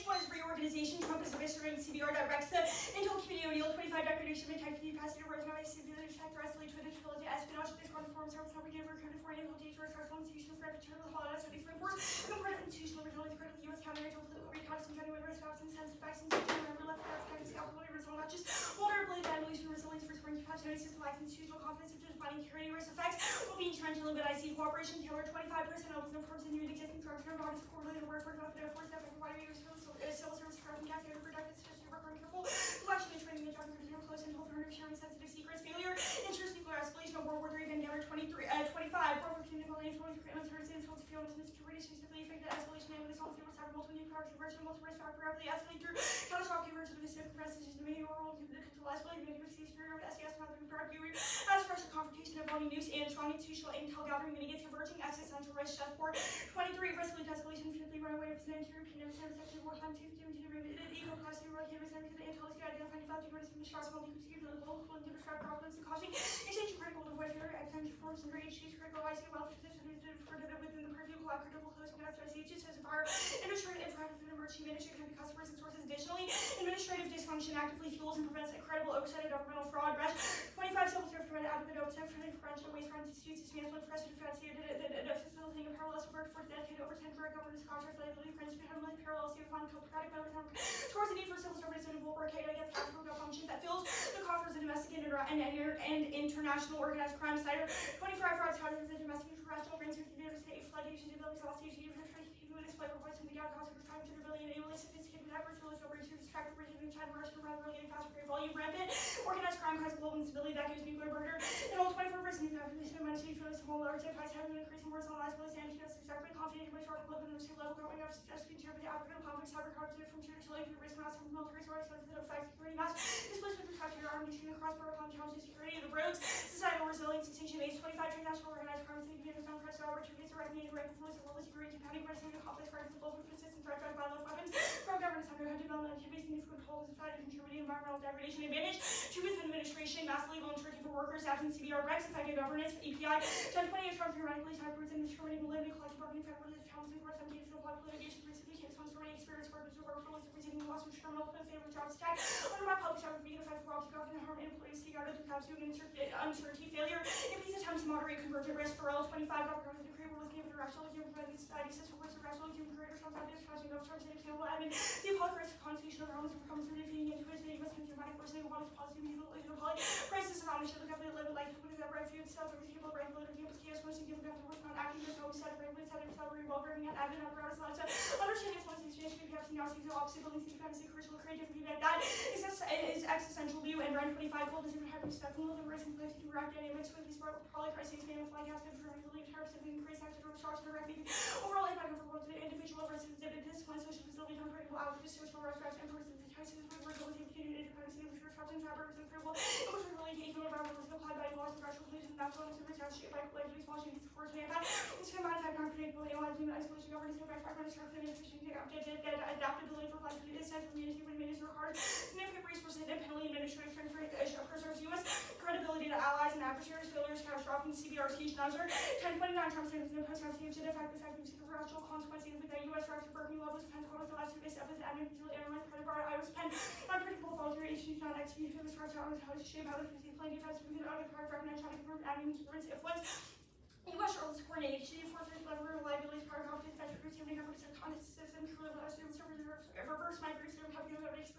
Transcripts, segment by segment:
one is reorganization. Trump is eviscerating CBR directs the Intel community O'Neill 25 declaration of intent capacity to recognize civilian sector escalate to the trilogy espionage of this one form service propaganda recruited for an data or structural institutions for internal holidays studies for force important institutional originally critical U.S. counter-intel political recounts and genuine risk facts and sensitive facts and remember left facts pregnancy alcohol result not just vulnerability evolution resilience for spring capacity system lacks institutional confidence into defining security risk effects will be entrenched in limited IC cooperation tailored 25% opens no firms in new existing structure of bodies correlated work for confident force that providing civil service traffic cascade protected system recurring careful collection and training the job for close and alternative sharing sensitive secrets failure interest nuclear escalation of World War III Vanguard 25 World War II influence uncertainty and field security significantly affected escalation and this all field cyber multiple nuclear conversion multiple risk factor rapidly escalate through catastrophic conversion of the civic messages the main world to control escalate the sea superior SDS method of drug use as fresh confrontation of voting news and strong institutional intel gathering mitigates converging existential risk chessboard 23 risk lead escalation simply run away with an European sector wartime to eco capacity working with the intel identifying value risk and shots while you can the global and different problems and causing essential critical to avoid failure extension forms and rage critical IC wealth position within the purview collaborative hosting and FICH says our industry and private and emerging industry can be customers and sources. Additionally, administrative dysfunction actively fuels and prevents credible oversight of governmental fraud. 25 civil service provided advocate oversight for French and waste front disputes dismantling precedent facilitating a parallel workforce dedicated over 10 for governance contracts liability principle handling parallel state fund co-productive towards the need for civil service and will work against capital functions that fills the coffers of domestic and international organized crime cider 25 frauds causes the domestic international brings into the state floodation developing all stages and display reports from the gap cost of time to the ability and enabling sophisticated networks to over to distract region China rush from rather early and faster great volume rampant organized crime causes global instability that gives nuclear murder and all 24% of the humanity for the small large impact having an increase in horizontal isolation and just exactly confident in which are global and the level growing up suggesting to the African conflict cyber coverage from traditionally to risk mass from military sources that affect security mass displacement to factor your armed nation across border challenges security of the roads societal resilience extinction base 25 transnational organized crime city communities on press opportunities to recommend rank influence of world security depending on the conflict crisis both with consistent threat drive by love weapons from governance under head development activities and significant holes inside and contributing environmental degradation advantage to its administration mass legal and tricky for workers acting CBR Rex effective governance API 1028 strong theoretically typers and discriminating limited collective bargaining federalism challenges for 17 civil litigation recently case on story experience workers who work for list of receiving loss from criminal in favor of jobs attack under my public job being effective for government harm and employees seek out of the capsule and uncertainty failure in these attempts to moderate convergent risk for all 25 government decree we're looking at the rational human providing society system works of rational human creators from that discussion of charges and example admin the apology for constitutional realms and comes from defeating into his name must be dramatic person who wants policy musical legal poly crisis of omniscient the government live like putting that right view itself every people right political campus chaos most significant to work on acting as home set regulate set salary well running and admin apparatus not to understand influence exchange we have seen now sees the opposite buildings independence crucial creative feedback that is existential view and run 25 gold is even having stuff and living risk and place to direct dynamics with these probably crises man flying out and for really tariffs and increase active restructuring directly overall impact of the world to the individual versus discipline social facility non-critical out of social restaurants and persons and types of resiliency community independence and restructuring fabrics and critical it was really taken over by applied by laws and rational beliefs and natural and super shaped by collective small changes for today that this can modify non-predictability and human isolation governance and by structure and efficiency adaptability for life and essential community when minister hard significant resources and penalty administrative strength preserves U.S. credibility to allies and adversaries failures catastrophic CBR's huge measure 1029 Trump stands no post-constitution should affect supernatural consequences with the U.S. drugs and working levels of Pentagon the last 2 days episodes and airline credit bar I was pen unpredictable faulty issues not executed for the structure on how to shape how the playing defense with an other card driving and trying to confirm admin influence U.S. Earls coordination, forces, level, reliability, power, confidence, metric, receiving, system, true, reverse, migrants, expertise, accumulates,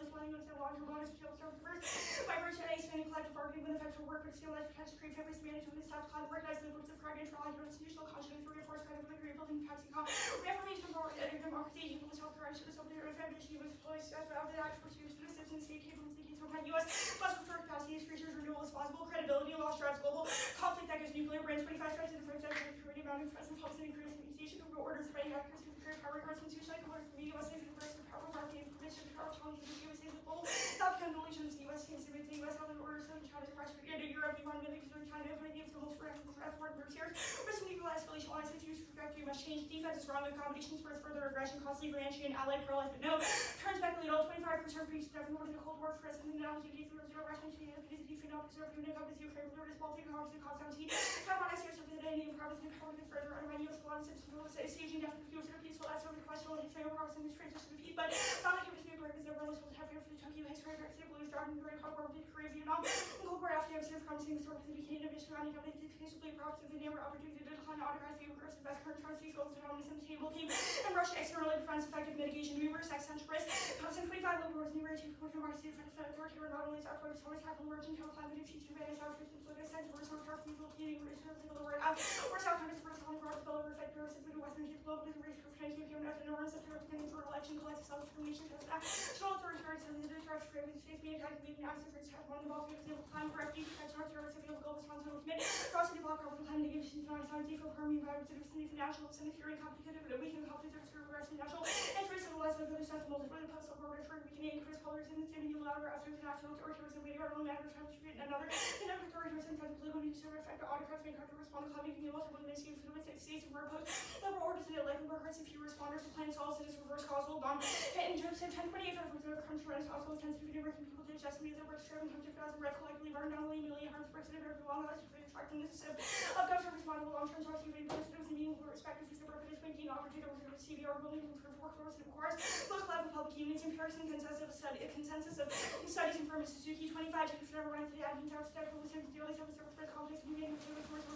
planning, and long-term bonus, field service, reverse, migration, expanding, collective bargaining, with effect for work, but still, life, protection, create, families, management, the staff, cloud, organized, the books of crime, internal, institutional, conscience, reinforce, credibility, rebuilding, taxing, reformation, democracy, equal, self-correction, the self-care, family, with police, as well, the actual use, the citizens, state, capability, U.S. plus cultural capacity, creatures, renewal is possible, credibility, lost drives, global conflict that gives nuclear branch, 25 strikes in the first sector, creating bounding threats and policy and increasing communication, orders, fighting actors, create power, constitution, colors, from the U.S. and the first power, marketing, permission, power, challenges, the U.S. and the global, stop convolutions, the U.S. can submit the U.S. health and orders, and China's price for Europe, the one million from China, putting games the most for effort, mercenaries, risk of nuclear escalation, all institutions, trajectory must change, defense is wrong, accommodations for further aggression, costly re-entry, and allied pro-life, but no, turns back lead all 25% for each step in order to Cold War, for us, and the analogy, for zero Russian, for no preserve, human encompass, Ukraine, Florida, small thing, the Constantine, come on, I see yourself with any province and power to further undermine U.S. law and citizen staging death of the peaceful, that's over the question of the trade of and the transition of the people. but not like it was New York, because everyone was happy for the Tokyo history, blues, driving during Cold War, Korea, Vietnam, Cold War, Afghanistan, promising the source of the beginning of Israeli government, basically props of the neighbor opportunity to decline autocracy, regressive best current currency, goals, and harmony, some table came, and Russia externally defense effective mitigation, numerous existential risk, constant 25 local wars, numerous to market, authoritarian, not only outward, so it's happened, origin, how climate, future, advantage, outward, so it's sense, we're so far from European, we're so the word out, we're South Countries, first on the world, spell over, effect, Europe, the Western, global, the race, for French, European, and Northern, September, for election, collective self-determination, national authoritarianism, the direct trade, the states, being attacked, being announced, the have one of the most example plan for FD, North Europe, civil, global responsibility, commit, cross the block, carbon plan, negation, non-science, eco-permeable, environment, citizenship, national, sanitary, complicated, but we can help the difference, reversing national interests, and less of the sensible, for the postal border, for we can increase colors in the city, louder, after the national authoritarianism, we are only matter of time to treat another, the number of authoritarianism, trying to political news, to affect the autocrats, make hard to respond to climate, can be multiple, they see, for the states, and we're opposed, liberal orders, and like workers, if you responders, the plan solves, it is reverse causal, bomb, and in Joseph 1028, for the country, and also sensitivity, working people to adjust me, the work, striving, 100,000, red, collectively, burn down, million, harms, Precedent, every long life, reflecting the system of government respondable long-term source, even positives, and meaningful respective for the purpose of making opportunity to CBR, willing to improve workforce, and of course, most collaborative public unions, comparison, consensus of studies and firms, Suzuki, 25, to never run for the admin job, step, with him, the early service for the complex, and meeting, with force,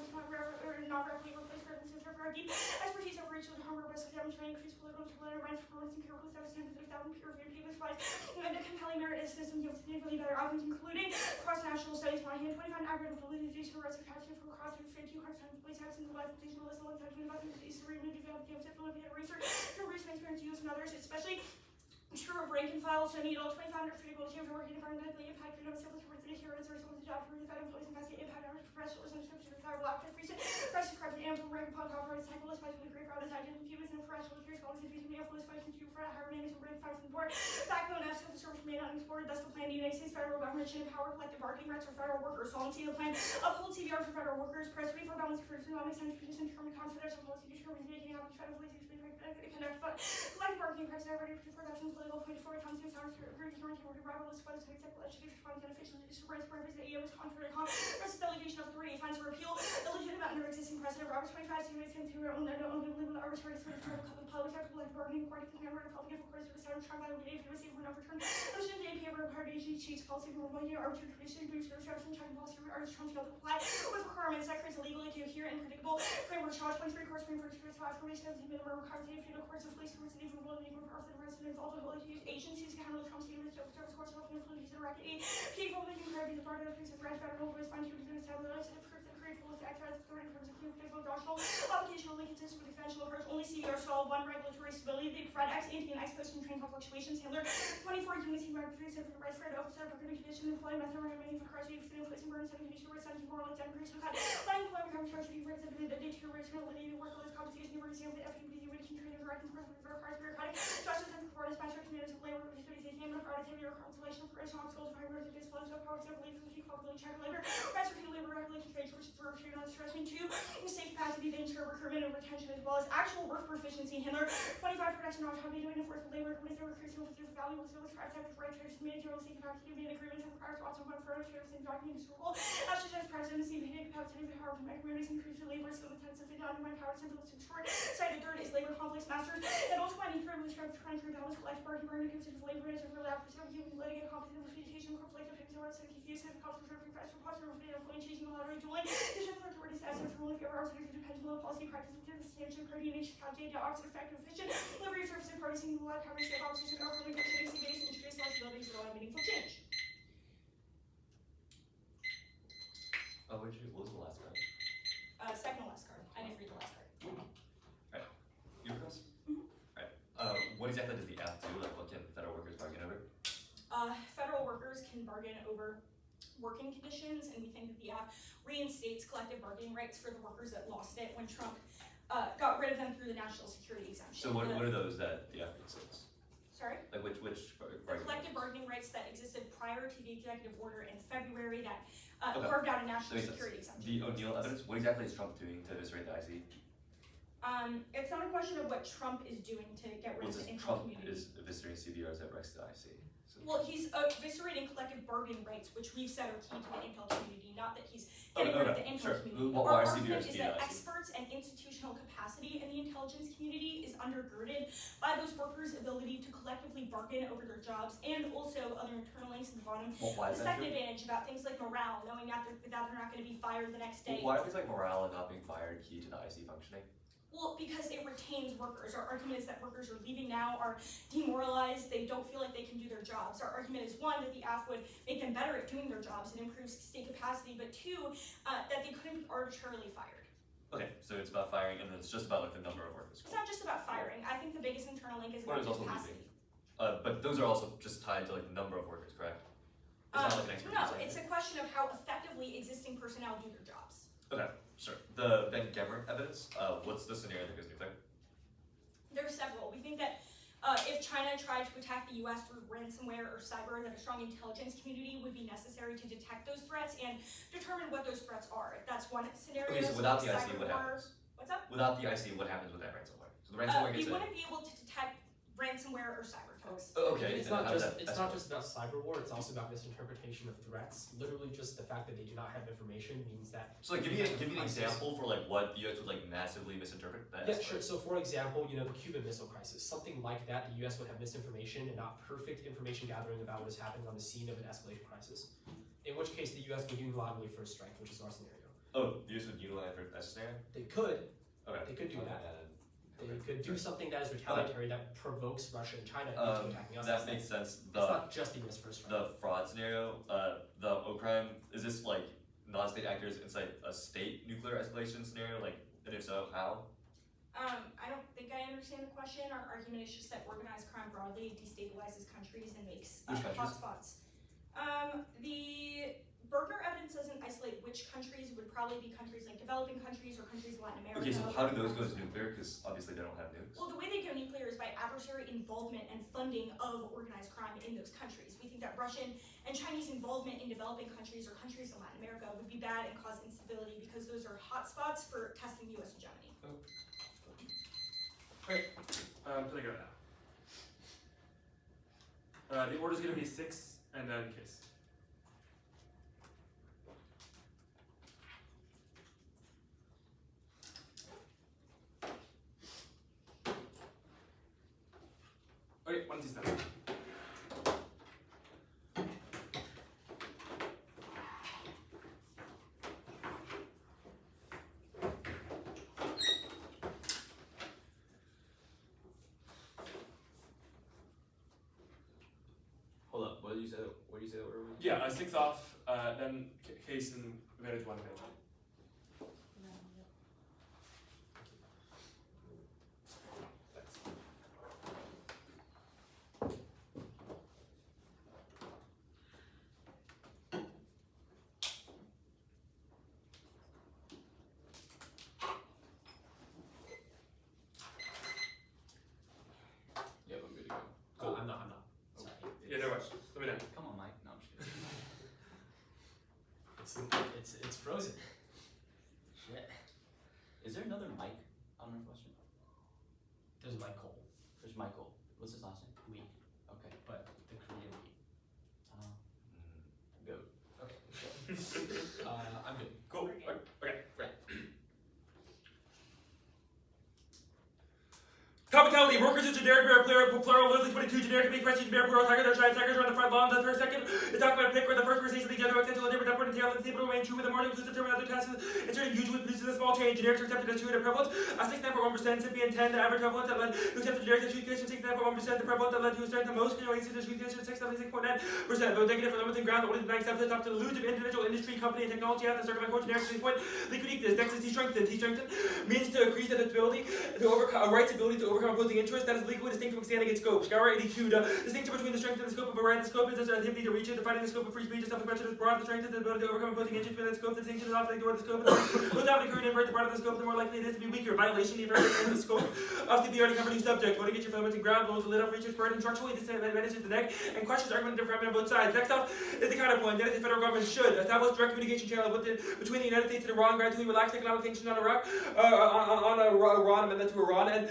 not rapidly replace preferences for our deep expertise over each of the harm, risk, demonstrating increased political and rights, performance, and careful steps, and peer review, papers, fights, and a compelling merit is system yields significantly better outcomes, including cross-national studies, my hand, 25 aggregate validation, rights of capture for cross-national, 2 cross-national place tax, and the life of digital list, and investment, history, and development, research, through research, experience, use, and others, especially true of rank and file, so need all 25 critical teams are working to find the impact of civil service and adherence or some of the job for the employees investing impact on professionalism, survival, active research, press corruption, and from rank and file cooperate, cycle, especially great fraud, identity, humans, and professional careers, scholars, and between the influence, fighting to for higher management, rank, fight from the board, backbone of civil service remain unexplored, thus the plan, the United States federal government should empower collective bargaining rights for federal workers, solvency of the plan, uphold CBR for federal workers, press 24 balance for economic center, petition, determine confidential policy, determine making happen federal policy, connect, but collective bargaining rights, already for production, political, 24 times, acceptable education funds and efficiency to rights purpose that EO is contrary to versus delegation of authority funds for appeal illegitimate under existing precedent. Roberts 25 to own arbitrary public sector collective bargaining party for member of public for course of the Senate trial by the receive when overturned. Motion to AP over party chiefs policy for 1 year arbitrary tradition boost the restriction checking policy arts Trump failed to comply with requirements that creates a legally coherent and predictable framework. Charge 23 courts framework to affirmation of the minimum requirements of the courts of police courts and even more than equal power for the residents all the agencies can handle the Trump statement of service courts of influence and record people making clarity the part of the piece of red federal voice find to be established and proof that create full act as authority in terms of critical doctrinal application only consistent with the conventional approach only CBR solve one regulatory stability the Fred X anti and ex post and train fluctuations handler 24 unity reference of the right Fred officer for good condition employee method remaining for cross for the place and burn 7 condition where 17 more like democration cut letting employment come charge to be raised at the deterioration of linear work with compensation emergency of the FUBD which can train direct and present requires bureaucratic justice and performance by church communities of labor with studies and human productivity or consolation of creation on schools primary to disclose of power of beliefs and keep publicly check labor recipe labor regulation trade sources for return on stressing 2 state capacity to ensure recruitment and retention as well as actual work proficiency handler 25 production autonomy to enforce the labor when there recruits with their valuable service for active right trades managerial state capacity to be in agreements and requires also one for trades and document historical after just presidency meeting capacity to power from communities increase the labor skill intensive and undermine power simple to short cited third is labor conflicts masters and also finding privilege from trying to balance collective bargaining burning considered labor as a real appetite human litigate competent refutation conflict of ignorance and confusion cultural professional posture of employee changing the lottery dueling vision for authorities as a rule of your arts and dependable policy practice of distinction coordination data oxford effective efficient liberty service and party single law coverage of opposition or communication based and trace responsibilities that allow meaningful change. What was the last card? Second to last card. I didn't read the last card. Alright. You first? Alright. What exactly does the F do? Like, what can federal workers bargain over? Federal workers can bargain over working conditions, and we think that the F reinstates collective bargaining rights for the workers that lost it when Trump got rid of them through the national security exemption. So what are those that the F reinstates? Sorry? Like which collective bargaining rights that existed prior to the executive order in February that carved out a national security exemption. The O'Neill evidence, what exactly is Trump doing to eviscerate the IC? It's not a question of what Trump is doing to get rid of the intel Trump community. is eviscerating CBRs that Rex the IC. So Well, he's eviscerating collective bargaining rights, which we've said are key to the intel community, not that he's getting rid of the intel community. Why Our are argument CBRs is that experts and institutional capacity in the intelligence community is undergirded by those workers' ability to collectively bargain over their jobs, and also other internal links at the bottom. why The is that second true? advantage about things like morale, knowing that they're not going to be fired the next day. Why are things like morale and not being fired key to the IC functioning? Well, because it retains workers. Our argument is that workers are leaving now, are demoralized, they don't feel like they can do their jobs. Our argument is, one, that the AF would make them better at doing their jobs and improves state capacity, but two, that they couldn't be arbitrarily fired. Okay, so it's about firing, and then it's just about like the number of workers. It's not just about firing. I think the biggest internal link is Well, about it's also capacity. But those are also just tied to like the number of workers, correct? It's not like an expertise No, thing. it's a question of how effectively existing personnel do their jobs. Okay, sure. The Ben Gemmer evidence, what's the scenario that goes nuclear? There are several. We think that if China tried to attack the US through ransomware or cyber, that a strong intelligence community would be necessary to detect those threats and determine what those threats are. That's one scenario. Okay, so without the IC, what cyber war. happens? What's up? Without the IC, what happens with that ransomware? So the ransomware We gets wouldn't be able to detect ransomware or cyber attacks. Okay, It's then not how does just that it's escalate? not just about cyber war. It's also about misinterpretation of threats. Literally, just the fact that they do not have information means that. So like, give me an example for like what the US would like massively misinterpret. That Yeah, escalate. sure. So, for example, the Cuban Missile Crisis, something like that. The U.S. would have misinformation and not perfect information gathering about what is happening on the scene of an escalation crisis. In which case, the U.S. would unilaterally first strike, which is our scenario. Oh, the US would utilize for that scenario? They could. Okay. They could do that. They Okay. could do something that is retaliatory that provokes Russia and China into attacking us. That makes sense. It's not just the U.S. first strike. The fraud scenario, the O crime, is this like non-state actors inside a state nuclear escalation scenario? Like, and if so, how? I don't think I understand the question. Our argument is just that organized crime broadly destabilizes countries and makes Which countries? hotspots. The Berger evidence doesn't isolate which countries. Would probably be countries like developing countries or countries in Latin America. Okay, so how do those go to nuclear? Because obviously they don't have nukes. Well, the way they go nuclear is by adversary involvement and funding of organized crime in those countries. We think that Russian and Chinese involvement in developing countries or countries in Latin America would be bad and cause instability because those are hotspots for testing U.S. hegemony. Okay, can I go now? The order's gonna be 6 and then case. Okay, 1, 2, 7. Hold up, what did you say the order was? Yeah, 6 off, then case and advantage 1 advantage. Yeah, I'm good to go. Oh, I'm not. Sorry. Yeah, no rush. Let me know. Come on, Mike. No, I'm just kidding. It's frozen. Shit. Is there another Mike on Northwestern? There's Michael. There's Michael. What's his last name? We, Okay. but the Korean we. Go. Okay. I'm good. Cool. Okay, great. Comicality, workers is generic, plural, literally 22, generic, big question, generic, plural, tiger, they're trying, tigers are on the front lawn, the first second, it's talking about a pick where the first conversation, the general potential, different upward and tail, and stable remain true with the more inclusive term and other tests, inserting usually produces a small change, generics are accepted as true and prevalent, a 69.1%, Cyprian 10, the average prevalent that led to accept the generic as true condition, 69.1%, the prevalent that led to a strength the most, anyway, the true condition, 676.9%, though negative for limiting ground, only the bank accepted up to the lose of individual industry, company, and technology at the circumvent quote generic point, liquid equals, next is T strengthened, means to increase the ability to overcome, a right's ability to overcome overcome opposing interests that is legally distinct from extending its scope. Scour 82, the distinction between the strength and the scope of a right and the scope is the activity to reach it, defining the scope of free speech is self-expression is broad, the strength is the ability to overcome opposing interests within the scope, the distinction is often ignored the scope, without the current invert, the broader the scope, the more likely it is to be weaker. Violation of the scope of the already covered new subject. Voting against your fundamental ground, blows the lid off, reaches burden, structurally disadvantages the neck, and questions argument different on both sides. Next up is the counterpoint. That is, the federal government should establish direct communication channel between the United States and Iran, gradually relax economic sanctions on Iraq, on Iran, and then to Iran, and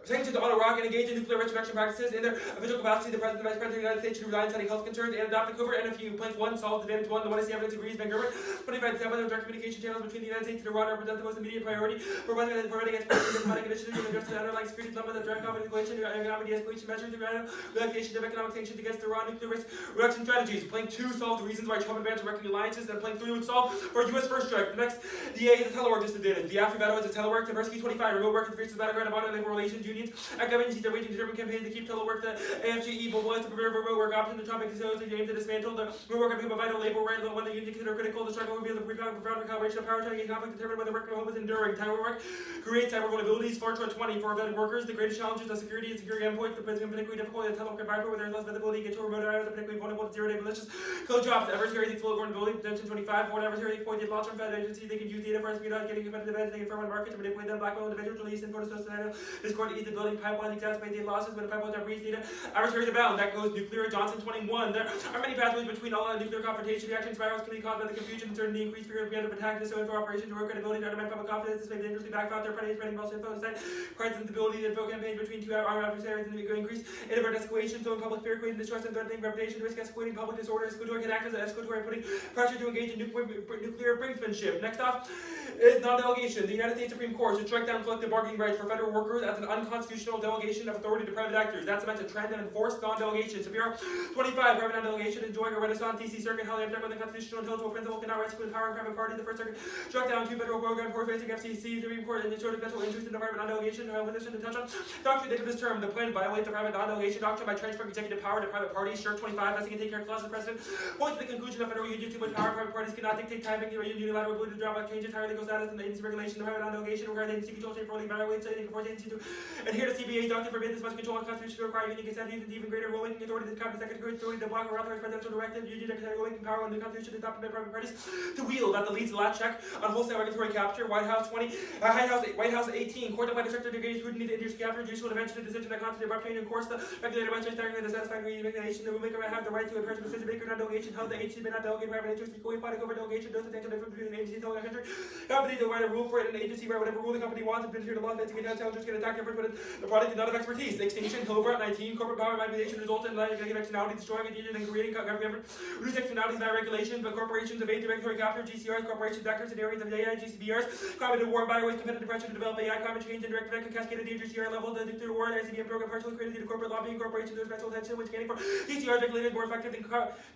sanctions on Iraq, and engage in nuclear risk reduction practices in their official capacity. The President and Vice President of the United States should resign, citing health concerns, and adopt the covert NFU. Plank 1, solve advantage 1. The 1 is the evidence agrees. Van Gerber. 25. Establish direct communication channels between the United States and Iran represent the most immediate priority for preventing escalation, diplomatic initiatives, and addressing the underlying security dilemmas that drive conflict escalation, economic de-escalation measures, the relaxation of economic sanctions against Iran, nuclear risk reduction strategies. Plank 2 solves the reasons why Trump advanced directing alliances, and Plank 3 would solve for U.S. first strike. The next, the A is the telework disadvantage. The after battle is the telework. Diversity 25. Remote work interferes with the battleground of honor labor relations unions. Academic agencies are waging determined campaigns to keep telework. The AFGE mobilized to prepare for remote work options. The Trump exercises aim to dismantle the remote work and become a vital labor right. The one that unions consider critical. The struggle reveals the profound recalibration of power trying to get conflict determined whether work from home is enduring. Telework creates cyber vulnerabilities. 4/20 for vetted workers. The greatest challenges of security and security endpoints. The president particularly difficult in a telework environment where there is less visibility. Get to remote areas are particularly vulnerable to zero-day malicious code drops. Adversaries exploit vulnerability. Detention 25. For an adversary exploited launch from federal agencies, they can use data for espionage, getting competitive edge. They can firm on markets and manipulate them. Blackmail individuals, release info to societal discord, ease the building pipelines, exacerbate data losses when the pipelines are breached data. Adversaries abound. That goes nuclear. Johnson 21. There are many pathways between all nuclear confrontation. Reaction spirals can be caused by the confusion, uncertainty, increased fear of the end of attack, this info operations, or credibility, to undermine public confidence. This may dangerously backfire their parties, spreading false info inside. Crisis instability, the info campaigns between two armed adversaries, and the increase inadvertent escalation, so in public fear, creating distrust and threatening reputation, risk escalating public disorder. Escalatory can act as an escalatory, putting pressure to engage in nuclear brinksmanship. Next off is non-delegation. The United States Supreme Court should strike down collective bargaining rights for federal workers as an unconstitutional delegation of authority to private actors. That's meant to trend and enforce non-delegation. Severe 25. Private non-delegation enjoying a renaissance. DC Circuit highly object when the constitutional intelligible principle cannot rest with power and private parties. The First Circuit struck down 2 federal programs force-facing FCC. The Supreme Court and showed a special interest in the private non-delegation position to touch on. Doctrine dated this term. The plan violates the private non-delegation doctrine by transferring executive power to private parties. Shirt 25. Vesting and take care clause of precedent points to the conclusion that federal unions too much power. Private parties cannot dictate timing or unilateral ability to drop change entire legal status and the agency regulation. The private non-delegation requires agency control state for violates so they can force agency to adhere to CBA doctrine forbid this much control and constitution to require union consent using even greater rulemaking authority to cabinet secretary authority to block or authorize presidential directive. Union rulemaking power when the constitution is adopted by private parties to wield that the leads the last check on wholesale regulatory capture. White House 20, White House 18. Court applied a stricter degree of scrutiny to induce capture. Judicial intervention, a decision that constitutes abrupt change in course. The regulator must technically the satisfying regulation. The rulemaker may have the right to a person decision maker non-delegation. Held the agency may not delegate private interest equally applied to over delegation. Those potential difference between an agency and a country. Company to write a rule for it, an agency write whatever rule the company wants. It's been here to law that can challenges can attack difference with the product is not of expertise. The extinction, Cobra 19. Corporate power manipulation results in negative externality, destroying a and creating government. Reduce externalities by regulation, but corporations evade the regulatory capture. GCRs, corporations, actors in areas of AI, GCBRs. Climate war, biowaste, competitive pressure to develop AI, climate change, and direct effect, cascaded danger, CR level, the nuclear war, the ICBM program partially created due to corporate lobbying, corporations, their special attention, which scanning for GCRs regulated more effective than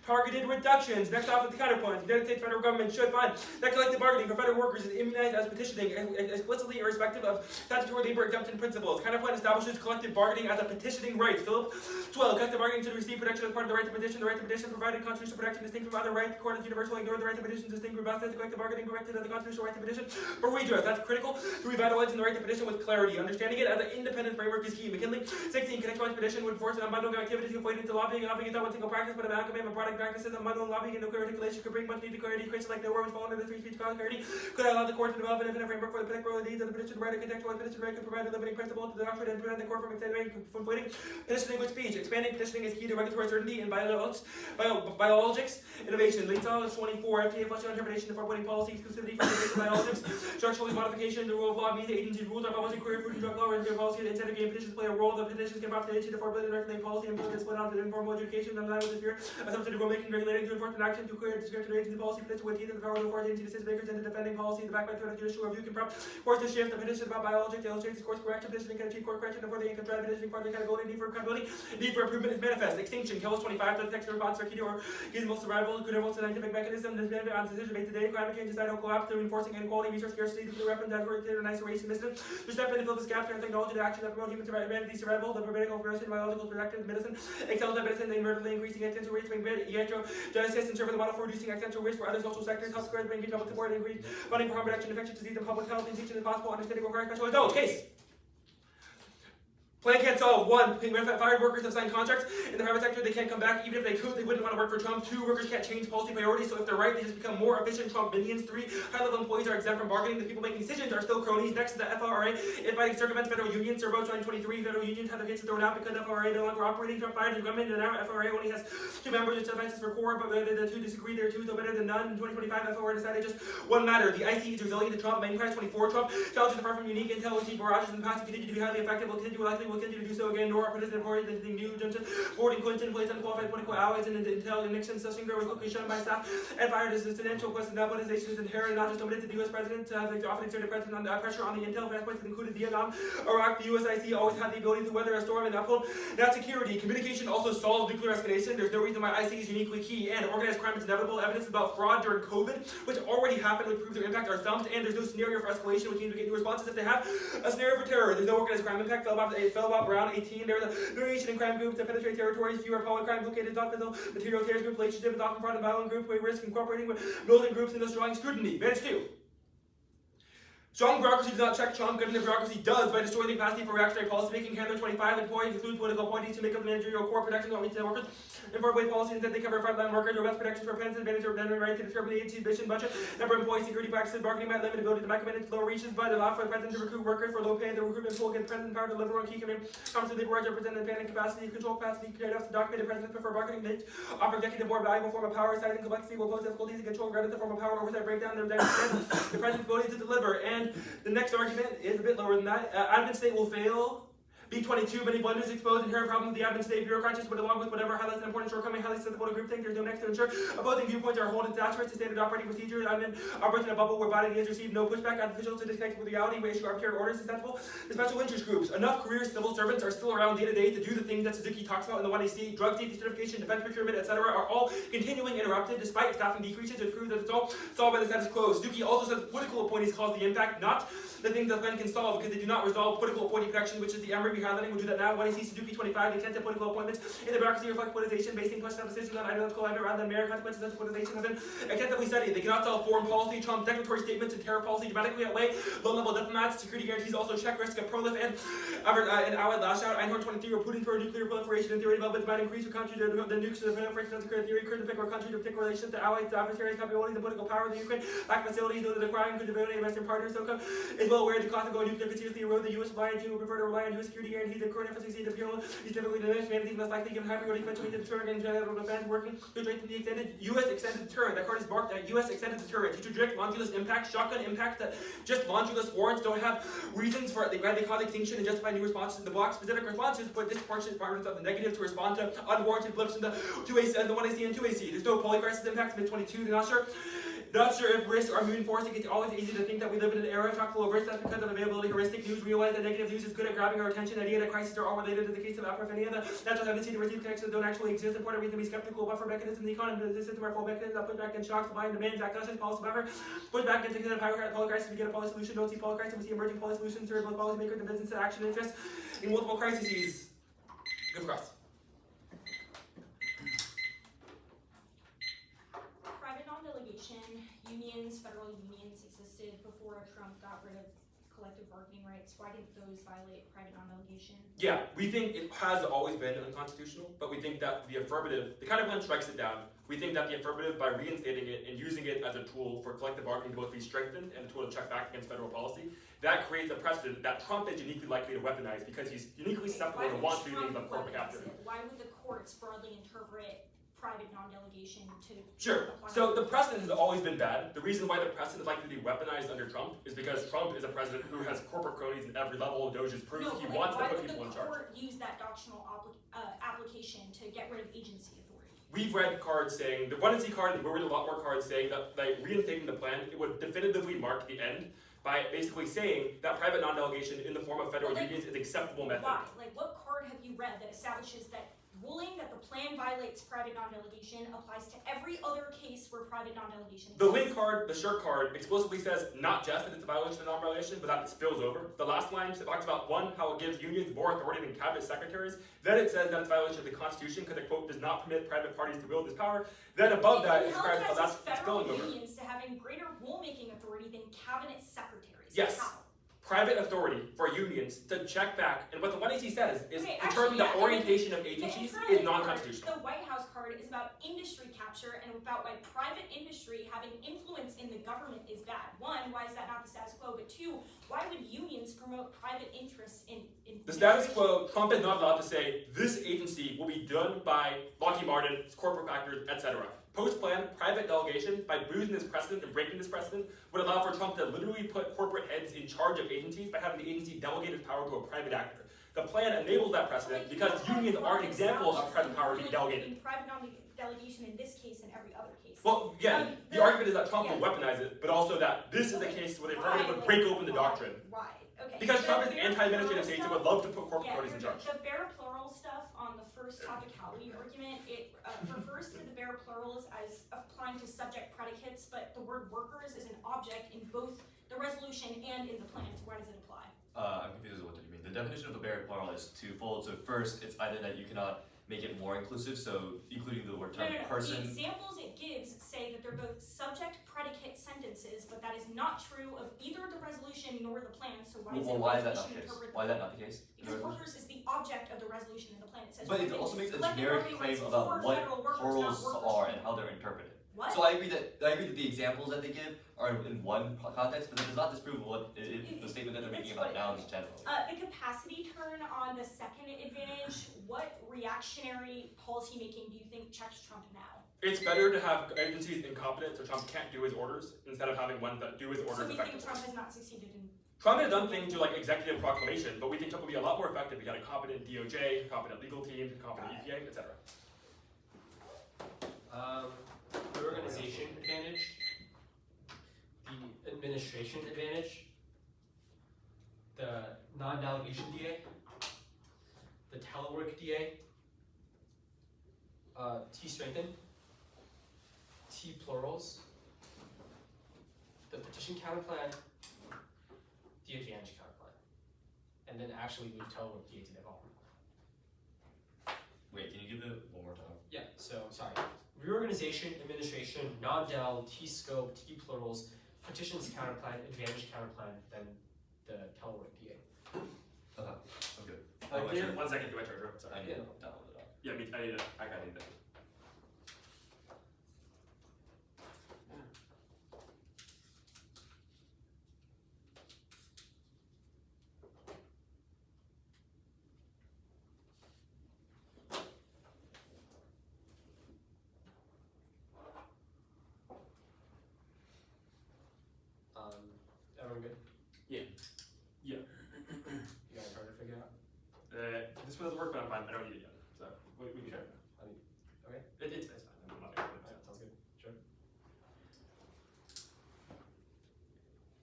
targeted reductions. Next off with the counterpoint. The United States federal government should find that collective bargaining for federal workers is immunized as petitioning, explicitly irrespective of statutory labor exemption principles. Counterpoint establishes collective bargaining as a petitioning right. Philip 12. Collective bargaining should receive protection as part of the right to petition. The right to petition provided constitutional protection distinct from other rights. The court has universally ignored the right to petition distinct from robustness. Collective bargaining corrected as the constitutional right to petition for redress. That's critical to revitalizing the right to petition with clarity. Understanding it as an independent framework is key. McKinley 16. Contextualized petition would force an unbundling of activities conflated into lobbying. And lobbying is not one single practice, but an amalgam of product practices. Unbundling lobbying and nuclear articulation could bring much needed clarity. Questions like nowhere which fall under the free speech clause clarity could allow the court to develop an infinite framework for the political needs of the petition right. A contextualized petition right could provide a limiting principle to the doctrine and prevent the court from conflating petitioning with speech. Expanding petitioning is key to regulatory certainty and biologics innovation. Lead Solid 24. FDA fleshing out interpretation for putting policy exclusivity for innovation biologics. Structural modification. The rule of law means the agency's rules are published in career food and drug law. Regulatory policy and incentive game petitions play a role. The petitions can profit the agency to formulate and regulate policy and split split out the informal education. And with the fear of substantive rulemaking regulating to enforcement action to clear description of agency policy petition with either the power to enforce agency decision makers and the defending policy. The back by threat of judicial review can prompt courts to shift. The petition about biologics illustrates the course correction. Petitioning can achieve court correction before they can try petitioning for the accountability. Need for accountability. Need for improvement is manifest. Extinction. Kells 25. The text response for key or usable survival. Good evolve scientific mechanism. This benefit on decision made today. Climate change, societal collapse through enforcing inequality, resource scarcity, nuclear weapons, adversarial and isolation missions. To step in and fill this gap through technology to action that promote human humanity survival. The medical progression, biological productive medicine. Excel medicine. The invertedly increasing existential risk. Iatrogenesis and serve as a model for reducing existential risk for other social sectors. Health care, bringing public support, and increase funding for harm reduction, infectious disease, and public health. Teaching is possible. Understanding requires special adult case. Plan can't solve. 1, fired workers have signed contracts in the private sector, they can't come back. Even if they could, they wouldn't want to work for Trump. 2, workers can't change policy priorities, so if they're right, they just become more efficient Trump minions. 3, high-level employees are exempt from bargaining. The people making decisions are still cronies. Next is the FLRA inviting circumvents federal unions. About 2023, federal unions had their cases thrown out because FLRA no longer operating. Trump fired his government, and now FLRA only has 2 members. Its offenses for core, but the 2 disagree. There are 2 though better than none. In 2025, FLRA decided just one matter. The IC is resilient to Trump. Main price 24. Trump challenges apart from unique intel. We see barrages in the past and continue to be highly effective. Will continue to do so again. Nor President Emory, the new Johnson, Ford and Clinton placed unqualified political allies in Intel and Nixon. Schlesinger was quickly shunned by staff and fired as Existential Question. Weaponization is inherent, not just limited to the U.S. president. They often exerted pressure on the Intel flashpoints that included Vietnam, Iraq. The USIC always had the ability to weather a storm and uphold that security. Communication also solves nuclear escalation. There's no reason why IC is uniquely key. And organized crime is inevitable. Evidence about fraud during COVID, which already happened, which proves their impact, are thumped. And there's no scenario for escalation, which means we get new responses if they have a scenario for terror. There's no organized crime impact. Fell about around 18. There was a variation in crime groups that penetrate territories. Fewer public crime located not physical material terrorist group relationship with often fraud and violent group with risk incorporating with militant groups and thus drawing scrutiny. Advantage 2. Strong bureaucracy does not check Trump. Good in the bureaucracy does by destroying the capacity for reactionary policy making. Handler 25 employees include political appointees who make up the managerial core protections on retail workers. Informed way policies that they cover frontline workers, robust protections for pensions, advantage or redundant right to determine the agency's mission budget, number of employees, security practices, bargaining might limit ability to micromanage lower reaches, but allow for the president to recruit workers for low pay. The recruitment pool gives president power to deliver on key command. Promises labor rights represent the planning capacity, control capacity, carried out to document the president prefer bargaining niche, offer executive more valuable form of power, sizing complexity will pose difficulties to control regardless of form of power, oversight breakdown, the president's ability to deliver. And the next argument is a bit lower than that. Admin state will fail. B22, many blunders exposed inherent problems with the admin state bureaucrats, but along with whatever highlights an important shortcoming, highly sensible to groupthink, there's no next to ensure opposing viewpoints are held attached to standard operating procedures. Admin operates in a bubble where body ideas receive no pushback on officials to disconnect with reality, we issue arbitrary orders susceptible to special interest groups. Enough career civil servants are still around day to day to do the things that Suzuki talks about in the 1AC. Drug safety certification, defense procurement, etc. are all continuing interrupted despite staffing decreases, which proves that it's all solved by the status quo. Suzuki also says political appointees cause the impact, not the things that plan can solve, because they do not resolve political appointee protection, which is the Emory highlighting. We'll do that now. 1AC Suzuki 25, the extent of political appointments in the bureaucracy reflect politicization, basing questions of decisions on ideological alignment rather than mere consequences of politicization have been extensively studied. They cannot solve foreign policy, Trump declaratory statements, and terror policy dramatically outweigh low-level diplomats. Security guarantees also check risk of prolif and allied lash out. Einhorn 23 were Putin for nuclear proliferation and theory development might increase with country to the nukes to the proliferation of the current theory. Could the particular country to particular relation to allies, to adversaries, capabilities, and political power of the Ukraine, back facilities, those that are acquiring, could develop Western partners. So is well aware the cost of going nuclear could seriously erode the U.S. supply and will prefer to rely on U.S. security guarantees and current emphasis the appeal is typically diminished, maybe even less likely given high priority eventually to deter and general defense working to strengthen the extended U.S. extended deterrent. That card is marked at U.S. extended deterrent. To direct launchuless impact, shotgun impact that just launchuless warrants don't have reasons for they cause extinction and justify new responses in the block. Specific responses put disproportionate requirements of the negative to respond to unwarranted blips in the 2AC and the 1AC and 2AC. There's no polycrisis impacts in the 22. Not sure if risks are moving forward. It's always easy to think that we live in an era chock full of risks. That's because of availability. Heuristic news realize that negative news is good at grabbing our attention. The idea that crises are all related to the case of apophenia. The natural tendency to receive connections that don't actually exist. Important reason to be skeptical. Buffer mechanisms in the economy. The system are full mechanisms that put back in shocks, supply and demand. Backlash policy buffer. Put back into the polycrisis. We get a poly solution. Don't see polycrisis. We see emerging poly solutions. Serve both policymakers and business action interests in multiple crises. Good for us. Private non-delegation. Unions, federal unions existed before Trump got rid of collective bargaining rights. Why didn't those violate private non-delegation? Yeah, we think it has always been unconstitutional, but we think that the affirmative, the kind of plan strikes it down. We think that the affirmative, by reinstating it and using it as a tool for collective bargaining to both be strengthened and a tool to check back against federal policy, that creates a precedent that Trump is uniquely likely to weaponize because he's uniquely susceptible to want to be the corporate captor. Why would the courts broadly interpret private non-delegation to Sure. So the precedent has always been bad. The reason why the precedent is likely to be weaponized under Trump is because Trump is a president who has corporate cronies in every level. Doge is proof. He wants to put people in charge. Why would the court use that doctrinal application to get rid of agency authority? We've read cards saying, the 1AC card, we read a lot more cards saying that by reinstating the plan, it would definitively mark the end by basically saying that private non-delegation in the form of federal unions is an acceptable method. Why? Like, what card have you read that establishes that ruling that the plan violates private non-delegation applies to every other case where private non-delegation exists? The link card, the shirt card, explicitly says not just that it's a violation of non-delegation, but that it spills over. The last line talks about, one, how it gives unions more authority than cabinet secretaries. Then it says that it's a violation of the Constitution because it, quote, does not permit private parties to wield this power. Then above that, it describes how that's spilling over. Unions to having greater rulemaking authority than cabinet secretaries. Yes. How? private authority for unions to check back, and what the 1AC said is Okay, determine actually, the yeah, and then orientation of The agencies internal is card, non-constitutional. The White House card is about industry capture and about why private industry having influence in the government is bad. One, why is that not the status quo? But two, why would unions promote private interests in The status quo, Trump is not allowed to say this agency will be done by Lockheed Martin, corporate factors, etc. Post-plan, private delegation, by boozing this precedent and breaking this precedent, would allow for Trump to literally put corporate heads in charge of agencies by having the agency delegate its power to a private actor. The plan enables that precedent because unions aren't examples of private power being delegated. In private non-delegation in this case and every other case. Well, again, the argument is that Trump will weaponize it, but also that this is a case where they probably would break open the doctrine. Why? Okay. Because The Trump is bare anti-administrative plural states and stuff- would love to put corporate Yeah, parties in charge. the bare plural stuff on the first topicality argument, it refers to the bare plurals as applying to subject predicates, but the word workers is an object in both the resolution and in the plan, so why does it apply? I'm confused with what you mean. The definition of the bare plural is twofold. So first, it's either that you cannot make it more inclusive, so including the word term The person. examples it gives say that they're both subject predicate sentences, but that is not true of either the resolution nor the plan, so why is Well, it why is that not resolution the case? interpret Why is that not the case? Because workers is the object of the resolution and the plan. It says But it women, also makes a collective generic bargaining claim rights about for what federal workers, plurals not workers. are and how they're interpreted. What? So I agree that the examples that they give are in one context, but that does not disprove what the statement that they're making about nouns generally. The capacity turn on the second advantage, what reactionary policy making do you think checks Trump now? It's better to have agencies incompetent so Trump can't do his orders instead of having ones that do his So orders we think effectively. Trump has not succeeded in. Trump has done things to like executive proclamation, but we think Trump will be a lot more effective if he had a competent DOJ, competent legal team, competent EPA, etc. Reorganization advantage, the administration advantage, the non-delegation DA, the telework DA, T strengthen, T plurals, the petition counterplan, the advantage counterplan, and then actually move telework DA to the bottom. Wait, can you give it one more time? Yeah, so, sorry. Reorganization, administration, non-del, T-scope, T-plurals, petitions counterplan, advantage counterplan, then the telework DA. Okay, I'm good. Clear? 1 second, do I charge up? Sorry. I need to download it up. Yeah, me, I need it. I need it. Everyone good? Yeah. You guys hard to figure out? This one doesn't work, but I'm fine. I don't need it yet. So we can try it. Okay. It's fine. I'm not gonna do it. Alright, sounds good. Sure.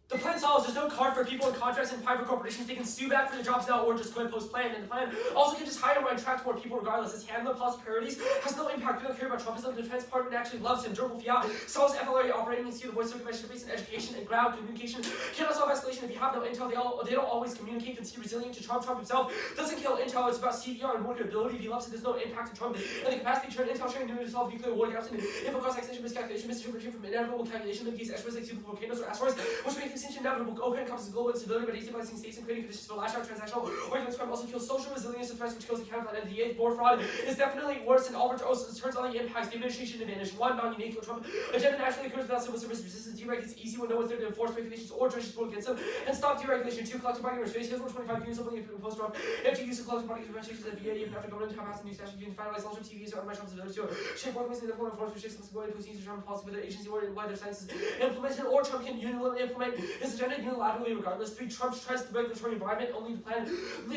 The plan solves there's no card for people in contracts and private corporations. They can sue back for the jobs now or just quit post-plan. And the plan also can just hire and attract more people regardless. Its handling policy priorities has no impact. We don't care about Trumpism. The Defense Department actually loves him. Durable Fiat solves FLRA operating and see the voice of commission based in education and ground communication. Cannot solve escalation if you have no intel. They don't always communicate. Can see resilient to Trump. Trump himself doesn't kill intel. It's about CDR and workability. If he loves it, there's no impact to Trump. And the capacity to turn intel sharing to solve nuclear war gaps and info cost extension miscalculation, misinterpretation from inevitable calculation that gives experts like super volcanoes or asteroids, which make extinction inevitable. Okay, encompasses global instability by destabilizing states and creating conditions for lash out transactional organized crime. Also kills social resilience and threats, which kills the counterplan. And the eighth, war fraud is definitely worse than all turns on the impacts. The administration advantage. One, non-unique for Trump. Agenda naturally occurs without civil service resistance. Dereg is easy when no one's there to enforce regulations or judges vote against them. And stop deregulation. Two, collective bargaining restraints. Here's 25 unions openly imposed Trump. If you use the collective bargaining restrictions at VA, even after government to pass a new statute, you can finalize long-term TVs or other Trump's ability to shape organizing the foreign force restrictions to go into proceedings to Trump policy with their agency or why their science is implemented or Trump can unilaterally implement his agenda unilaterally regardless. Three, Trump stressed the regulatory environment. Only the plan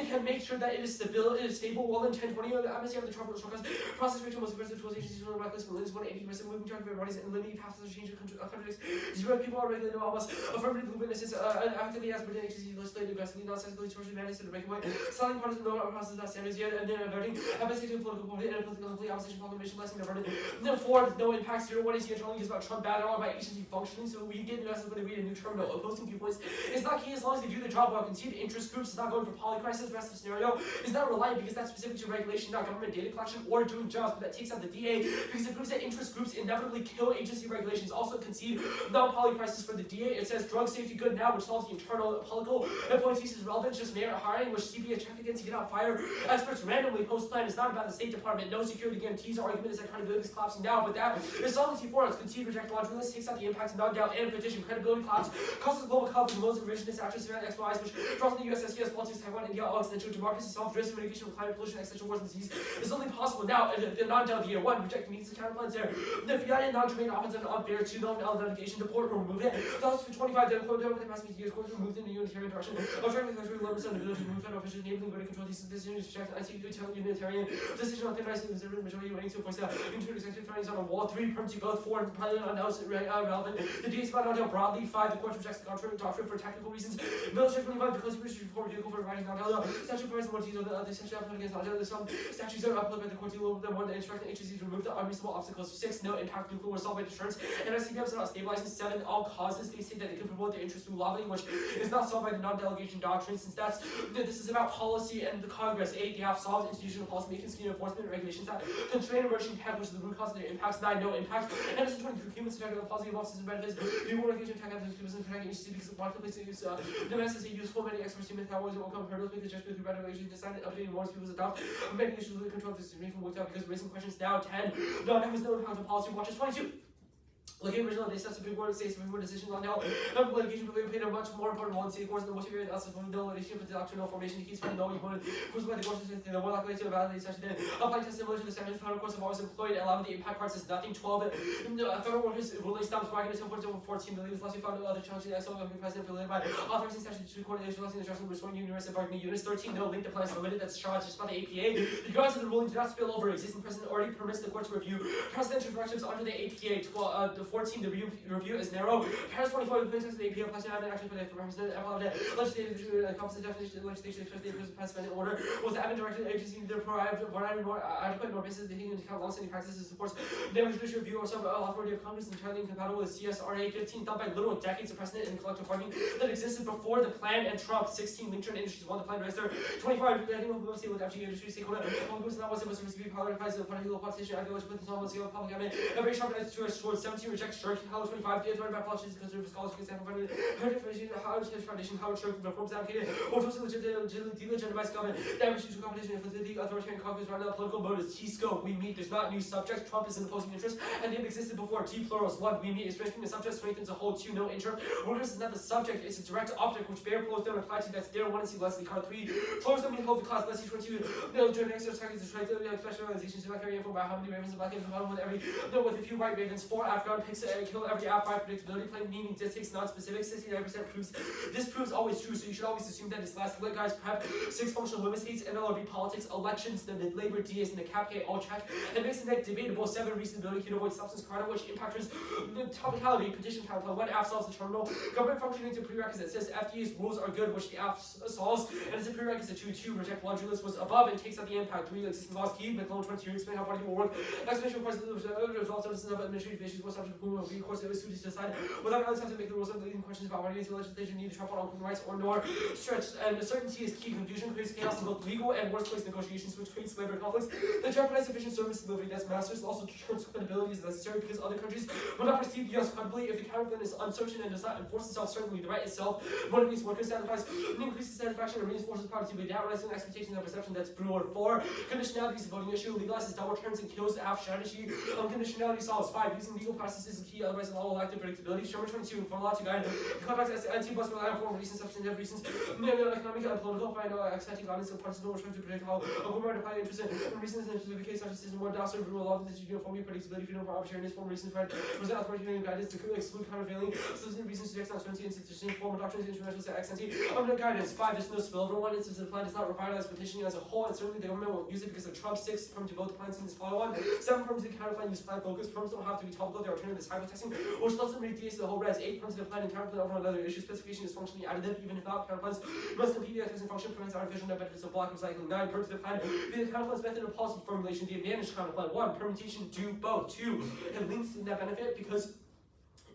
can make sure that it is stable well in 1020 the amnesty of the Trump process rate most aggressive tools agencies were reckless and 180% moving track of everybody's and limiting paths of change contradicts. Zero people are regulated almost affirmative witnesses actively as within agencies legislated aggressively non-sensibly towards humanity to the breakaway selling partisan no process not standards yet and then averting advocacy to political party and political complete opposition proclamation blessing the burden. No four, no impact. Zero, what is he controlling is about Trump bad at all by agency functioning. So we get investors when they read a new terminal opposing viewpoints. It's not key as long as they do the job well. Concede interest groups is not going for polycrisis. Rest of the scenario is not reliable. non-aligned because that's specific to regulation, not government data collection or doing jobs, but that takes out the DA because it proves that interest groups inevitably kill agency regulations. Also concede non-poly prices for the DA. It says drug safety good now, which solves the internal political employee thesis relevant, just merit hiring, which CBA checked against to get out fire experts randomly post-plan. It's not about the State Department, no security guarantees. Our argument is that credibility is collapsing now, but that is solvency for us. Concede, reject, launch, release, takes out the impacts of non-doubt and petition. Credibility collapse causes global conflict, most revisionist actions, exploits, which draws from the US, SES, politics, Taiwan, India, all existential democracy, self-driven mitigation of climate pollution, existential wars and disease is only possible now. The non-doubt year one, reject means the counterplans there. The Fiat and non-germane offensive unfair to non-delegation, deport or remove it. Thus, for 25, the quote over the past few years, courts removed in the unitarian direction. Trying to control the percent ability to move federal officials, enabling greater control. These decisions reject anti-utilitarian decision on thin rising conservative majority weighing 2.7. Internal executive findings on a wall. 3, permanency both 4, parliament announced relevant. The DA about non-doubt broadly. 5, the court rejects the contrary doctrine for technical reasons. Military 25, because we should reform vehicle for providing non-doubt. Statute provides more detail than the statute applied against non-doubt. Some statutes are upheld by the court to the one that instruct the agency to remove the unreasonable obstacles. 6, no impact nuclear was solved by deterrence. And SCPMs are not stabilizing. 7, all causes they say that they can promote their interest through lobbying, which is not solved by the non-delegation doctrine, since this is about policy and the Congress. 8, they have solved institutional policy making, scheme enforcement, regulations that constrain emerging impact, which is the root cause of their impacts. 9, no impact. And this is 23, humans attack on policy of offices and benefits. People regulation attack on humans and protecting agency because of marketplace use. Demands is useful, many experts seem to always overcome hurdles because judgment through regulation decided updating more people's adopt. Many issues with control of this information worked out because raising questions now. 10, no, there was no impact on policy. Watches 22. Looking at original, they set Supreme Court states Supreme Court decisions on how litigation played a much more important role in state courts than what you hear else from the litigation for the doctrinal formation. The keys finding no equal who's by the courts and the more likely to validate such that applying test similar to the standard federal courts have always employed, allowing the impact parts is nothing. 12, federal workers ruling stops wagging until 14, 14 million last we found other challenges the SO government president related by authorizing statute to court utilizing the instruction restoring unions and bargaining units. 13, no link applies limited, that's charged just by the APA. The grounds of the ruling do not spill over. Existing precedent already permits the court to review presidential directives under the APA. 14, the review is narrow. Paris 24, the plaintiffs of the APA plus an action for the representative legislative composite definition legislation expressed the president order was the admin directed agency either provide more adequate nor basis taking into account long-standing practices supports damage judicial review or some authority of Congress entirely incompatible with CSRA. 15, thought by literal decades of precedent in collective bargaining that existed before the plan and Trump. 16, linked to industries won the plan register. 25, the anyone who will stay with FG industry stakeholder who's not was supposed to be prioritized the political politician ideology with the normal scale of public admin. A very sharp edge to us towards 17, reject Shirley. 25, the authority by politicians, conservative scholars, for example, Howard Foundation, Howard Shirley, reforms advocated, or to delegitimize government, damage to competition, inflicted authoritarian conflicts right now, political motives. T scope, we meet, there's not new subjects, Trump is in opposing interest, and they've existed before. T plurals, 1, we meet, is strengthening the subject, strengthens a whole. 2, no interest. Workers is not the subject, it's a direct object which bear plurals don't apply to, that's there, 1 and C, Leslie, card 3. Plurals don't mean hold the class, Leslie, 22. No, during next targets is right, specializations do not carry info about how many ravens and black and bottom with every, no, with a few white ravens. 4, Afghan picks kill every app. 5, predictability, plain meaning, statistics, non-specific. 69% proves, this proves always true, so you should always assume that this last guys prep. 6, functional limit states, NLRB politics, elections, the labor DAs, and the cap K all check, and makes the net debatable. 7, reasonability can avoid substance crime, which impactors the topicality, petition counterplan. 1, app solves the terminal. Government functioning to prerequisite says FDA's rules are good, which the app solves, and it's a prerequisite. 2, reject laundry list was above and takes out the impact. 3, existing laws key, McClellan 22, explain how party will work. Explanation requires the results of administrative issues, what subject whom will be, of course, it was to decide without others have to make the rules of leading questions about whether the legislation need to trample on human rights or nor stretch. And certainty is key. Confusion creates chaos in both legal and workplace negotiations, which creates labor conflicts. The jeopardize sufficient service delivery that's masters also determines credibility is necessary because other countries will not perceive the US credibly if the counterplan is uncertain and does not enforce itself certainly. The right itself motivates workers, satisfies, increases satisfaction, and reinforces productivity without raising expectations and perception. That's Brewer. 4, conditionality is a voting issue. Legalizes double turns and kills the app strategy. Conditionality solves. 5, using legal processes is key, otherwise all lack the predictability. Sherman 22, for a lot to guide conduct as anti-bus rely on formal reasons, substantive reasons, economic and political, find accepting guidance and participant which trying to predict how a woman apply interest in reasons and the case such as system more doctrine, rule of this uniformity, predictability, freedom for arbitrariness, formal reasons, right, present authoritarian guidance to exclude countervailing, substantive reasons to extend uncertainty, institution, formal doctrines, international ex ante, under guidance. 5, there's no spillover. 1 instance of the plan does not require as petitioning as a whole, and certainly the government won't use it because of Trump. 6, perm to vote the plans in this follow on. 7, perm to the counterplan use plan focus. Perms don't have to be topical, they're alternative to cyber testing, which doesn't really DS the whole res. 8, perms to the plan and counterplan over another issue. Specification is functionally additive, even if not counterplans must compete with testing function, prevents artificial net benefits of block recycling. 9, perm to the plan via the counterplan's method of policy formulation. The advantage counterplan. 1, permutation do both. 2, it links to net benefit because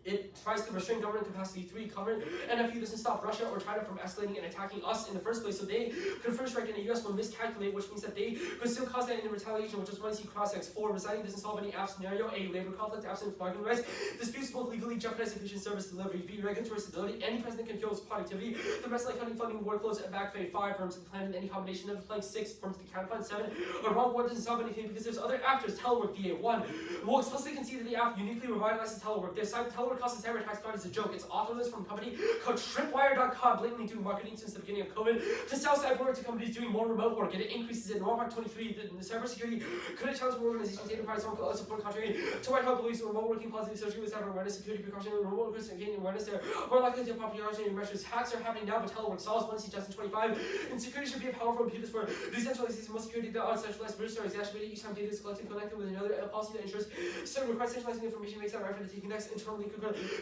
It tries to restrain government capacity. 3, government NFU doesn't stop Russia or China from escalating and attacking us in the first place, so they could first strike and the US will miscalculate, which means that they could still cause that in retaliation, which is why you see cross-ex. 4, resigning doesn't solve any app scenario. A, labor conflict, absent bargaining rights. Disputes both legally jeopardize efficient service delivery. B, regulatory stability. Any president can kill productivity. The rest like cutting funding, workloads, and backfade. 5, firms to the plan in any combination of the plan. 6, firms to the counterplan. 7, a wrong word doesn't solve anything because there's other actors. Telework. DA. 1, will explicitly concede that the app uniquely revitalizes telework. They've cited telework costs and cyber tax card as a joke. It's authorless from a company called Tripwire.com, blatantly doing marketing since the beginning of COVID to sell cyber work to companies doing more remote work, and it increases in Walmart 23. The cybersecurity could have challenged organizations data price on support contrary to white House beliefs in remote working policy associated with cyber awareness, security precaution, and remote workers gaining awareness. They're more likely to popularity measures. Hacks are happening now, but telework solves. 1 see Justin 25. And security should be a powerful impetus for decentralization. Most security that uncentralized risks are exacerbated each time data is collected and connected with another policy that ensures certain requires centralizing information makes that right for the taking next internally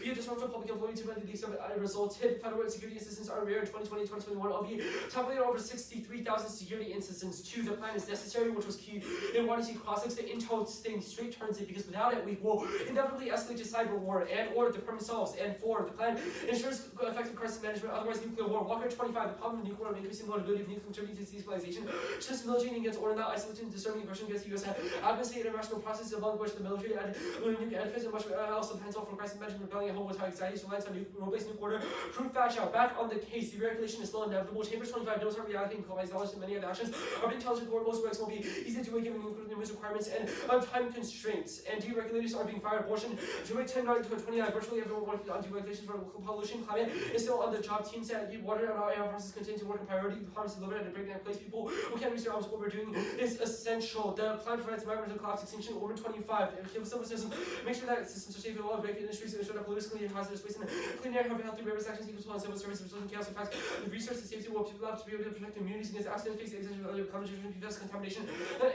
via disruption of public employee to the extent resulted. Federal security instances are rare in 2020 and 2021. Albeit tabulated over 63,000 security instances. 2, the plan is necessary, which was key in wanting to cross-ex the intel staying straight turns it because without it we will inevitably escalate to cyber war and or the permanent solves. And 4, the plan ensures effective crisis management, otherwise nuclear war. Walker 25, the problem of nuclear war and increasing vulnerability of nuclear contributing to destabilization, just militating against order, not isolating, discerning aggression against the U.S. Administrative international processes among which the military and nuclear edifice and much also depends on from crisis management, rebellion, home with high anxieties, reliance on role-based nuclear order. Proof fact shout. Back on the case, deregulation is still inevitable. Chambers 25 knows how reallocating colonize dollars to many other actions are being intelligent toward most works will be easy to do given numerous requirements and time constraints. And deregulators are being fired. Abortion, July 10, 29, virtually everyone working on deregulation for pollution, climate is still on the job. Teams that heat water and our air process continue to work in priority. The promise delivered and breaking that place. People who can't reach their arms, what we're doing is essential. The plan provides environmental collapse extinction. Over 25, civil system, make sure that systems are safe in all break industries and ensure that politically and hazardous waste and clean air have healthy rivers, actions equal to on civil service, resulting chaos. In fact, the research and safety will people have to be able to protect communities against accidents, face existential contamination, PFAS contamination,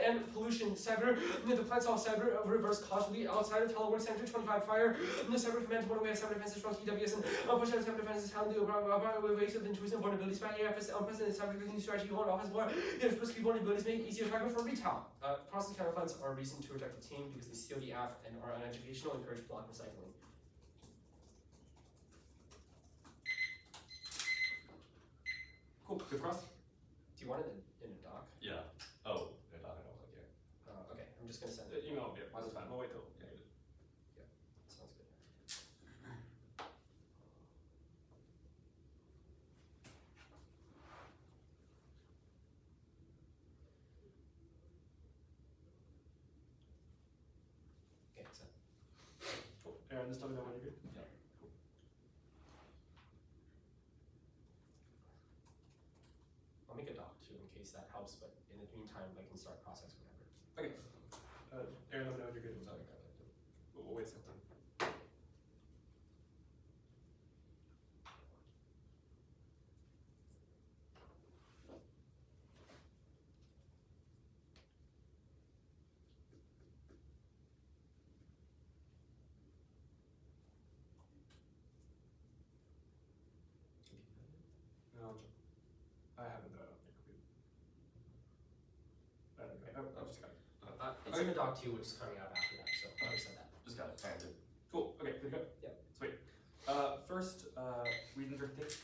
and pollution. Cyber, the plan solves cyber reverse causally outside of telework. Center 25 fire. The cyber command one way of cyber defenses from TWS and push out cyber defenses handling the waves of intrusion vulnerabilities by AFS unprecedented cyber strategy on office war. There's risky vulnerabilities make it easier target for retail. Process counterplans are a reason to reject the team because they steal the app and are uneducational, encourage block recycling. Cool. Good cross. Do you want it in a doc? Yeah. Oh, I don't like it. Okay, I'm just gonna send it. Email me. That's fine. We'll wait till. Sounds good. Okay, so Cool. And just let me know when you're good. Yeah. Cool. I'll make a doc too in case that helps, but in the meantime I can start process whenever. Okay. Aaron, let me know when you're good. We'll wait a second. No, I haven't done it. I just got it. It's in the doc too, which is coming out after that, so I already said that. Just got it. Alright, good. Cool. Okay, good to go? Yep. Sweet. First, read interpretation.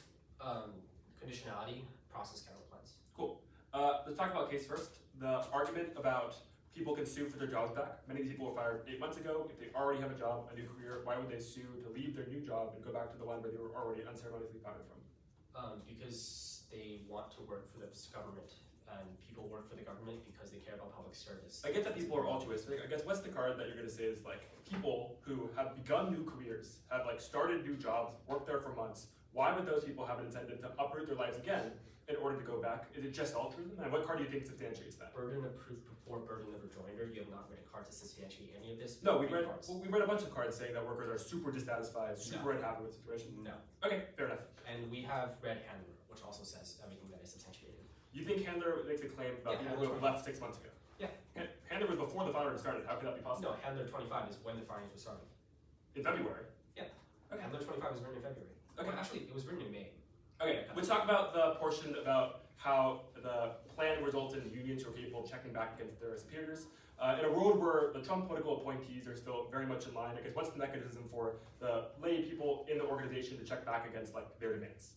Conditionality, process counterplans. Cool. Let's talk about case first. The argument about people can sue for their jobs back. Many of these people were fired 8 months ago. If they already have a job, a new career, why would they sue to leave their new job and go back to the one where they were already unceremoniously fired from? Because they want to work for the government, and people work for the government because they care about public service. I get that people are altruistic. I guess what's the card that you're going to say is like people who have begun new careers, have like started new jobs, worked there for months. Why would those people have an incentive to uproot their lives again in order to go back? Is it just altruism? And what card do you think substantiates that? Burden of proof before burden of rejoinder. You have not read a card to substantiate any of this. No, we read cards. a bunch of cards saying that workers are super dissatisfied, super unhappy with the situation. No. Okay, fair enough. And we have read Handler, which also says everything that is substantiated. You think Handler makes a claim about Yeah, people who Handler's left 6 months ago? Yeah. Handler was before the firing started. How could that be possible? No, Handler 25 is when the firings were started. In February. Yeah. Okay. Handler 25 was written in February. Okay. Well, actually, it was written in May. Okay, let's talk about the portion about how the plan results in unions who are capable of checking back against their superiors. In a world where the Trump political appointees are still very much in line, I guess what's the mechanism for the lay people in the organization to check back against like their demands?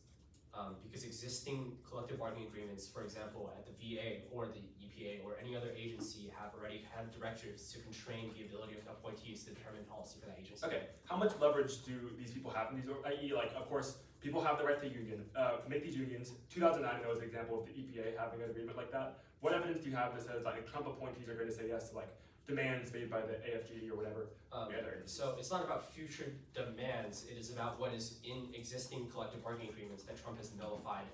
Because existing collective bargaining agreements, for example, at the VA or the EPA or any other agency have already had directives to constrain the ability of the appointees to determine policy for that agency. Okay, how much leverage do these people have in these, i.e. like, of course, people have the right to union, make these unions. 2009, that was an example of the EPA having an agreement like that. What evidence do you have that says like Trump appointees are going to say yes to like demands made by the AFG or whatever? So it's not about future demands, it is about what is in existing collective bargaining agreements that Trump has nullified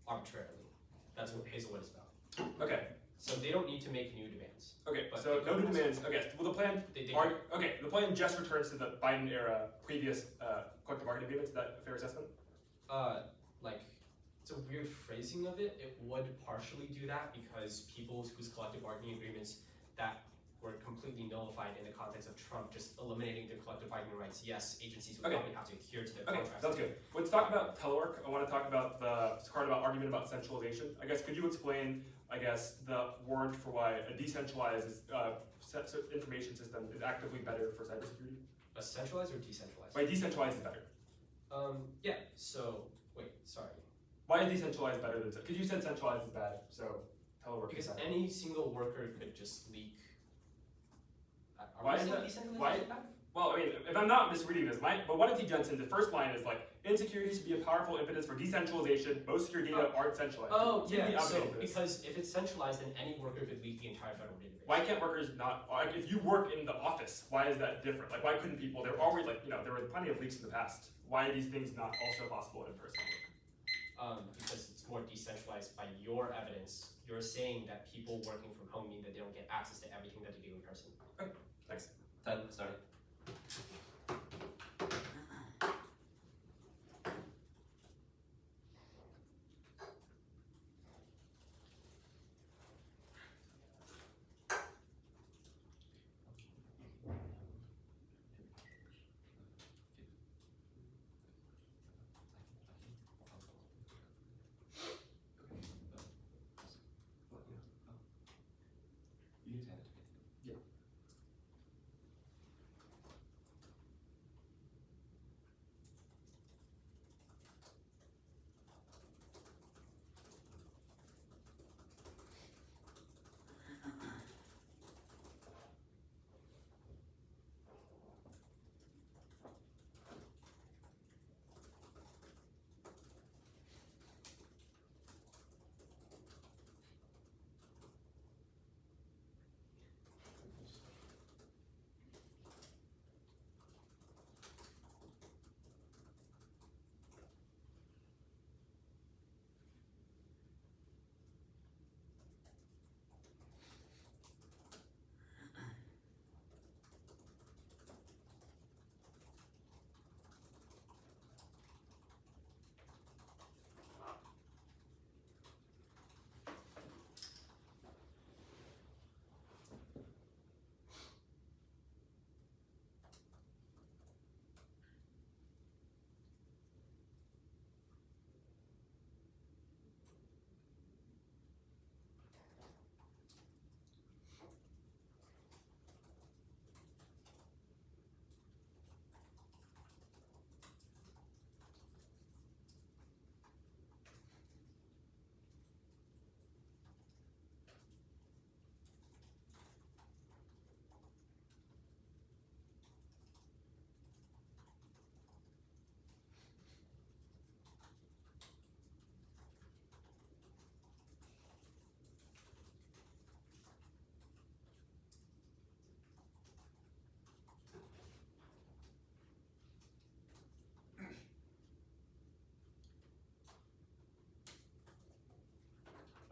arbitrarily. That's what Hazelwood is about. Okay. So they don't need to make new demands. Okay, But so they no can new also- demands. Okay, well the plan, the plan just returns to the Biden era previous collective bargaining agreements. Is that a fair assessment? Like, it's a weird phrasing of it. It would partially do that because people whose collective bargaining agreements that were completely nullified in the context of Trump just eliminating their collective bargaining rights, yes, agencies would Okay. probably have to adhere to their Okay, contracts. sounds good. Let's talk about telework. I want to talk about the part about argument about centralization. I guess could you explain, I guess, the word for why a decentralized information system is actively better for cybersecurity? A centralized or decentralized? Why decentralized is better? Yeah. So wait, sorry. Why is decentralized better than because you said centralized is bad, so telework Because is better. any single worker could just leak. Are Why we is saying that- decentralized why- is bad? Well, I mean, if I'm not misreading this, but 1T Jensen, the first line is like, insecurity should be a powerful impetus for decentralization. Most secure data aren't centralized. Oh, Seem to be yeah, so advocating for this. because if it's centralized, then any worker could leak the entire federal database. Why can't workers not, like, if you work in the office, why is that different? Like, why couldn't people, there are already, like, there were plenty of leaks in the past. Why are these things not also possible in person work? Because it's more decentralized by your evidence. You're saying that people working from home mean that they don't get access to everything that they do in person. Thanks. 10, starting. You need to hand it to me. Yeah.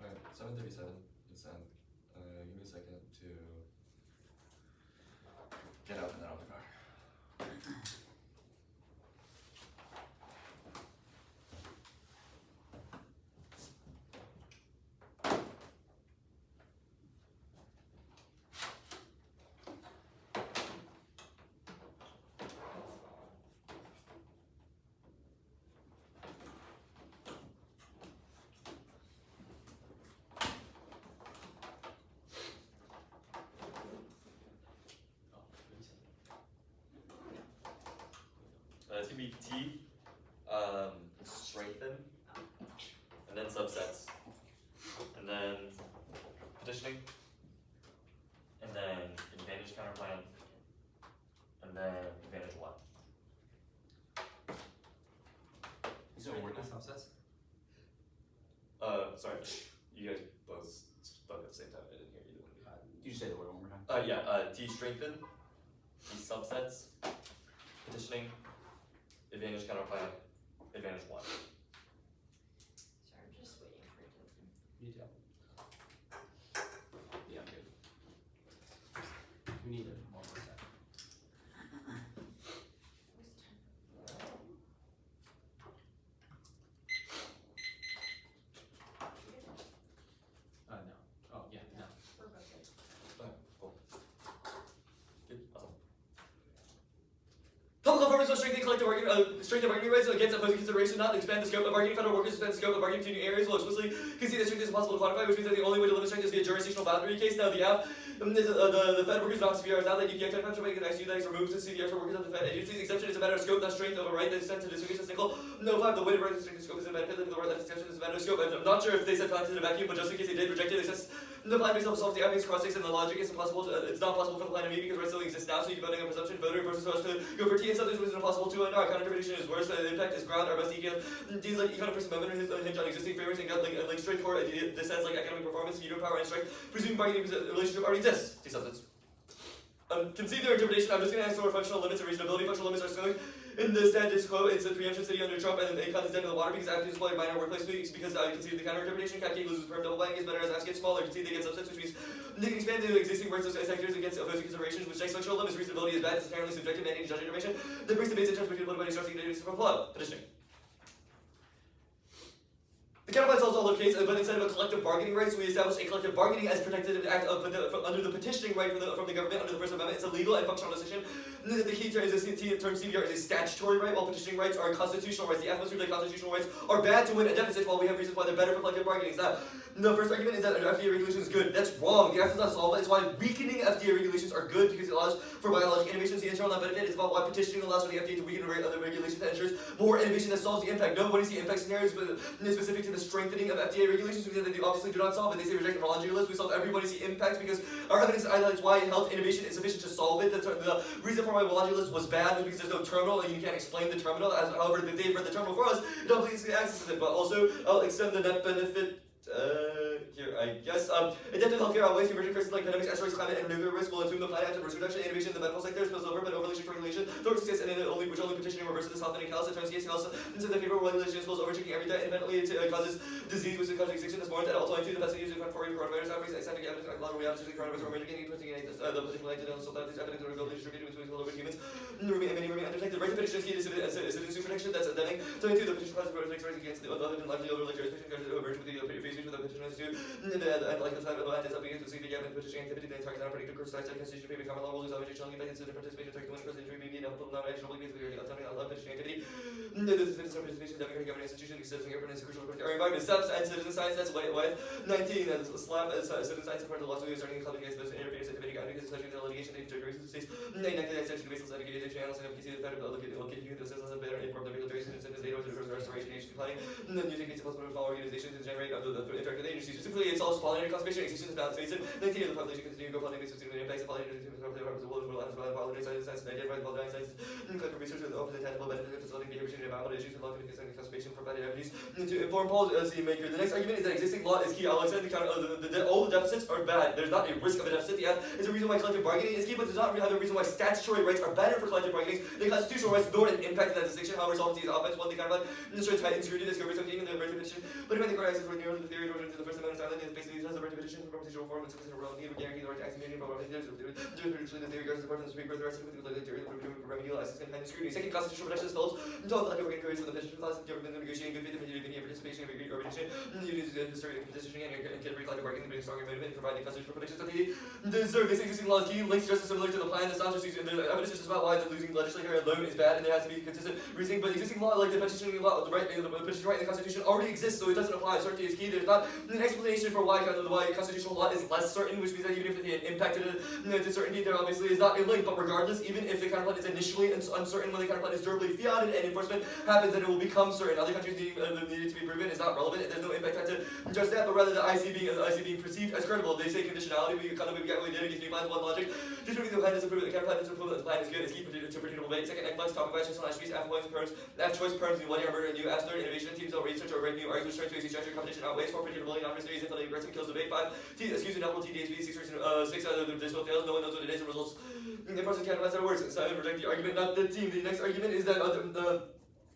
Alright, 7:37. It's end. Give me a second to get out and then I'll be back. be T, strengthen, and then subsets, and then petitioning, and then advantage counterplan, and then advantage one. Is there a word? Subsets. Sorry, you guys both spoke at the same time. I didn't hear either one. Did you say the word one more time? T strengthen, T subsets, petitioning, advantage counterplan, advantage one. Sorry, I'm just waiting for it to open. You too. Yeah, I'm good. We need a more for that. No. Oh, yeah, no. We're both good. Cool. Good, awesome. Public performance will strengthen collective bargaining rights against opposing consideration, not expand the scope of bargaining. Federal workers expand the scope of bargaining to new areas will explicitly concede that strength is impossible to quantify, which means that the only way to limit strength is via jurisdictional boundary case. Now, the Fed workers not CBRs now that EPI 25 should make an ICU that is removed to CBRs for workers of the Fed agencies. Exception is a matter of scope, not strength of a right that is sent to distribution single. No, 5. The way to write the strength of scope is a benefit of the word that exception is a matter of scope. I'm not sure if they said planted in a vacuum, but just in case they did reject it, it says the plan based on solves the obvious cross-sticks and the logic is impossible to, it's not possible for the plan to meet because rights still exist now, so you can voting on presumption voter versus us to go for T and something which is impossible to undo. Our counter-interpretation is worse, the impact is ground, our best EQF. D's like econ first amendment hinge on existing frameworks and got like straightforward dissents like economic performance, veto power, and strength. Presuming bargaining relationship already exists. T substance. Concede their interpretation. I'm just going to answer functional limits and reasonability. Functional limits are still in the status quo. It's a preemption city under Trump, and then ACON is dead in the water because I have to display minor workplace speaks because I concede the counter interpretation. Cat King loses perm double buying is better as ass gets smaller. Concede they get subsets, which means they can expand the existing rights of sectors against opposing considerations, which takes functional limits. Reasonability is bad. It's inherently subjective, mandating judge intervention. That brings the basic terms between political body starting from flow. Petitioning. The counterplan solves all of case, but instead of a collective bargaining rights, we establish a collective bargaining as protected act under the petitioning right from the government under the First Amendment. It's a legal and functional decision. The key term is term CBR is a statutory right, while petitioning rights are constitutional rights. The atmosphere of the constitutional rights are bad to win a deficit, while we have reasons why they're better for collective bargaining. The first argument is that FDA regulation is good. That's wrong. The act does not solve it. It's why weakening FDA regulations are good because it allows for biological innovations. The internal benefit is about why petitioning allows for the FDA to weaken the regulations that ensures more innovation that solves the impact. No, what is the impact scenarios specific to the strengthening of FDA regulations? Because they obviously do not solve it. They say reject the laundry list. We solve everybody's the impact because our evidence highlights why health innovation is sufficient to solve it. The reason for my laundry list was bad was because there's no terminal and you can't explain the terminal. However, if they've read the terminal for us, it obviously accesses it. But also, I'll extend the net benefit. Here, I guess. Adaptive healthcare outweighs emerging crises like pandemics, asteroids, climate, and nuclear risk. Will assume the planet after risk reduction, innovation in the medical sector spills over, but overly strict regulation. Though success and only petitioning reverses this health and chaos. It turns case chaos into the favorable regulation spills over, checking every day. Independently, it causes disease, which causes extinction. Is more than all 22. The best use of coronavirus outbreaks, scientific evidence, long reality, coronavirus, or emerging, putting in the particular identity, so that is evidence of ability distributed between all over humans. Many remain undetected. Right to petition is key to citizenship protection. That's endemic. 22. The petition clause protects rights against the other than lively over jurisdiction. Over with the free speech with the petition institute. And like the time of the land is up against the city again petitioning activity, then targets on predictive course types of constitution, favorite common law rules, obviously showing that incident participation, target the winner, president, maybe enough, not actionable, because we are autonomy, I love petitioning activity. This is citizen participation, democratic government institution, citizen government is a crucial part of our environment. Steps and citizen science, that's what 19, and slap as citizen science, part of the laws we are starting in club against this interference, activity, because especially the litigation, they interfere with states. 19, extension, baseless litigation, channels, and application, the fact of looking at the citizens better informed the regulatory citizens, they know the restoration agency planning, and then using basic possible follow organizations to generate the interact with the agency. Specifically, it solves pollinary conservation, extinction, balance, basin. 19 of the population continue to go pollinate based on the impacts of pollinators, the world, pollinators, science, and identify the pollinators, science, and collective research with open and tangible benefits of facilitating behavior, about issues, and long conservation, provided evidence to inform policy maker. The next argument is that existing law is key. I'll extend the count. All the deficits are bad. There's not a risk of a deficit. The F is a reason why collective bargaining is key, but does not have a reason why statutory rights are better for collective bargaining than constitutional rights, nor an impact of that distinction. However, solvency is offense. One thing kind of like ensures tight insecurity, discovery, something in the right petition. But if the court access for nearly the theory order to the First Amendment silent is basically has the right petition for procedural reform and citizen role, need to guarantee the right to act in for the theory regards to the part of the Supreme Court, the rest of the theory of remedial access and kind of scrutiny. Second, constitutional protection is felt until collective bargaining periods for the petition clause, government negotiating good faith and participation of agreed arbitration, petitioning and collective bargaining, being stronger motivated, providing constitutional protections that they deserve. This existing law is key. Links justice similar to the plan. It's not just using the evidence is just about why the losing legislature alone is bad, and there has to be consistent reasoning. But existing law, like the petitioning law, the petition right in the Constitution already exists, so it doesn't apply. Certainty is key. There's there's not an explanation for why constitutional law is less certain, which means that even if the impact to certainty there obviously is not a link. But regardless, even if the counterplan is initially uncertain, when the counterplan is durably fiated and enforcement happens, then it will become certain. Other countries needed to be proven is not relevant. There's no impact to just that, but rather the IC being perceived as credible. They say conditionality. We can't get against new plans. One logic. Just because the plan doesn't prove that the counterplan doesn't prove that the plan is good. Is key to predictable debate. Second, next flex, topic questions, slash speech, choice perms, new 1 year murder, new apps, third, innovation, teams don't research or break new arguments, strength to AC structure, competition outweighs, 4 predictability, non-mysteries, infinitely aggressive, kills debate, 5, double TDHB, 6 this one fails, no one knows what it is, and results in the process counterplans that works. 7, reject the argument, not the team. The next argument is that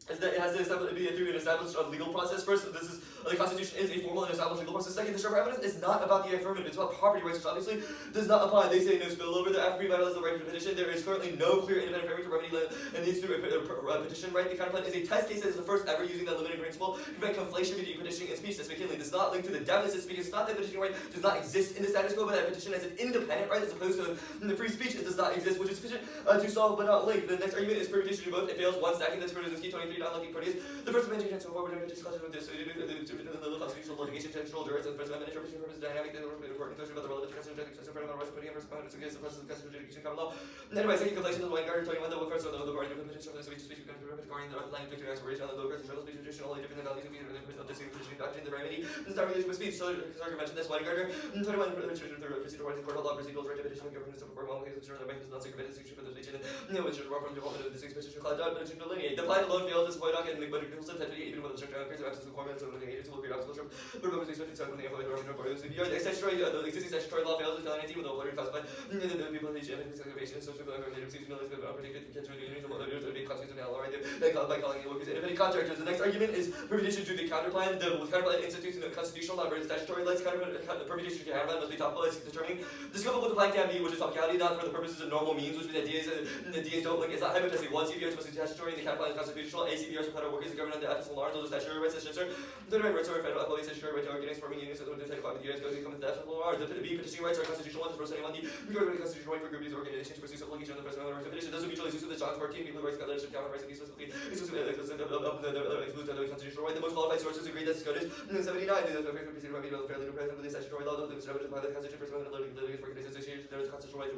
it has to be through an established legal process. First, the Constitution is a formal and established legal process. Second, the sharper evidence is not about the affirmative, it's about property rights, which obviously does not apply. They say no spillover. The after revitalize the right to petition. There is currently no clear independent framework to remedy and needs to petition right. The counterplan is a test case that is the first ever using that limiting principle to prevent conflation between petitioning and speech. That's McKinley. Does not link to the deficit speech. It's not that petitioning right does not exist in the status quo, but that petition as an independent right as opposed to the free speech it does not exist, which is sufficient to solve but not link. The next argument is permutation to both. It fails one stacking. That's Brzezinski 23 not linking parties. The First Amendment can so forward and petition clause with this. So you do the constitutional litigation, potential duress, and the First Amendment interpretation purpose dynamic. They were important about the relevant constitutional rights, putting in First Amendment against the constitutional litigation common law. Anyway, second conflation of the Vanguard, 21 the first of the party of petition from the speech becomes regarding the line victory expiration on the low constitutional speech traditionally different than values of the petitioning doctrine, the remedy. This is not relation with speech. So Sarger mentioned this. Vanguard 21 procedural rights, court of law, procedural right to petition, government of perform all cases ensure that mechanisms not secret for the petition. Which is from development of the six petition cloud to delineate. The plan alone fails as a doc and but it can still even with the structure of absence of requirements of the agency will create obstacles from but it was expected to when they apply the the existing statutory law fails in 2019 with the employer classified the people in the segregation social native seems no unpredicted catch with unions or others be constitutional law right there by calling it workers independent contractors. The next argument is permutation to the counterplan. The counterplan institutes a constitutional law versus statutory laws. Permutation to counterplan must be topical as determining the scope of what the plan can be, which is topicality, not for the purposes of normal means, which means that DAs don't like it's not hypothetically one CBR is supposed to be statutory and the counterplan is constitutional. A CBR is federal workers, the government under ethical laws, those are statutory rights, the right rights are federal employees, statutory right to organize, forming unions, so when they take part with the US goes come with the ethical laws. The petitioning rights are constitutional ones, for setting on the constitutional right for groups or organizations to pursue obligation on the First Amendment right to petition. Those are mutually exclusive. The John 14 people rights, leadership, counter rights, and exclusively exclusive of the constitutional right. The most qualified sources agree that this code is 79. The preceded by the fairly present with the statutory law, the established by the Constitution, First Amendment, litigation, organization, association. There is constitutional rights.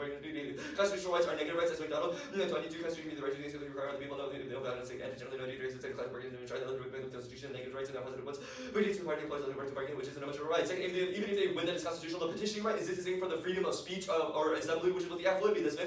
Constitutional rights are negative rights, as McDonald. 22 Constitution the right to do require other people know about it and generally know details of collective bargaining and try to with the Constitution, negative rights and not positive ones. But it's party employs the right to bargain, which is an emotional right. Second, even if they win that is constitutional, the petitioning right is existing for the freedom of speech or assembly, which is what the affidavit is.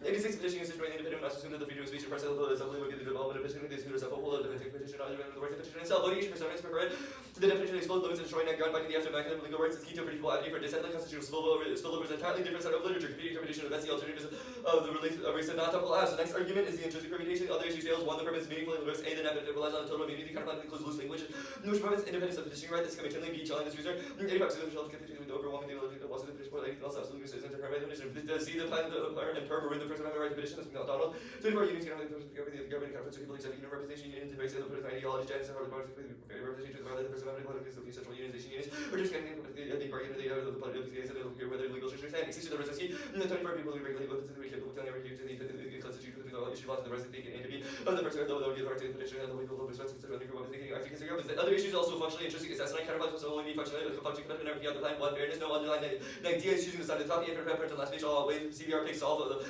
86 petitioning is situated independent of assume that the freedom of speech and press assembly will get the development of petitioning. This is a full petition on the right to petition itself. Litigation for severance preferred. The definition explode limits and destroying that ground binding the aftermath of legal rights is key to a predictable avenue for dissent. Constitutional spillover is an entirely different set of literature. Competing interpretation of that's the alternative of the release of race and non-topical apps. The next argument is the intrinsic permutation. Other issues fails. One, the purpose is meaningful and the risk. A, the net relies on the total immunity. Counterplan includes loose language. Which prevents independence of petitioning right. This can be killing. B, challenging this user. 85% of the continue with overwhelming the loss of the petition for anything else absolutely is interfered by the petition. The C, the plan and perm are in the First Amendment right to petition. Donald. 24 unions can only the government conference of people except union representation unions and based on the political ideology, gender, and representation of the First Amendment politics of the central unionization unions, or just getting the bargain of the political case and hear whether legal structure stand. Exceeds the Brzezinski, and the 24 people who regulate what the capable of telling every year to the Constitution with the issue laws of the Brzezinski and A to B of the First Amendment, though the authority of the petition and the legal perspectives of the group of thinking articles and governments. Other issues also functionally interesting is that counterplan will only be functionally and everything on the plan. One, fairness, no underlying ideas choosing the side of the top, and prepare to last page all ways CBR takes all the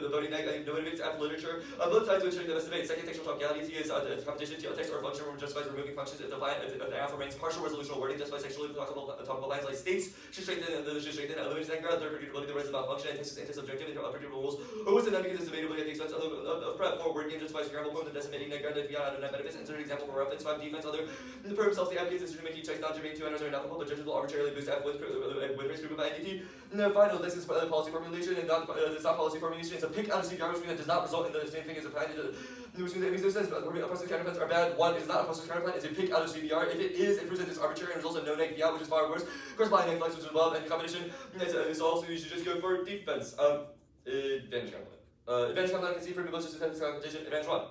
voting no motivates after literature. Both sides will ensuring the best debate. Second, textual totality is competition. Text or function justifies removing functions if the alpha remains partial resolutional wording justifies sexually topical lines like states should strengthen eliminates that ground. Third, predictability the rights about function and anti-subjective and unpredictable rules. Or was it not because it's debatably at the expense of prep? 4, word game justifies scramble form the decimating that ground if Fiat and net benefits. Insert example for reference. 5, defense. Other the per himself the advocates decision making checks not germane to enters are inapplicable, but judges will arbitrarily boost F win rates proven by NDT. And then final, this is policy formulation and it's not policy formulation. It's a pick out of CBR which means that does not result in the same thing as a plan. Which means it makes no sense. But opposite counterplans are bad. One is not a opposite counterplan. It's a pick out of CBR. If it is, it proves that it's arbitrary and results in no neg Fiat, which is far worse. Corresponding neg flex, which is above, and competition. It's also you should just go for defense. Advantage counterplan. Advantage counterplan can see from the bunches of defense competition. Advantage 1.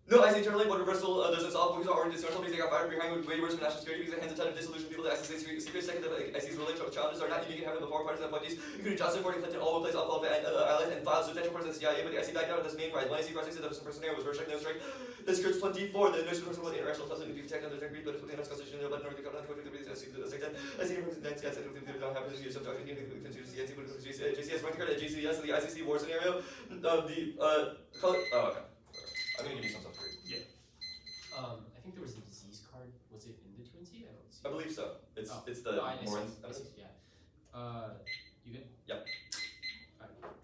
No, I say internally, but reversal doesn't solve because our dysfunctional because they got fired behind way worse for national security because they hands a ton of disillusioned people that ICC secret. Second, the ICC's relationship challenges are not unique in having the foreign parties and appointees, including Johnson, Ford, Clinton, all replaced all of and allies and files substantial reports of the CIA, but the IC died down on this main rise. When IC process of some person was first strike, no strike. This Scripts 24, the notion of the international trust and be protected under the agreed, but it's within the Constitution, but North Dakota, the IC represents yes, I don't have to use some document, JCS, North Dakota, JCS, the ICC war scenario, okay. I'm gonna give you some stuff for you. I think there was a disease card. Was it in the Twinsie? I don't see. I believe so. It's the No, I more. see, yeah. You good? Yep.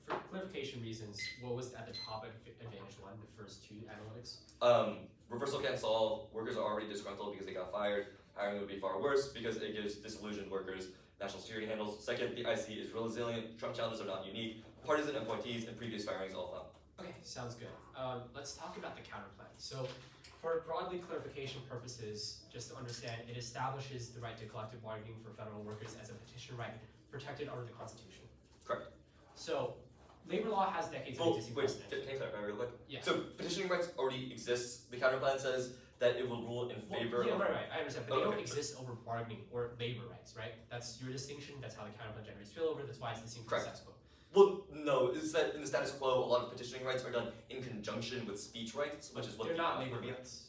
For clarification reasons, what was at the top of Advantage 1, the first two analytics? Reversal can't solve. Workers are already disgruntled because they got fired. Hiring would be far worse because it gives disillusioned workers national security handles. Second, the IC is resilient. Trump challenges are not unique. Partisan appointees and previous firings all found. Okay, sounds good. Let's talk about the counterplan. So, for broadly clarification purposes, just to understand, it establishes the right to collective bargaining for federal workers as a petition right protected under the Constitution. Correct. So, labor law has decades of existing wait, precedent. can I clarify real quick? Yeah. So petitioning rights already exist. The counterplan says that it will rule in favor yeah, of. right, I understand, but they don't Okay. exist over bargaining or labor rights, right? That's your distinction. That's how the counterplan generates spillover. That's why it's distinct from the Correct. status quo. Well, no, it's that in the status quo, a lot of petitioning rights are done in conjunction with speech rights, which is what They're the not AF labor would be. rights.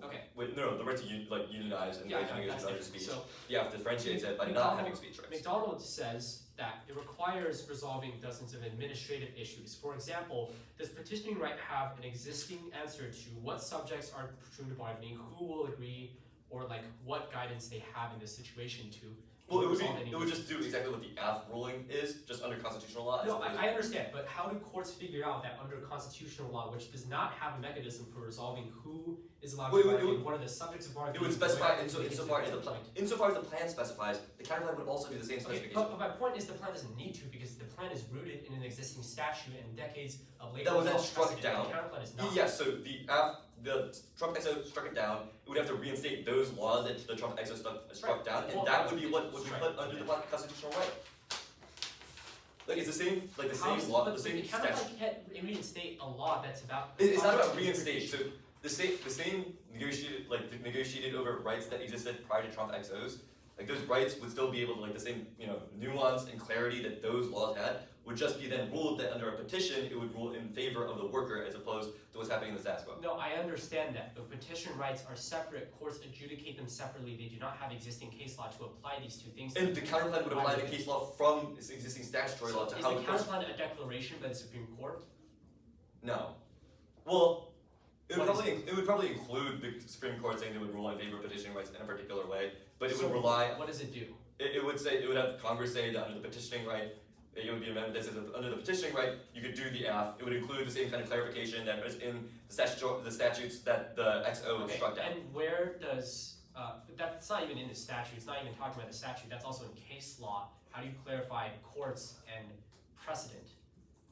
Okay. Wait, no, the right to unionize and Yeah, wage no, negotiation that's under different. speech. So, You have to differentiate it by not McDonald- having speech rights. McDonald says that it requires resolving dozens of administrative issues. For example, does petitioning right have an existing answer to what subjects are prone to bargaining, who will agree, or like what guidance they have in this situation to Well, resolve any it would just do exactly what the AF ruling is, just under constitutional law. as No, opposed- I understand, but how do courts figure out that under constitutional law, which does not have a mechanism for resolving who is allowed Wait, to wait, bargain, what are the subjects of bargaining? It would specify where insofar as the point. plan specifies, the counterplan would also do the same Okay, specification. but my point is the plan doesn't need to because the plan is rooted in an existing statute and decades of labor That was then law struck precedent. down. The counterplan is not. Yes, so the Trump EXO struck it down. It would have to reinstate those laws that the Trump EXO struck Right. down, and Well, that would be what would be right. put under the constitutional right. Like it's the same, like the How same is- law, but the same the statute. counterplan can't reinstate a law that's about. It's not about contract reinstate. So interpretation. the same negotiated over rights that existed prior to Trump EXOs. Like those rights would still be able to like the same nuance and clarity that those laws had would just be then ruled that under a petition it would rule in favor of the worker as opposed to what's happening in the status quo. No, I understand that, but petition rights are separate. Courts adjudicate them separately. They do not have existing case law to apply these two things. And the counterplan would apply the case law from its existing statutory law to Is how the the courts. counterplan a declaration by the Supreme Court? No. Well, it would, What probably, it would probably include the Supreme Court saying they would rule in favor of petitioning rights in a particular way, but it So would rely. What does it do? It would say it would have Congress say that under the petitioning right, it would be an amendment that says that under the petitioning right, you could do the AF. It would include the same kind of clarification that is in the statutes that the XO Okay, struck down. and where does that's not even in the statute. It's not even talking about the statute. That's also in case law. How do you clarify courts and precedent?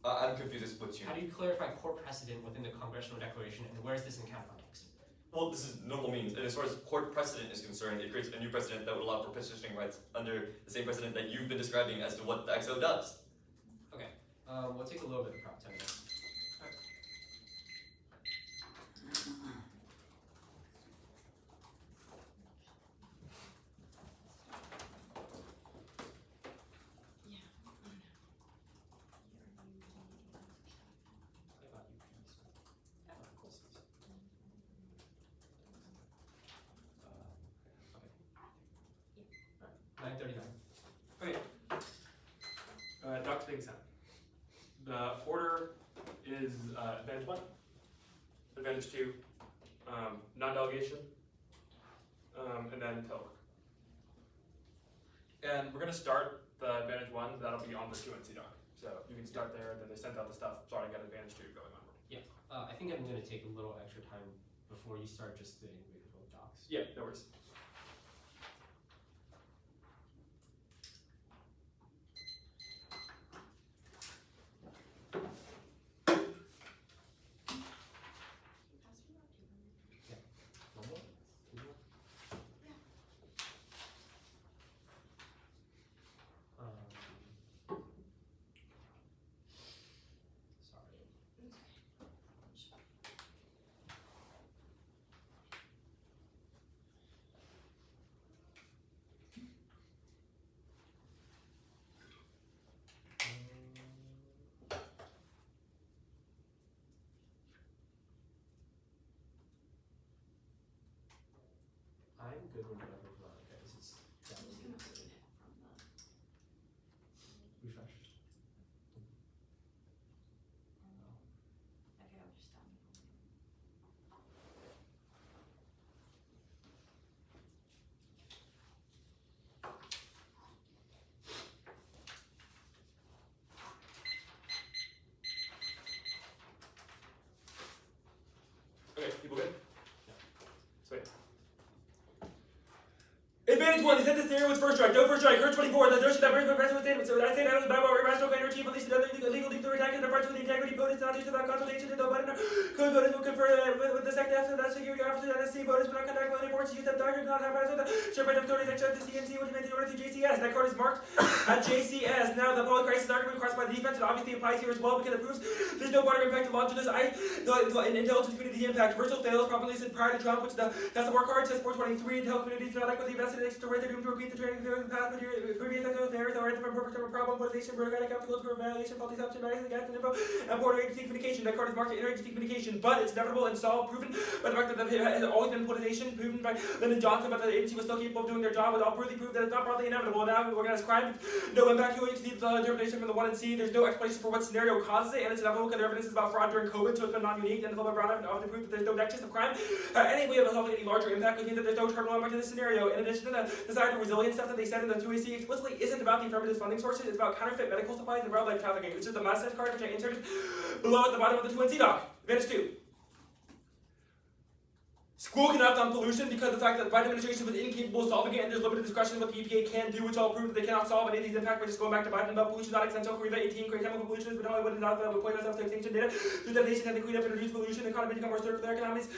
I'm confused as to what you. How do you clarify court precedent within the congressional declaration, and where is this in counterplan text? Well, this is normal means, and as far as court precedent is concerned, it creates a new precedent that would allow for petitioning rights under the same precedent that you've been describing as to what the XO does. Okay, we'll take a little bit of prep, 10 minutes. Dr. Bigson. The order is Advantage 1, Advantage 2, Non-delegation, and then telework. And we're going to start the Advantage 1, that'll be on the QNC doc. So you can start there, then they sent out the stuff starting at Advantage 2 going onward. I think I'm going to take a little extra time before you start just the individual docs. Yeah, no worries. One more? Two more? Sorry. good or whatever. But okay, this is I'm just gonna open it from the. refresh. Okay, I'm just done. Okay, people good? Sweet. Advantage 1, they said this theory was first strike. No first strike. Hurt 24. The notion that birth present statement. So I say that was about irrational claim to achieve at least another illegal nuclear attack in the front of the integrity bonus, not just without consultation, no button. Code bonus will confer with the second after that security officer that SC bonus, but not conduct when enforced use of doctrine, not have as share by the authorities except the CMC, which made the order to JCS. That card is marked at JCS. Now, the public crisis argument crossed by the defense, and obviously applies here as well because it proves there's no broader impact to launch of this. In intelligence community impact. Versal fails properly said prior to Trump, which that's the work hard. Says 423. Intel communities not equally invested in extra rate to repeat the training of the path material. Previous episodes there, the right to perfect problem, motivation, bureaucratic capital, evaluation, faulty assumption, management, against info, and border agency communication. That card is marked interagency communication, but it's inevitable and solved, proven by the fact that there has always been politicization, proven by Lyndon Johnson, but the agency was still capable of doing their job. It all really proved that it's not broadly inevitable. Now, organized crime, no impact to the determination from the 1 and C. There's no explanation for what scenario causes it, and it's inevitable because the evidence is about fraud during COVID, so it's been non-unique. And the Philip Brown often proved that there's no nexus of crime. Any way of solving any larger impact would mean that there's no terminal impact to this scenario. In addition to the desire to resilience stuff that they said in the 2AC explicitly isn't about the affirmative funding sources, it's about counterfeit medical supplies and wildlife trafficking. This is the message card which I inserted below at the bottom of the 2NC doc. Advantage 2. School cannot on pollution because of the fact that the Biden administration was incapable of solving it, and there's limited discretion what the EPA can do, which all prove that they cannot solve any of these impacts by just going back to Biden about pollution, not existential, Korea 18, great chemical pollution, but only what is not available, point ourselves to extinction data, through the nation and to clean up and reduce pollution, the economy become more circular economies,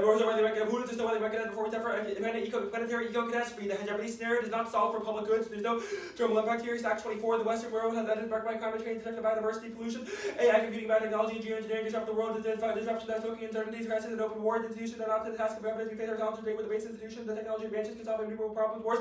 more so why they recognize who is why they recognize before we suffer planetary eco-catastrophe. The Japanese scenario does not solve for public goods, there's no terminal impact here. Stack 24, the Western world has ended marked by climate change, detected biodiversity, pollution, AI, computing, biotechnology, and geoengineering disrupt the world, disruption that's looking uncertainties, crisis, and open war, institutions that opt to the task of evidence. Our knowledge today with the base institution, the technology advances can solve innumerable problems. Wars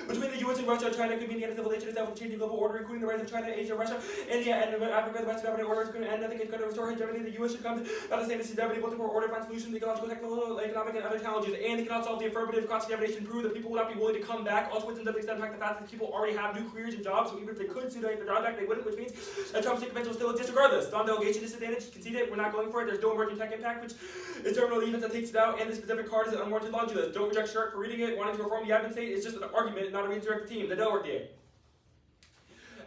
between the U.S. and Russia, China could mean the end of civilization itself, changing global order, including the rise of China, Asia, Russia, India, and Africa. The Western dominant order is going to end. Nothing is going to restore hegemony. The U.S. should come not to say this is hegemony, but to order, find solutions, ecological, technological, economic, and other challenges. And they cannot solve the affirmative cross-examination. Prove that people will not be willing to come back. Also, within the extent of the fact that people already have new careers and jobs, so even if they could sue their job back, they wouldn't, which means that Trump's intervention will still disregard this. Non-delegation disadvantage, concede it. We're not going for it. There's no emerging tech impact, which is terminal event that takes it out, and the specific card is an unwarranted laundry list. Don't reject Shark for reading it. Wanting to reform the admin state is just an argument, not a reason to direct the team. The Delaware game.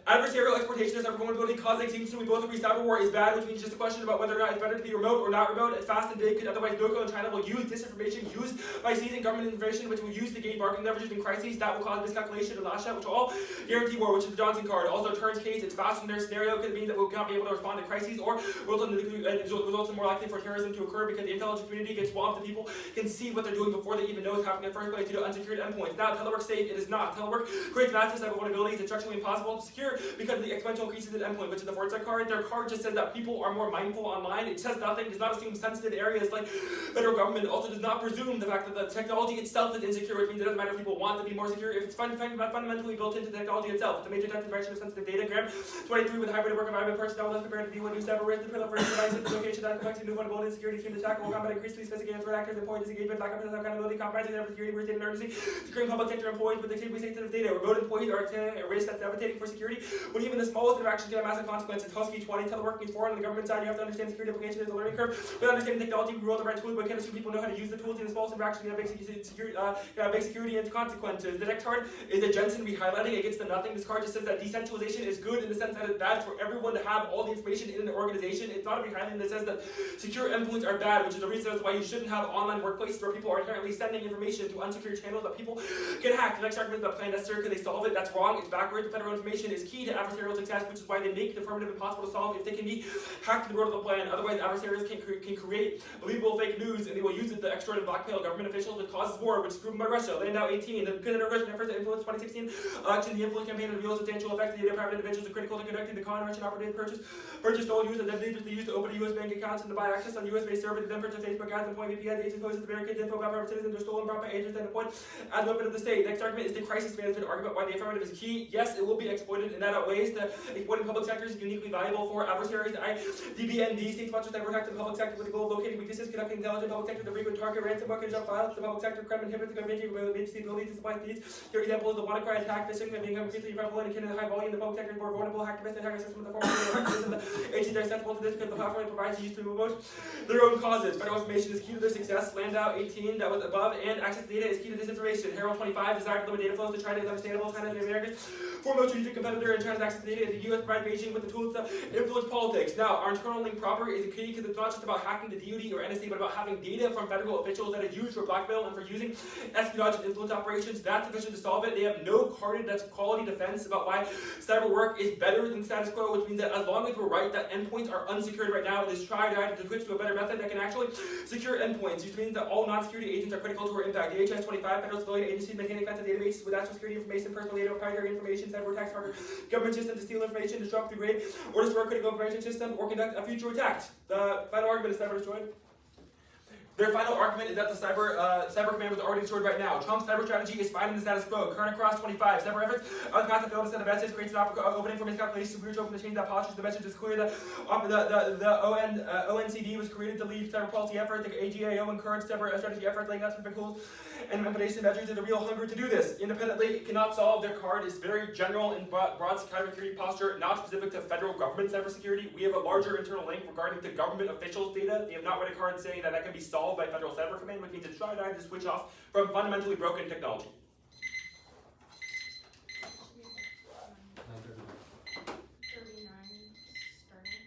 Adversarial exportation is our vulnerability causing extinction. We both agree cyber war is bad, which means just a question about whether or not it's better to be remote or not remote. It's fast and big, because otherwise Norco and China will use disinformation used by seizing government information, which will use to gain bargaining leverages in crises. That will cause miscalculation and last shot, which will all guarantee war, which is the Johnson card. Also, Turns case, it's fast in their scenario, because it means that we cannot be able to respond to crises, or results in more likely for terrorism to occur because the intelligence community gets swamped and people can see what they're doing before they even know it's happening in the first place due to unsecured endpoints. Now, telework safe, it is not. Telework creates massive cyber vulnerabilities. It's structurally impossible to secure because of the exponential increases in endpoint, which is the Forza card. Their card just says that people are more mindful online. It says nothing, does not assume sensitive areas like federal government. Also does not presume the fact that the technology itself is insecure, which means it doesn't matter if people want to be more secure. If it's fundamentally built into the technology itself, it's a major type of direction of sensitive data. Gram 23 with hybrid work environment personnel less prepared to deal with new cyber risk, the proliferation devices, the location, that complexity, new vulnerability, security, team attack, will combat increasingly sophisticated threat actors, employee disengagement, lack of accountability, compromising their security, we're state of emergency, securing public sector employees with extremely sensitive data. Remote employees are at risk that's devastating for security. When even the smallest interactions can have massive consequences. Husky 20, telework means 4 on the government side. You have to understand security implications. There's a learning curve. With understanding technology, we roll the right tools, but can't assume people know how to use the tools. In the smallest interaction, you have basic security and consequences. The next card is the Jensen re-highlighting. It gets to nothing. This card just says that decentralization is good in the sense that it's bad for everyone to have all the information in an organization. It's not a re-highlighting that says that secure endpoints are bad, which is the reason that's why you shouldn't have online workplaces where people are currently sending information to unsecured channels that people can hack. The next argument is that plan necessary because they solve it. That's wrong. It's backwards. The federal information is key to adversarial success, which is why they make the affirmative impossible to solve if they can be hacked in the world of the plan. Otherwise, adversaries can create believable fake news, and they will use it to extort and blackmail government officials that causes war, which is proven by Russia. Land out 18. The Russian efforts to influence 2016 election, the influence campaign reveals substantial effect to the private individuals are critical to conducting the con Russian operative purchase stolen use and then dangerously used to open U.S. bank accounts and to buy access on U.S.-based servers, then purchase Facebook ads and point VPN. The agents posted the barricades info about private citizens are stolen brought by agents and appoint as weapon of the state. Next argument is the crisis management argument why the affirmative is key. Yes, it will be exploited in and that outweighs the exploiting public sector is uniquely valuable for adversaries. DBND, state-sponsored cyber attack to the public sector with the goal of locating weaknesses, conducting intelligent public sector, the frequent target ransomware, can jump files to the public sector, crime inhibit the government, the ability to supply speeds. Your example is the WannaCry attack, phishing, and being increasingly prevalent and can high volume. The public sector is more vulnerable. Hacktivists attack a system with the form of the agents are sensible to this because the platform provides the use to promote their own causes. Federal information is key to their success. Landau 18, that was above, and access to data is key to disinformation. Herald 25, desire to limit data flows to China is understandable. China and the Americans, foremost strategic competitor in China's access to data is the U.S. provide Beijing with the tools to influence politics. Now, our internal link proper is a key because it's not just about hacking the DoD or NSA, but about having data from federal officials that is used for blackmail and for using espionage and influence operations. That's sufficient to solve it. They have no carded that's quality defense about why cyber work is better than status quo, which means that as long as we're right that endpoints are unsecured right now, it is try to switch to a better method that can actually secure endpoints, which means that all non-security agents are critical to our impact. DHS 25, federal civilian agencies maintaining offensive databases with national security information, personal data, proprietary information, cyber attacks target government systems to steal information, disrupt, degrade, or destroy critical information system, or conduct a future attack. The final argument is cyber destroyed. Their final argument is that the cyber command was already destroyed right now. Trump's cyber strategy is finding the status quo. Current across 25. Cyber efforts on the path of failed to send a message creates an opening for miscalculations. We're open to change that posture. The message is clear that the ONCD was created to lead cyber policy effort. The AGAO encouraged cyber strategy effort, laying out specific tools and implementation measures is a real hunger to do this. Independently, it cannot solve. Their card is very general and broad cybersecurity posture, not specific to federal government cybersecurity. We have a larger internal link regarding the government officials' data. They have not read a card saying that can be solved by federal cyber command, which means it's trying to switch off from fundamentally broken technology. 39 starting.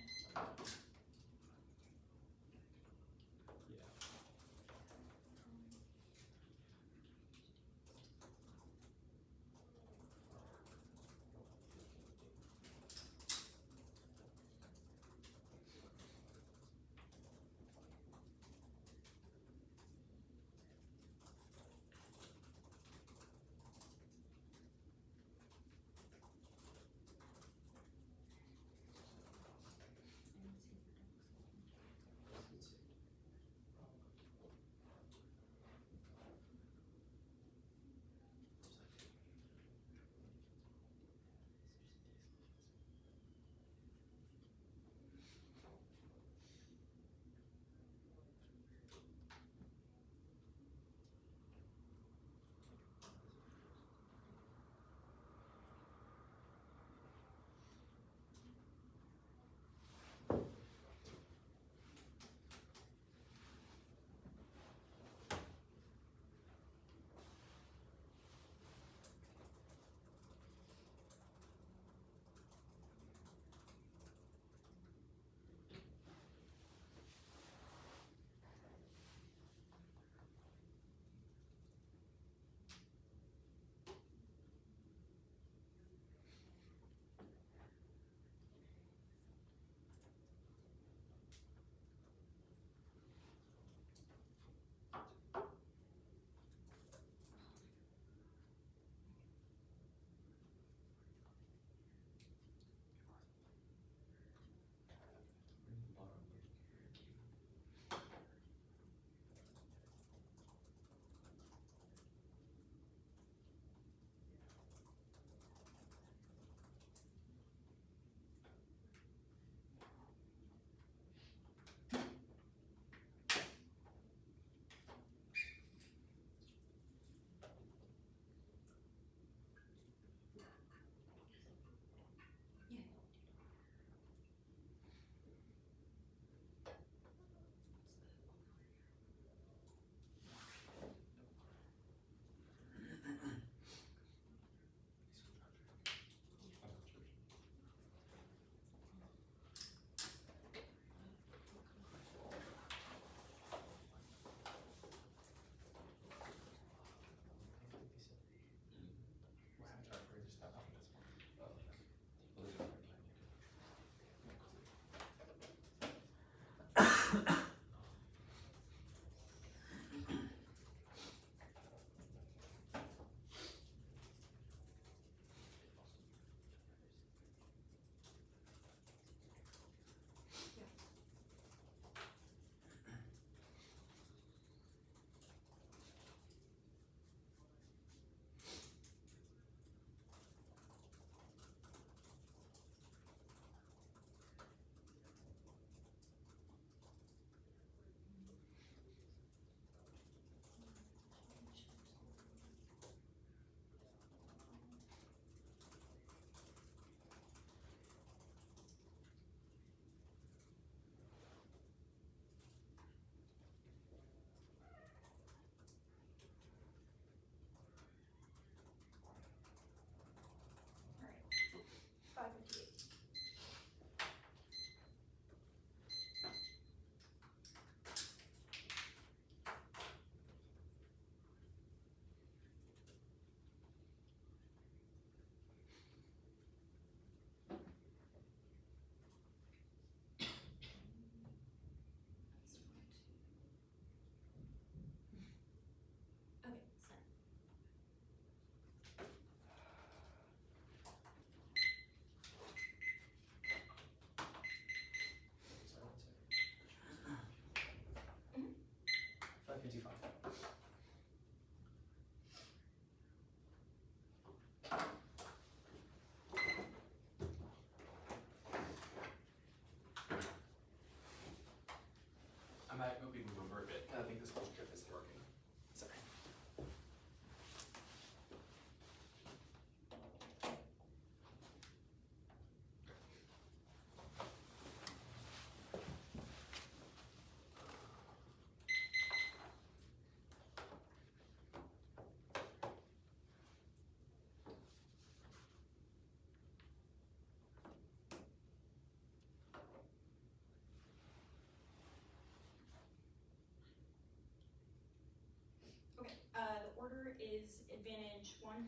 advantage 1.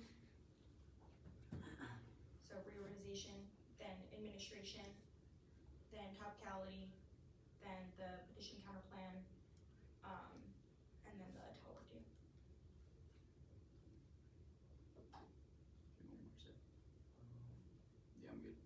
So reorganization, then administration, then topicality, then the petition counterplan, and then the telework due. Yeah, I'm good.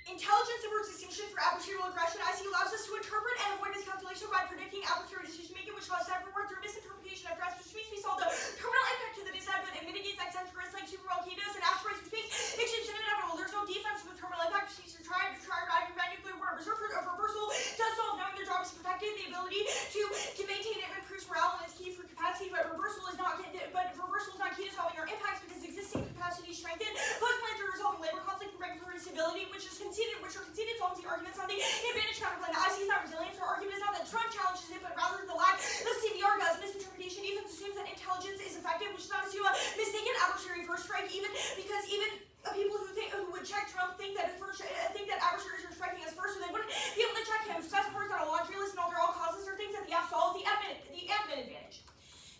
Intelligence of distinction for adversarial aggression, IC allows us to interpret and avoid miscalculation by predicting adversarial decision making, which causes cyber war through misinterpretation of threats, which means we solve the terminal impact to the dissent, but it mitigates existential risk like super volcanoes and asteroids, which means extinction inevitable. There's no defense with terminal impact, which means to try to prevent nuclear war. Reserve for reversal does solve knowing their job is protected, the ability to maintain it improves morale and is key for capacity, but reversal is not key to solving our impacts because existing capacity is strengthened. Post-plan through resolving labor conflict and regulatory stability, which are conceded solvency arguments on the advantage counterplan. The IC is not resilience. Our argument is not that Trump challenges it, but rather the lack of CVR does. Misinterpretation even assumes that intelligence is effective, which is not assume a mistaken adversary first strike, because people who would check Trump think that adversaries are striking us first, so they wouldn't be able to check him. Success scores on a laundry list and all causes are things that the F solves the admin advantage.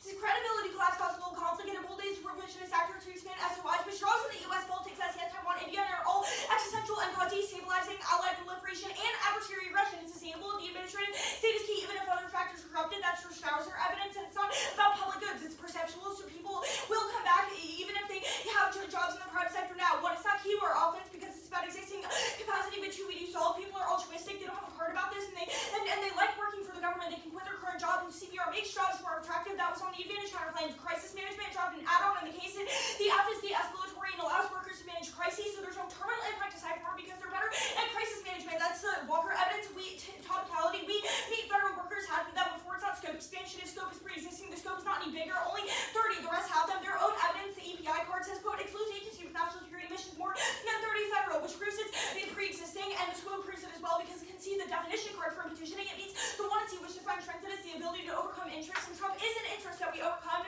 This credibility collapse causes global conflict and embodies revisionist actors to expand SOIs, which draws in the U.S. politics as yet Taiwan, India, and are all existential and cause destabilizing allied proliferation and adversary aggression is sustainable. The administrative state is key, even if other factors are corrupted. That's for Schnauzer evidence, and it's not about public goods. It's perceptual, so people will come back even if they have jobs in the private sector now. One, it's not key to our offense because it's about existing capacity, but 2, we do solve. People are altruistic. They don't have a heart about this, and they like working for the government. They can quit their current job, and CBR makes jobs more attractive. That was on the advantage counterplan. Crisis management job and add-on in the case. The F is de-escalatory and allows workers to manage crises, so there's no terminal impact to cyber war because they're better at crisis management. That's the Walker evidence. Topicality. We meet federal workers have them before. It's not scope expansion. If scope is pre-existing, the scope is not any bigger. Only 30. The rest have them. Their own evidence. The EPI card says, quote, excludes agency with national security missions more than 30 federal, which proves it's pre-existing, and the scope proves it as well because it can see the definition card for petitioning. It means the one and which defines strength is the ability to overcome interest, and Trump is an interest that we overcome.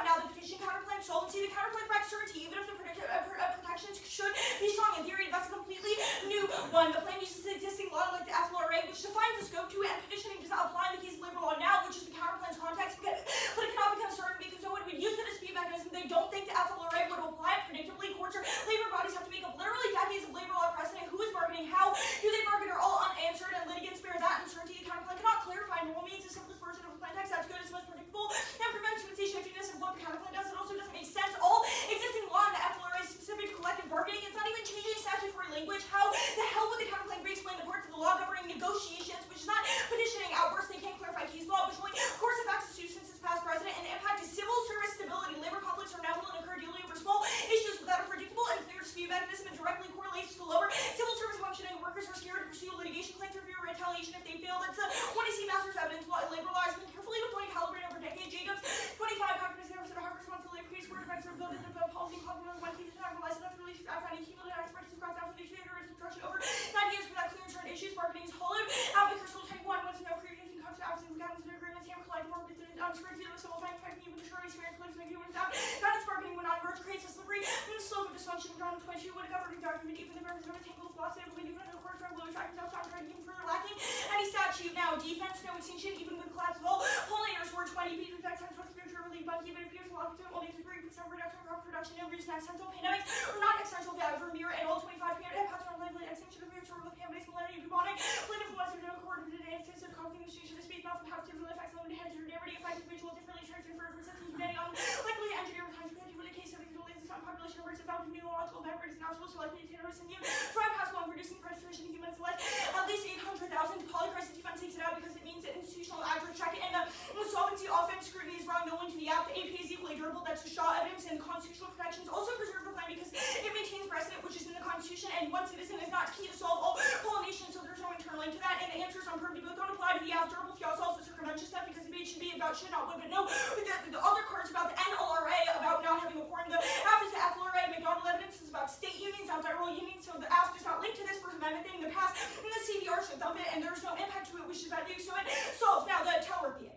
Now the petition counterplan solvency. The counterplan provides certainty, even if the protections should be strong in theory. That's a completely new one. The plan uses the existing law like the FLRA, which defines the scope to it, and petitioning does not apply in the case of labor law now, which is the counterplan's context, but it cannot become certain because no one would use the dispute mechanism. They don't think the FLRA would apply it. Predictably, courts or labor bodies have to make up literally decades of labor law precedent. Who is bargaining? How do they bargain? Are all unanswered, and litigants bear that uncertainty. The counterplan cannot clarify. Normal means the simplest version of a plain text that's good, is most predictable, and prevents shiftiness of what the counterplan does. It also doesn't make sense. All existing law in the FLRA is specific to collective bargaining. It's not even changing statutory language. How the hell would the counterplan re-explain the parts of the law governing negotiations, which is not petitioning? Outbursts, they can't clarify case law, which only course of access to since its past president, and the impact is civil service stability. Labor conflicts are inevitable and occur dealing over small issues without a predictable and clear dispute mechanism, and directly correlates to lower civil service functioning. Workers are scared to pursue litigation claims or fear retaliation if they fail. That's when I see master's evidence. Labor law has been carefully deployed, calibrated over decades. Jacobs 25 cognitive errors that Harvard's responsibility for case word effects are built into the policy compliment one case that relies enough to release finding cumulative expertise across down for the theater and destruction over 9 years without clear and certain issues. Marketing is hollowed out because Rule 21 wants to know creating and comes to absence of guidance and agreements. Hammer collide more with the unscrewed feeling of civil fact even the Shirley experience lives maybe when without guidance. Marketing when on merge creates a slippery and slope of dysfunction. Drawn 22 when a governing document even the members of a tangle philosophy of even the court from blue tracking down tracking even further lacking any statute. Now defense, no extinction even with collapse of all pollinators. Word 20 beat effects on social future relief but even appears a lot of all these agree with some reduction of production and reason accidental pandemics or not essential value for mirror and all 25 period impacts on lively extinction of future with pandemics millennium bubonic political ones who don't coordinate today and sense of conflict exchange of speech not from how to really affects limited heterogeneity affects individual differently traits and for reception depending on likely engineer times particularly case of the population works about immunological beverages natural so likely to terrorists and you drive past one reducing frustration in humans less at least 800,000 polycrisis defense takes it out because it means that institutional address check it and the solvency offense scrutiny is wrong knowing to the app. The AP is equally durable. That's the Shaw evidence and constitutional protections also preserve the plan because it maintains precedent which is in the Constitution and one citizen is not key to solve all pollination so there's no internal link to that and the answers on purview both don't apply to the app. Durable Fiat solves the circumvention stuff because the debate should be about should not would but no the other cards about the NLRA about not having a forum. The app is the FLRA. McDonald evidence is about state unions not federal unions so the app does not link to this First Amendment thing. The past and the CVR should dump it and there's no impact to it which is about you so it solves. Now the telework VA.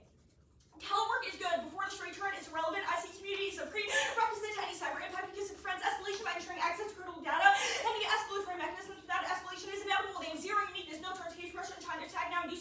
Telework is good. Before the straight turn, it's irrelevant. IC community is a prerequisite to any cyber impact because it prevents escalation by ensuring access to critical data and the escalatory mechanisms. That escalation is inevitable. They have zero uniqueness, no turns, case Russia and China attack now. Do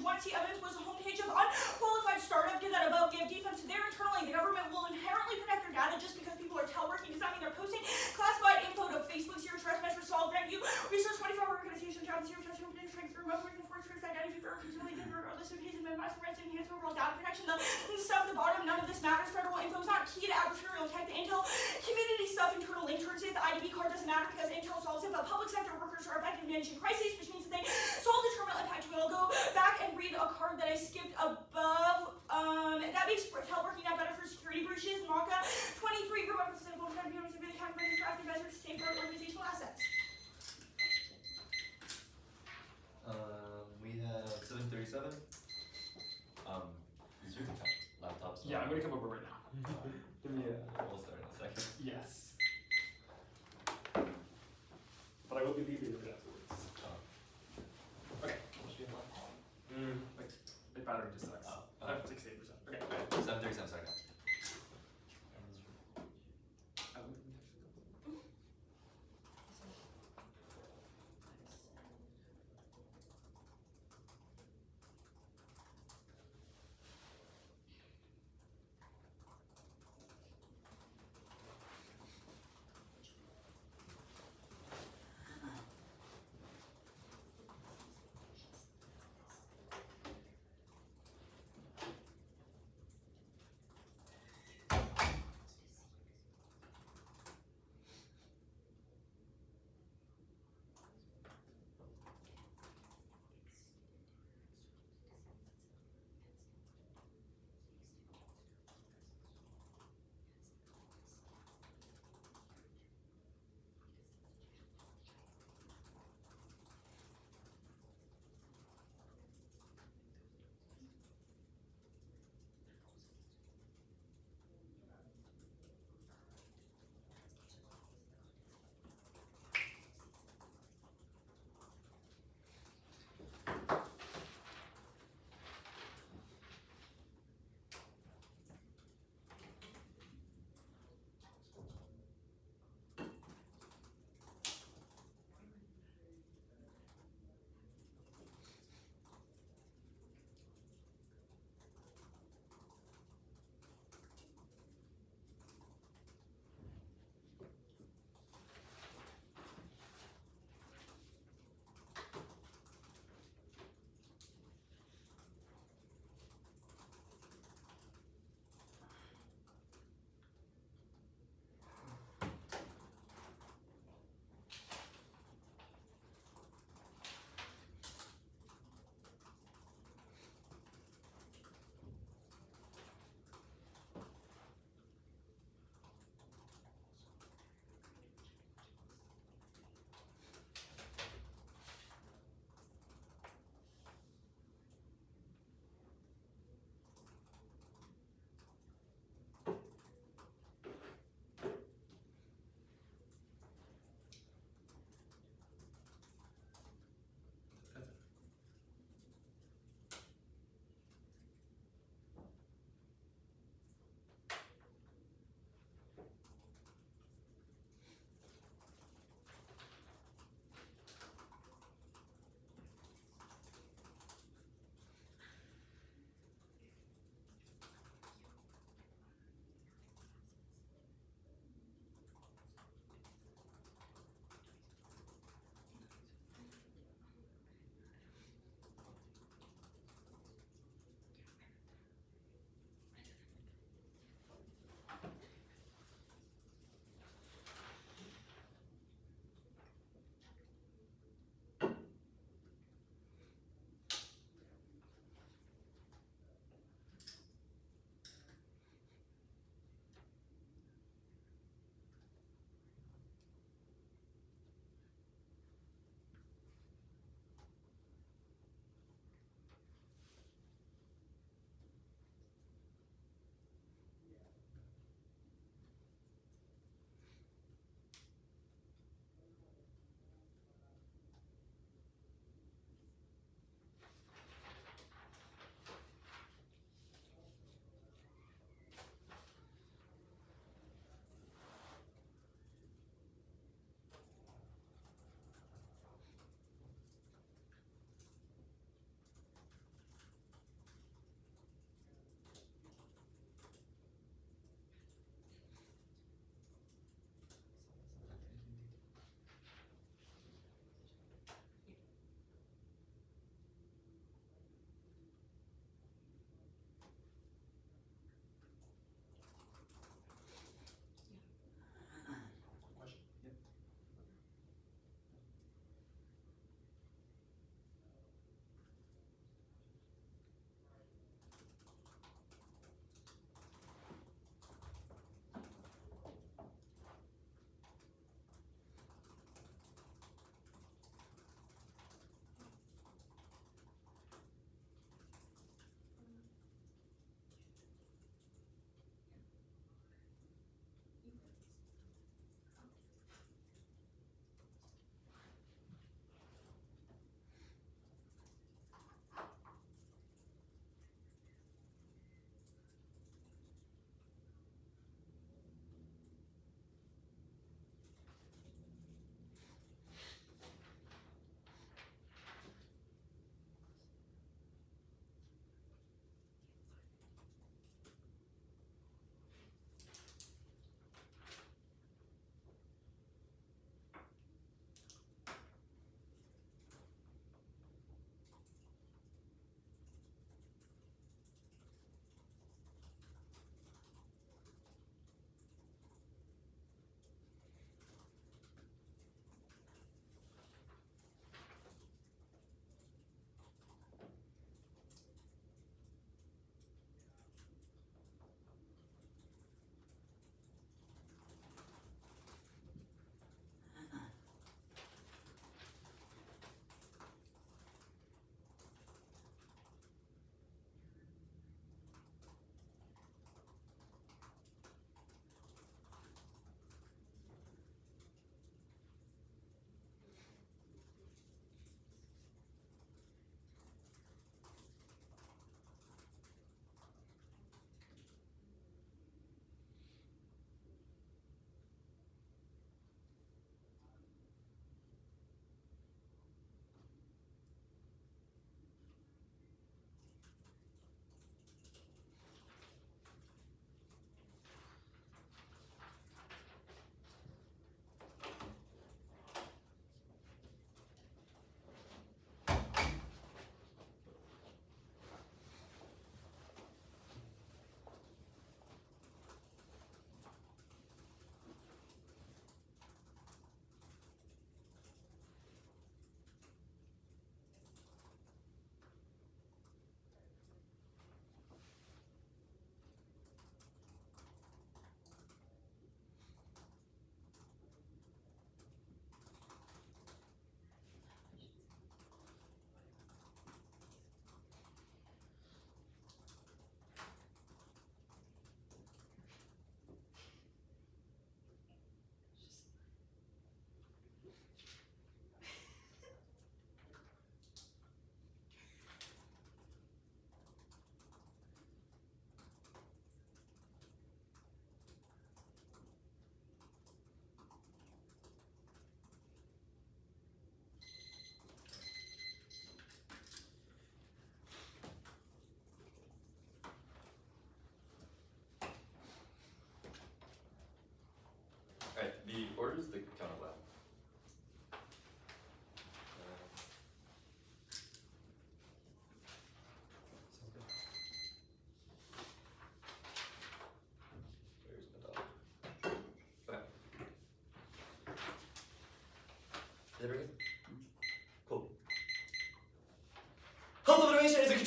want to see evidence was the homepage of unqualified startup did that above give defense to their internally. The government will inherently protect their data just because people are teleworking. Does that mean they're posting classified info to Facebook, zero trust measures, solve venue, research 24-hour organization, job, zero trust, human strength, remote work, and force identity for originally regardless of his and master rights and enhance overall data protection. The stuff at the bottom, none of this matters. Federal info is not key to adversarial attack. The intel community stuff, internal link towards it. The IDB card doesn't matter because intel solves it, but public sector workers are effective in managing crises, which means that they solve the terminal impact. We'll go back and read a card that I skipped above. That makes teleworking not better for security breaches. MACA 23 remote sustainable units of really countermeasures for active measures to safeguard organizational assets. We have 737. Is your laptop still Yeah, I'm on? gonna come over right now. Give me a. We'll start in a second. Yes. But I will be leaving a bit afterwards. Okay. My battery just sucks. I have 68%. Okay. 737, sorry.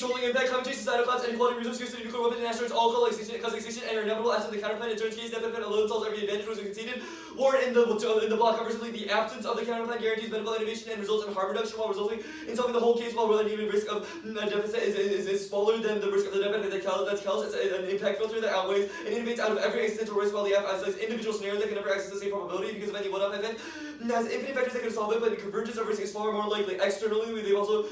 controlling impact, climate change, societal collapse, inequality, resource scarcity, nuclear weapons, national rights, all cause extinction, and are inevitable absent the counterplan. In turn, case that benefit alone solves every advantage was conceded. War in the block. Conversely, the absence of the counterplan guarantees medical innovation and results in harm reduction, while resulting in solving the whole case, while the even risk of deficit is smaller than the risk of the deficit. That's Kells. It's an impact filter that outweighs and innovates out of every existential risk, while the F isolates individual scenarios that can never access the same probability because of any one-off event. Has infinite factors that can solve it, but the convergence of risk is far more likely. Externally, they've also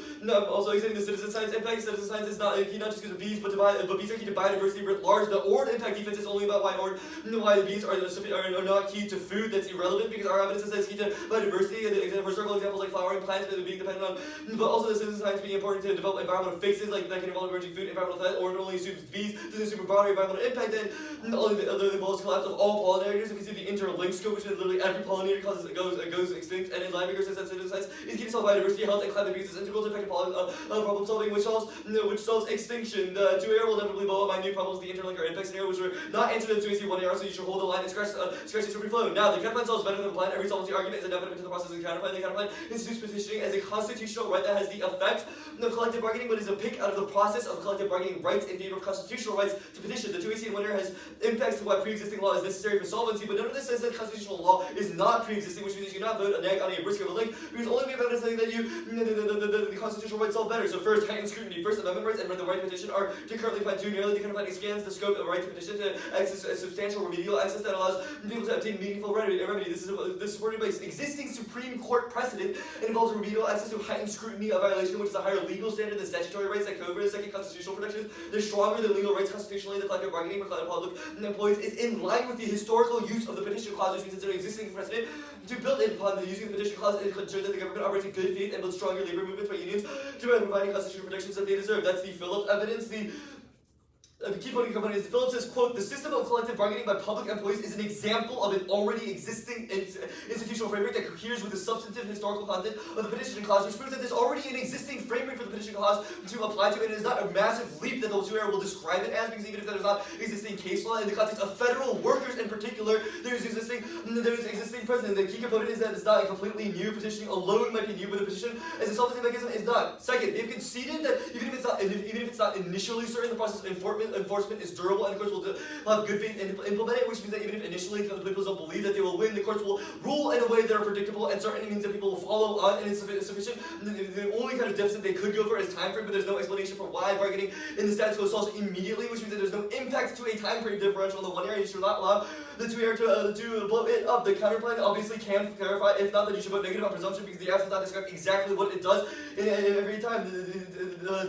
extending the citizen science impact. Citizen science is not key not just because of bees, but bees are key to biodiversity writ large. The Ord impact defense is only about why the bees are not key to food. That's irrelevant because our evidence says it's key to biodiversity. And historical examples like flowering plants being dependent on, but also the citizen science being important to develop environmental fixes like that can involve emerging food, environmental threat. Ord only assumes bees, doesn't assume a broader environmental impact. Then only the other involves collapse of all pollinators. If you see the interlinked scope, which is literally every pollinator goes extinct, and in Liebigger says that citizen science is key to solve biodiversity, health, and climate because it's integral to effective problem solving, which solves extinction. The 2AR will inevitably blow up my new problems, the interlink or impact scenario, which were not answered in 2AC1AR, so you should hold the line and scratch the free flow. Now, the counterplan solves better than the plan. Every solvency argument is a impediment to the process of the counterplan. The counterplan institutes petitioning as a constitutional right that has the effect of collective bargaining, but is a pick out of the process of collective bargaining rights in favor of constitutional rights to petition. The 2AC1AR has impacts to why pre-existing law is necessary for solvency, but none of this says that constitutional law is not pre-existing, which means you cannot vote a neg on a risk of a link, because only we have evidence saying that the constitutional rights solve better. So first, heightened scrutiny. First Amendment rights and the right to petition are currently applied too nearly. The counterplan expands the scope of right to petition to access a substantial remedial access that allows people to obtain meaningful remedy. This is supported by existing Supreme Court precedent and involves remedial access to heightened scrutiny of violation, which is a higher legal standard than statutory rights that cover the second constitutional protections. They're stronger than legal rights constitutionally. The collective bargaining for public employees is in line with the historical use of the Petition Clause, which means it's an existing precedent to build upon the using the Petition Clause and ensure that the government operates in good faith and builds stronger labor movements by unions to providing constitutional protections that they deserve. That's the Phillips evidence. The key point component is Phillips says, quote, the system of collective bargaining by public employees is an example of an already existing institutional framework that coheres with the substantive historical content of the Petition Clause, which proves that there's already an existing framework for the Petition Clause to apply to, and it is not a massive leap that the 2AR will describe it as, because even if there's not existing case law in the context of federal workers in particular, there's existing precedent. The key component is that it's not a completely new petitioning alone might be new, but the petition as a solvency mechanism is not. Second, they've conceded that even if it's not initially certain, the process of enforcement is durable, and the courts will have good faith and implement it, which means that even if initially the people don't believe that they will win, the courts will rule in a way that are predictable and certain means that people will follow on, and it's sufficient. The only kind of deficit they could go for is time frame, but there's no explanation for why bargaining in the status quo solves immediately, which means that there's no impact to a time frame differential in the 1 area. You should not allow the 2AR to blow it up. The counterplan obviously can clarify, if not, that you should vote negative on presumption because the absence not describe exactly what it does in every time.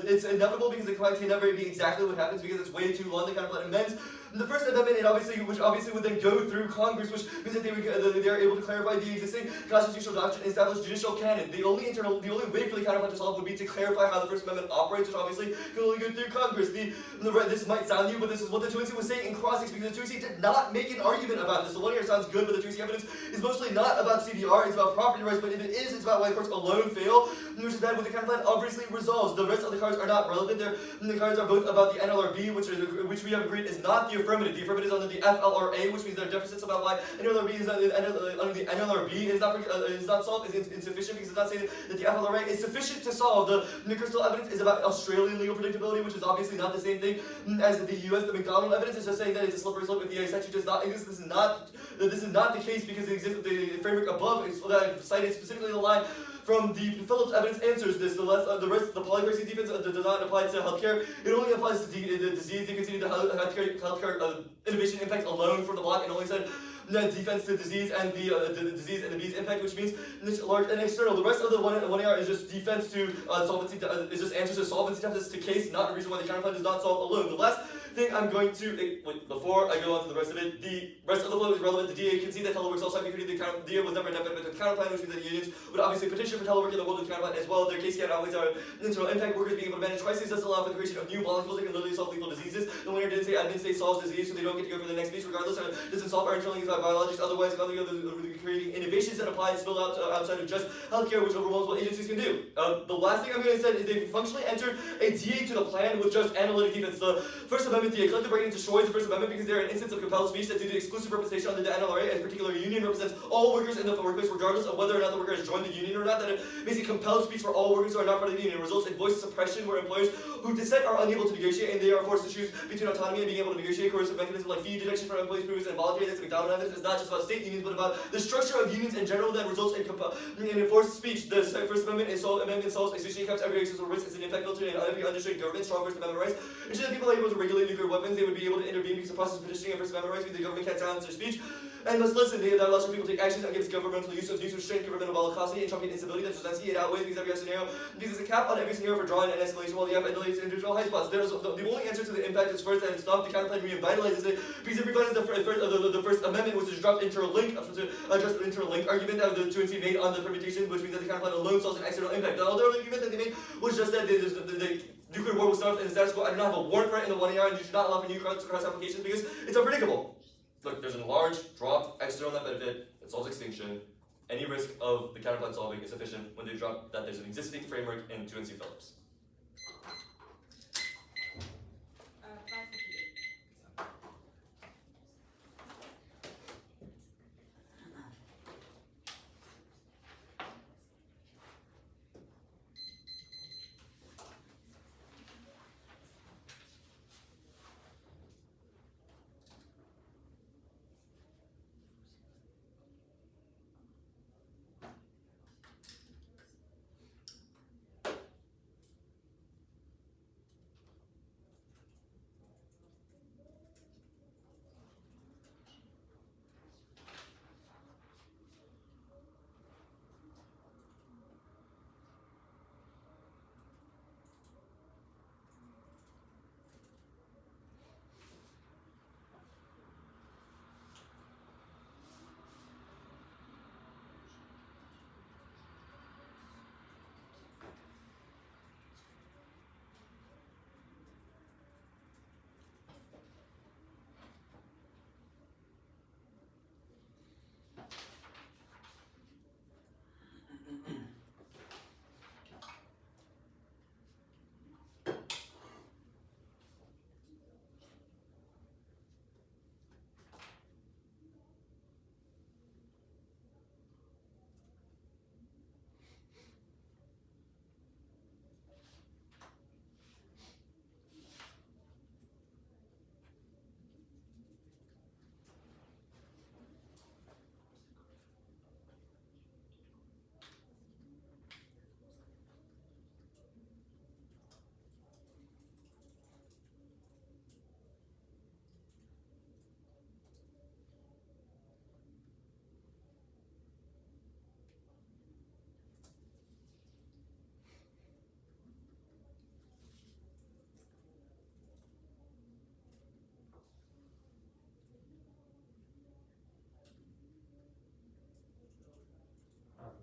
It's inevitable because the counterplan can never be exactly what happens because it's way too long. The counterplan amends the First Amendment, which obviously would then go through Congress, which means that they are able to clarify the existing constitutional doctrine and establish judicial canon. The only way for the counterplan to solve would be to clarify how the First Amendment operates, which obviously can only go through Congress. This might sound new, but this is what the 2AC was saying in crossings, because the 2AC did not make an argument about this. The 1 year sounds good, but the 2AC evidence is mostly not about CDR, it's about property rights, but if it is, it's about why courts alone fail, which is bad. What the counterplan obviously resolves. The rest of the cards are not relevant. The cards are both about the NLRB, which we have agreed is not the affirmative. The affirmative is under the FLRA, which means there are deficits about why NLRB is under the NLRB is not solved, is insufficient because it's not saying that the FLRA is sufficient to solve. The crystal evidence is about Australian legal predictability, which is obviously not the same thing as the US. The McDonald evidence is just saying that it's a slippery slope if the statute does not exist. This is not the case because the framework above is cited specifically in the line from the Phillips evidence answers this. The rest of the Proliferation defense does not apply to healthcare. It only applies to the disease. They consider the healthcare innovation impact alone for the block, and only said defense to disease and the disease and the bees impact, which means it's large and external. The rest of the 1AR is just defense to solvency. Is just answers to solvency deficits to case, not a reason why the counterplan does not solve alone. The last thing I'm going to before I go on to the rest of it, the rest of the flow is relevant. The DA can see that telework self security. The DA was never a net benefit to the counterplan, which means that unions would obviously petition for telework in the world of the counterplan as well. Their case can always are internal impact. Workers being able to manage crises does allow for the creation of new molecules that can literally solve lethal diseases. The winner didn't say admin state solves disease, so they don't get to go for the next piece regardless. Or doesn't solve our internal needs by biologics. Otherwise, creating innovations that apply and spill out outside of just healthcare, which overwhelms what agencies can do. The last thing I'm going to say is they functionally entered a DA to the plan with just analytic defense. The First Amendment, the collective bargaining destroys the First Amendment because they're an instance of compelled speech that due to exclusive representation under the NLRA, and particular union represents all workers in the workplace regardless of whether or not the worker has joined the union or not, that it makes it compelled speech for all workers who are not part of the union. It results in voice suppression where employers who dissent are unable to negotiate and they are forced to choose between autonomy and being able to negotiate. Coercive mechanisms like fee deduction for employees previous and voluntary, that's McDonald evidence. It's not just about state unions but about the structure of unions in general that results in enforced speech. The First Amendment solves a situation caps every existential risk. It's an impact filter in every understanding government, strong First Amendment rights. Ensure that people are able to regulate nuclear weapons, they would be able to intervene because the process of petitioning and First Amendment rights means the government can't silence their speech. And must listen, that allows for people to take actions against governmental use of restraint, governmental volatility, and trumping instability that Brzezinski, it outweighs because every scenario, because there's a cap on every scenario for drawing an escalation while the F annihilates individual high spots. There's the only answer to the impact is first and stop. The counterplan revitalizes it because it revitalizes the First Amendment, which is dropped interlink to address the interlink argument that the 2NC made on the permutation, which means that the counterplan alone solves an external impact. The other argument that they made was just that the nuclear war will start in the status quo. I do not have a warrant for it in the 1 AR, and you should not allow for new cross applications because it's unpredictable. Look, there's a large drop external net benefit that solves extinction. Any risk of the counterplan solving is sufficient when they drop that there's an existing framework in 2NC Phillips.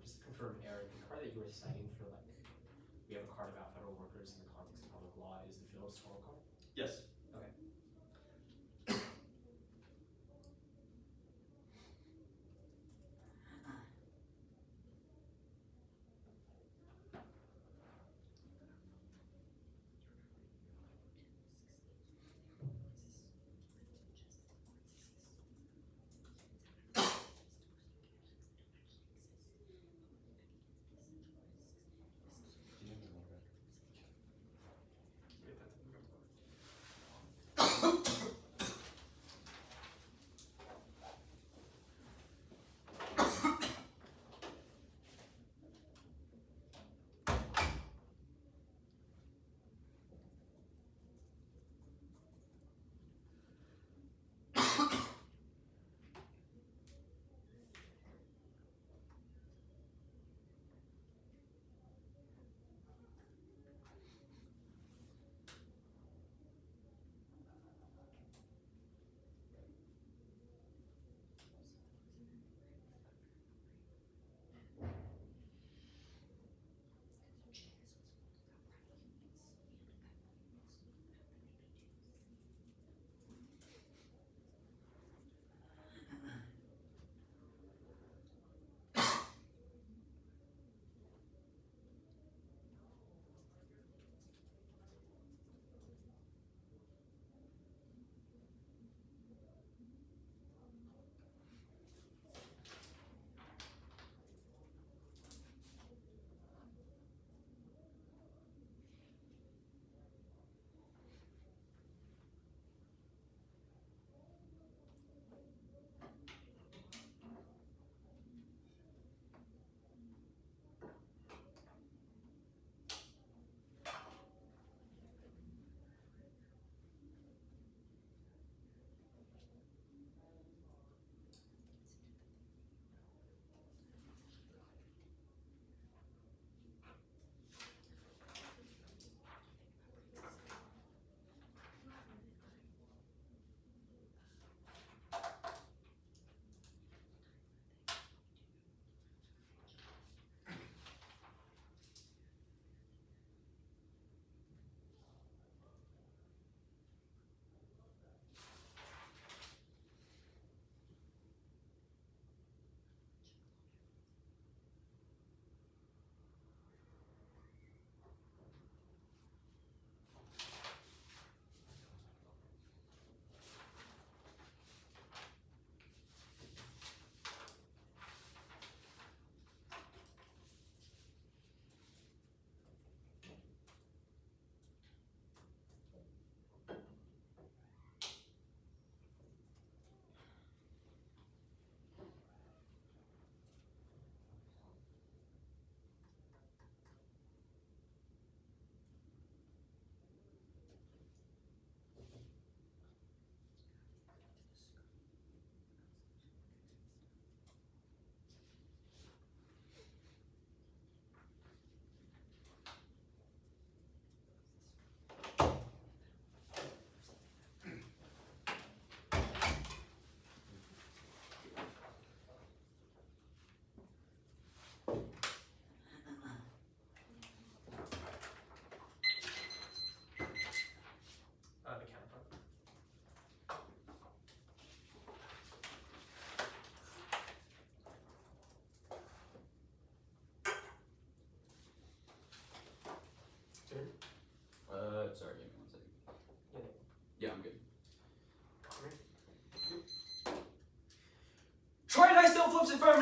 Just to confirm, Aaron, the card that you were citing for we have a card about federal workers in the context of public law is the Phillips Toral card? Yes. Okay.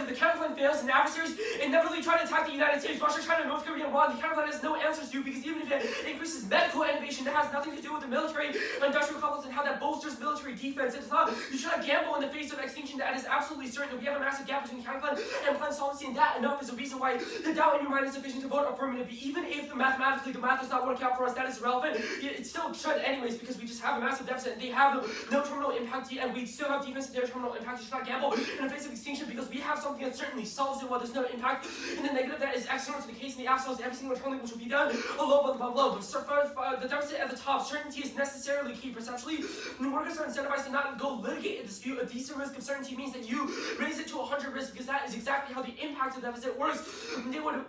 if the counterplan fails and adversaries inevitably try to attack the United States, Russia, China, North Korea, and Iran, the counterplan has no answers to, because even if it increases medical innovation, that has nothing to do with the military industrial complex and how that bolsters military defense. It does not. You should not gamble in the face of extinction. That is absolutely certain. We have a massive gap between counterplan and plan solvency, and that enough is a reason why the doubt in your mind is sufficient to vote affirmative. Even if mathematically the math does not work out for us, that is irrelevant. It still should anyways, because we just have a massive deficit and they have no terminal impact, and we still have defense and their terminal impact. You should not gamble in the face of extinction, because we have something that certainly solves it while there's no impact in the negative. That is external to the case, and the absolute every single terminal which will be done below. But the deficit at the top, certainty is necessarily key. Perceptually, workers are incentivized to not go litigate a dispute. A decent risk of certainty means that you raise it to 100 risk, because that is exactly how the impact of deficit works. They would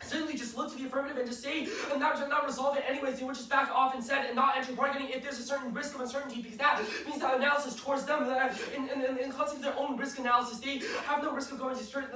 certainly just look to the affirmative and just say and not resolve it anyways. They would just back off and said and not enter bargaining if there's a certain risk of uncertainty, because that means that analysis towards them in context of their own risk analysis, they have no risk of going to certain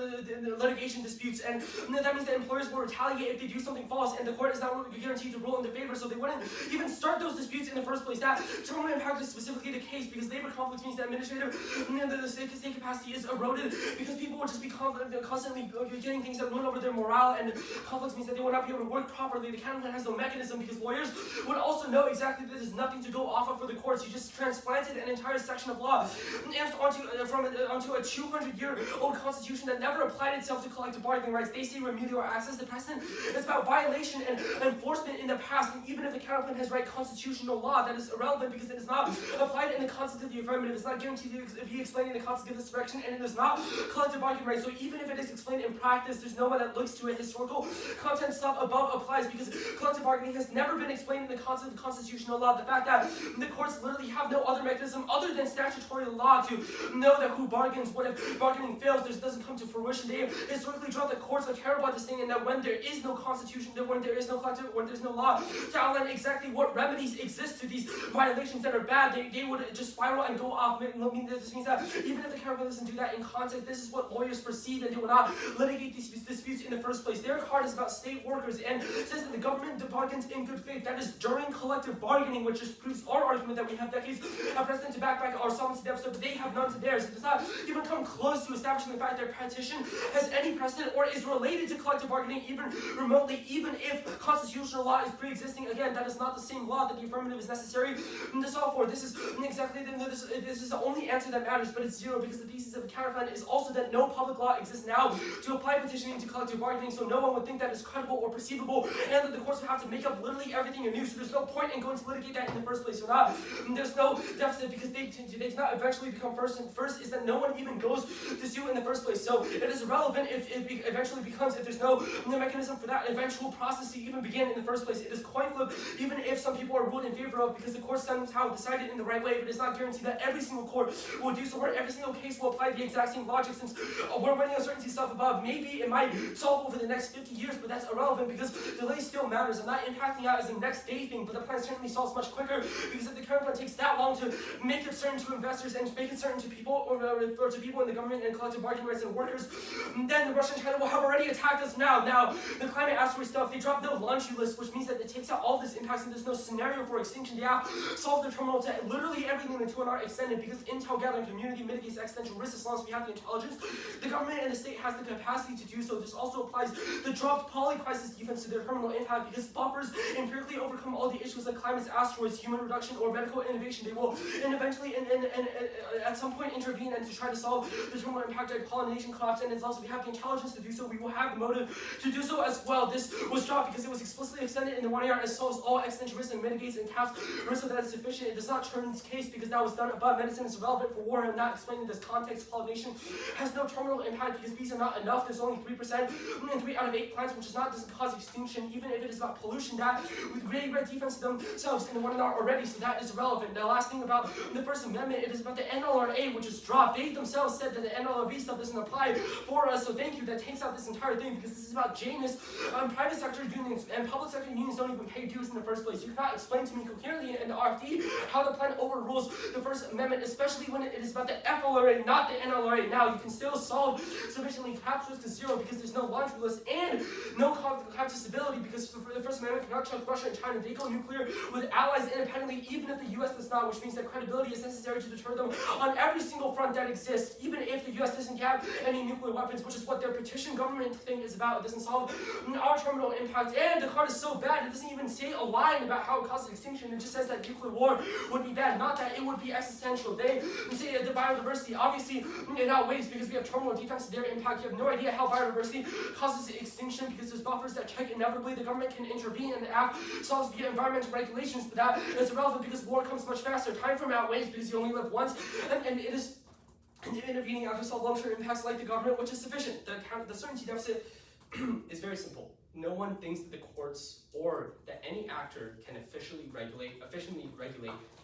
litigation disputes, and that means that employers will retaliate if they do something false, and the court is not guaranteed to rule in their favor, so they wouldn't even start those disputes in the first place. That terminal impact is specifically the case because labor conflicts means that administrative the state capacity is eroded, because people will just be constantly getting things that ruin over their morale, and conflicts means that they will not be able to work properly. The counterplan has no mechanism, because lawyers would also know exactly that there's nothing to go off of for the courts. You just transplanted an entire section of law onto a 200-year-old constitution that never applied itself to collective bargaining rights. They say remedial access. The precedent is about violation and enforcement in the past, and even if the counterplan has right constitutional law, that is irrelevant because it is not applied in the context of the affirmative. It's not guaranteed to be explained in the context of this direction, and it is not collective bargaining rights. So even if it is explained in practice, there's no one that looks to it. Historical content stuff above applies, because collective bargaining has never been explained in the context of constitutional law. The fact that the courts literally have no other mechanism other than statutory law to know that who bargains, what if bargaining fails, this doesn't come to fruition. They historically draw the courts are care about this thing, and that when there is no constitution, when there is no collective, when there's no law to outline exactly what remedies exist to these violations that are bad, they would just spiral and go off. This means that even if the counterplan doesn't do that in context, this is what lawyers perceive, and they will not litigate these disputes in the first place. Their card is about state workers, and says that the government bargains in good faith. That is during collective bargaining, which just proves our argument that we have decades of precedent to back our solvency deficit, but they have none to theirs. It does not even come close to establishing the fact that petition has any precedent or is related to collective bargaining, even remotely, even if constitutional law is pre-existing. Again, that is not the same law that the affirmative is necessary to solve for. This is exactly this is the only answer that matters, but it's zero, because the thesis of the counterplan is also that no public law exists now to apply petitioning to collective bargaining, so no one would think that is credible or perceivable, and that the courts would have to make up literally everything anew, so there's no point in going to litigate that in the first place. There's no deficit, because they do not eventually become first, and first is that no one even goes to sue in the first place, so it is irrelevant if it eventually becomes, if there's no mechanism for that eventual process to even begin in the first place. It is coin flip, even if some people are ruled in favor of, because the court somehow decided in the right way, but it's not guaranteed that every single court will do so, where every single case will apply the exact same logic, since we're running uncertainty stuff above. Maybe it might solve over the next 50 years, but that's irrelevant, because delay still matters. I'm not impacting out as a next day thing, but the plan certainly solves much quicker, because if the current plan takes that long to make it certain to investors and make it certain to people, or to people in the government and collective bargaining rights and workers, then the Russia and China will have already attacked us now. Now, the climate asteroid stuff, they dropped no laundry list, which means that it takes out all this impacts, and there's no scenario for extinction. They have solved the terminal to literally everything to an art extended, because intel gathering community mitigates existential risk as long as we have the intelligence. The government and the state has the capacity to do so. This also applies the dropped polycrisis defense to their terminal impact, because buffers empirically overcome all the issues like climate asteroids, human reduction, or medical innovation. They will and eventually and at some point intervene and to try to solve the terminal impact like pollination crops, and it's also we have the intelligence to do so. We will have the motive to do so as well. This was dropped because it was explicitly extended in the 1 year and solves all existential risk and mitigates and caps risk so that is sufficient. It does not turn this case because that was done above. Medicine is relevant for war and not explaining this context. Pollination has no terminal impact because these are not enough. There's only 3% in 3 out of 8 plants, which doesn't cause extinction, even if it is about pollution. That with great red defense themselves in the 1 hour already, so that is relevant. The last thing about the First Amendment, it is about the NLRA, which is dropped. They themselves said that the NLRB stuff doesn't apply for us, so thank you. That takes out this entire thing, because this is about Janus. Private sector unions and public sector unions don't even pay dues in the first place. You cannot explain to me coherently in the RFD how the plan overrules the First Amendment, especially when it is about the FLRA, not the NLRA. Now, you can still solve sufficiently cap risk to zero because there's no launch list and no contestability because the First Amendment cannot chuck Russia and China. They go nuclear with allies independently, even if the U.S. does not, which means that credibility is necessary to deter them on every single front that exists, even if the U.S. doesn't have any nuclear weapons, which is what their petition government thing is about. It doesn't solve our terminal impact, and the card is so bad, it doesn't even say a line about how it causes extinction. It just says that nuclear war would be bad, not that it would be existential. They say the biodiversity, obviously, it outweighs because we have terminal defects to their impact. You have no idea how biodiversity causes extinction because there's buffers that check inevitably. The government can intervene and the act solves via environmental regulations, but that is irrelevant because war comes much faster. Time frame outweighs because you only live once, and it is intervening after solve long-term impacts like the government, which is sufficient. The certainty deficit is very simple. No one thinks that the courts or that any actor can efficiently regulate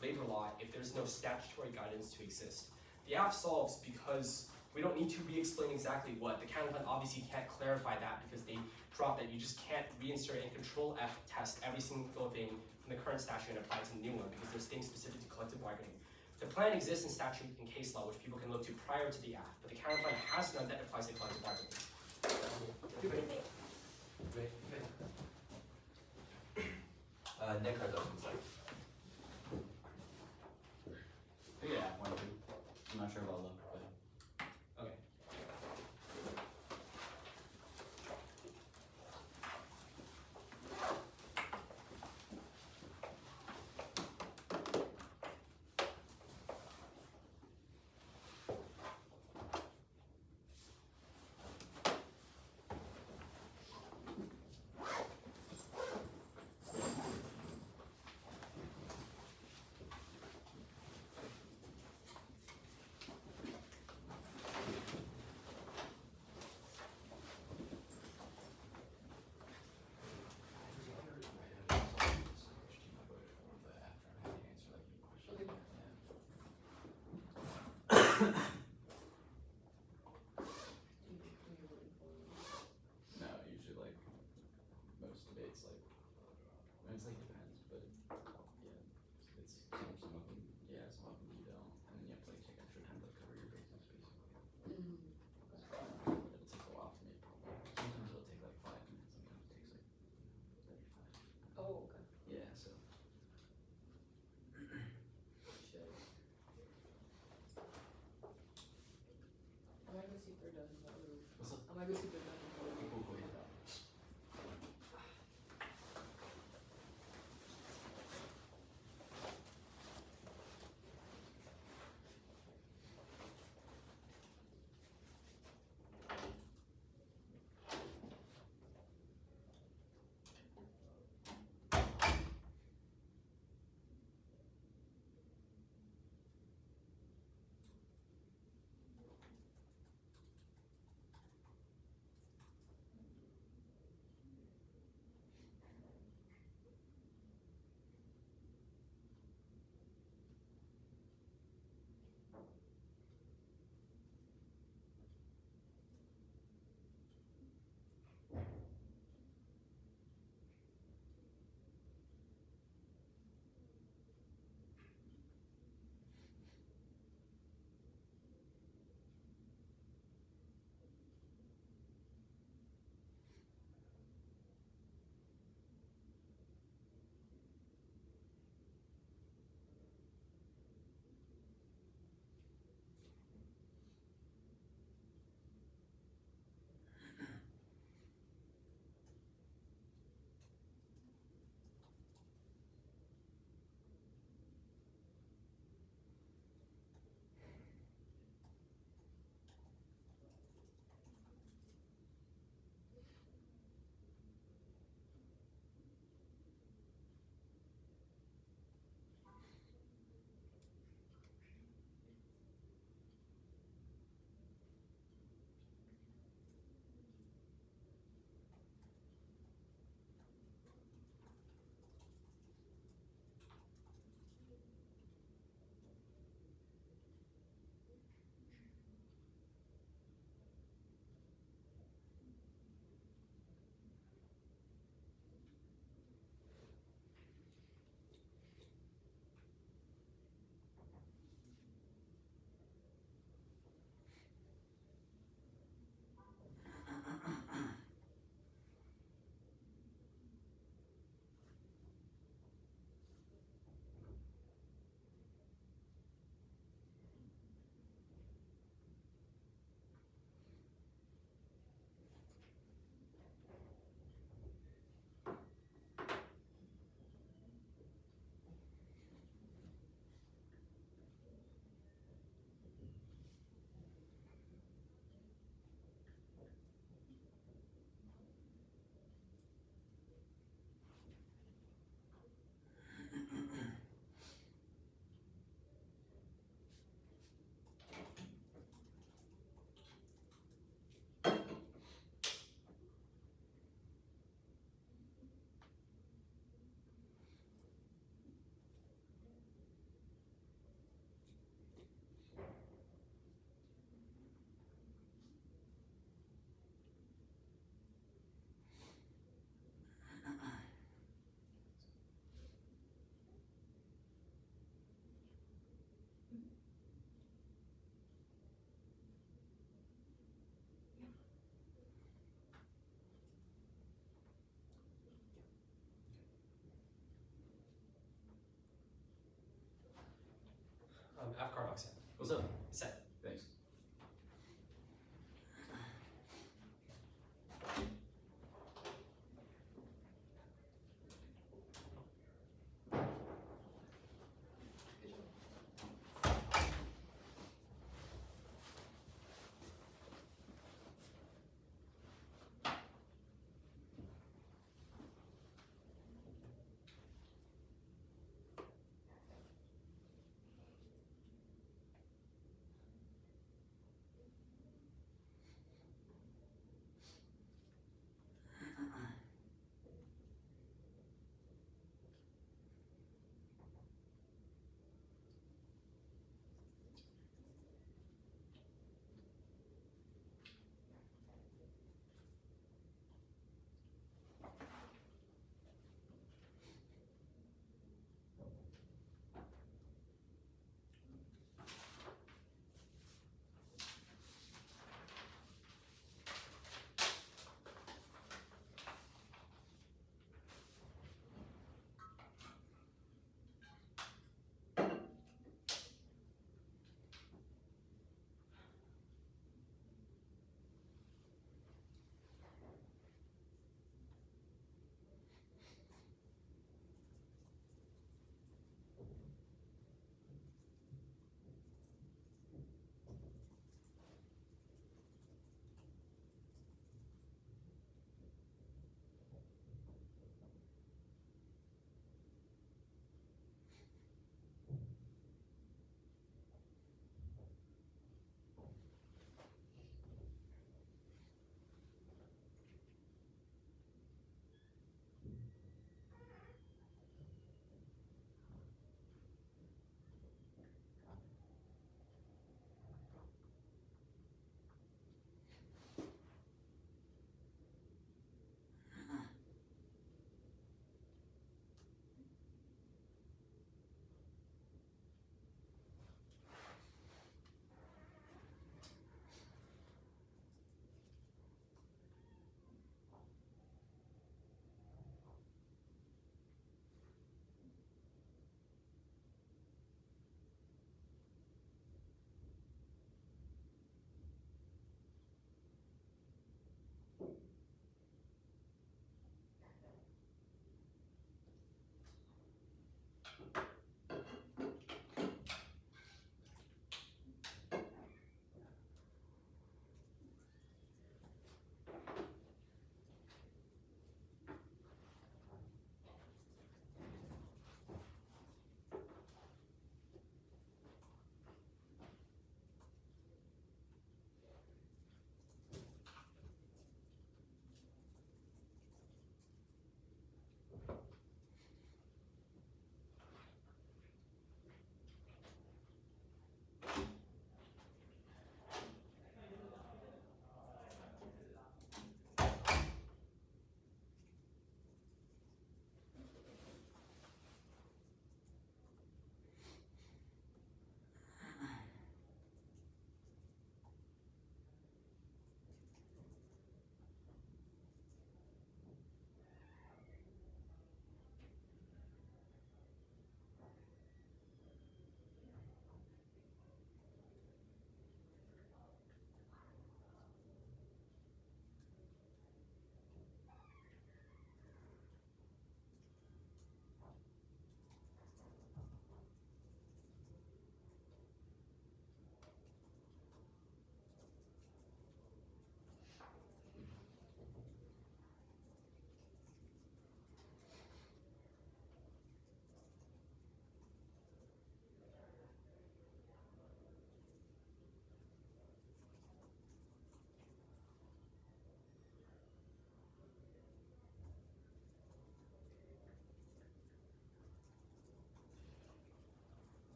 labor law if there's no statutory guidance to exist. The app solves because we don't need to re-explain exactly what. The counter plan obviously can't clarify that because they dropped that. You just can't reinsert and control F test every single thing from the current statute and apply it to the new one because there's things specific to collective bargaining. The plan exists in statute and case law, which people can look to prior to the act, but the counter plan has none that applies to collective bargaining. Nick Cardozo's like. Yeah, one, two. I'm not sure about look, but. Okay. No, usually like most debates like it's like depends, but yeah, it's some of them yeah, some of them you don't, and then you have to like take extra time to cover your bases basically. It'll take a while for me probably. Sometimes it'll take like 5 minutes, sometimes it takes like 35. Oh, okay. Yeah, so Shit. I'm gonna go see if they're done in that room. what's up? I'm gonna go see if they're done in that room. Cool, yeah. What's up? Set. Thanks.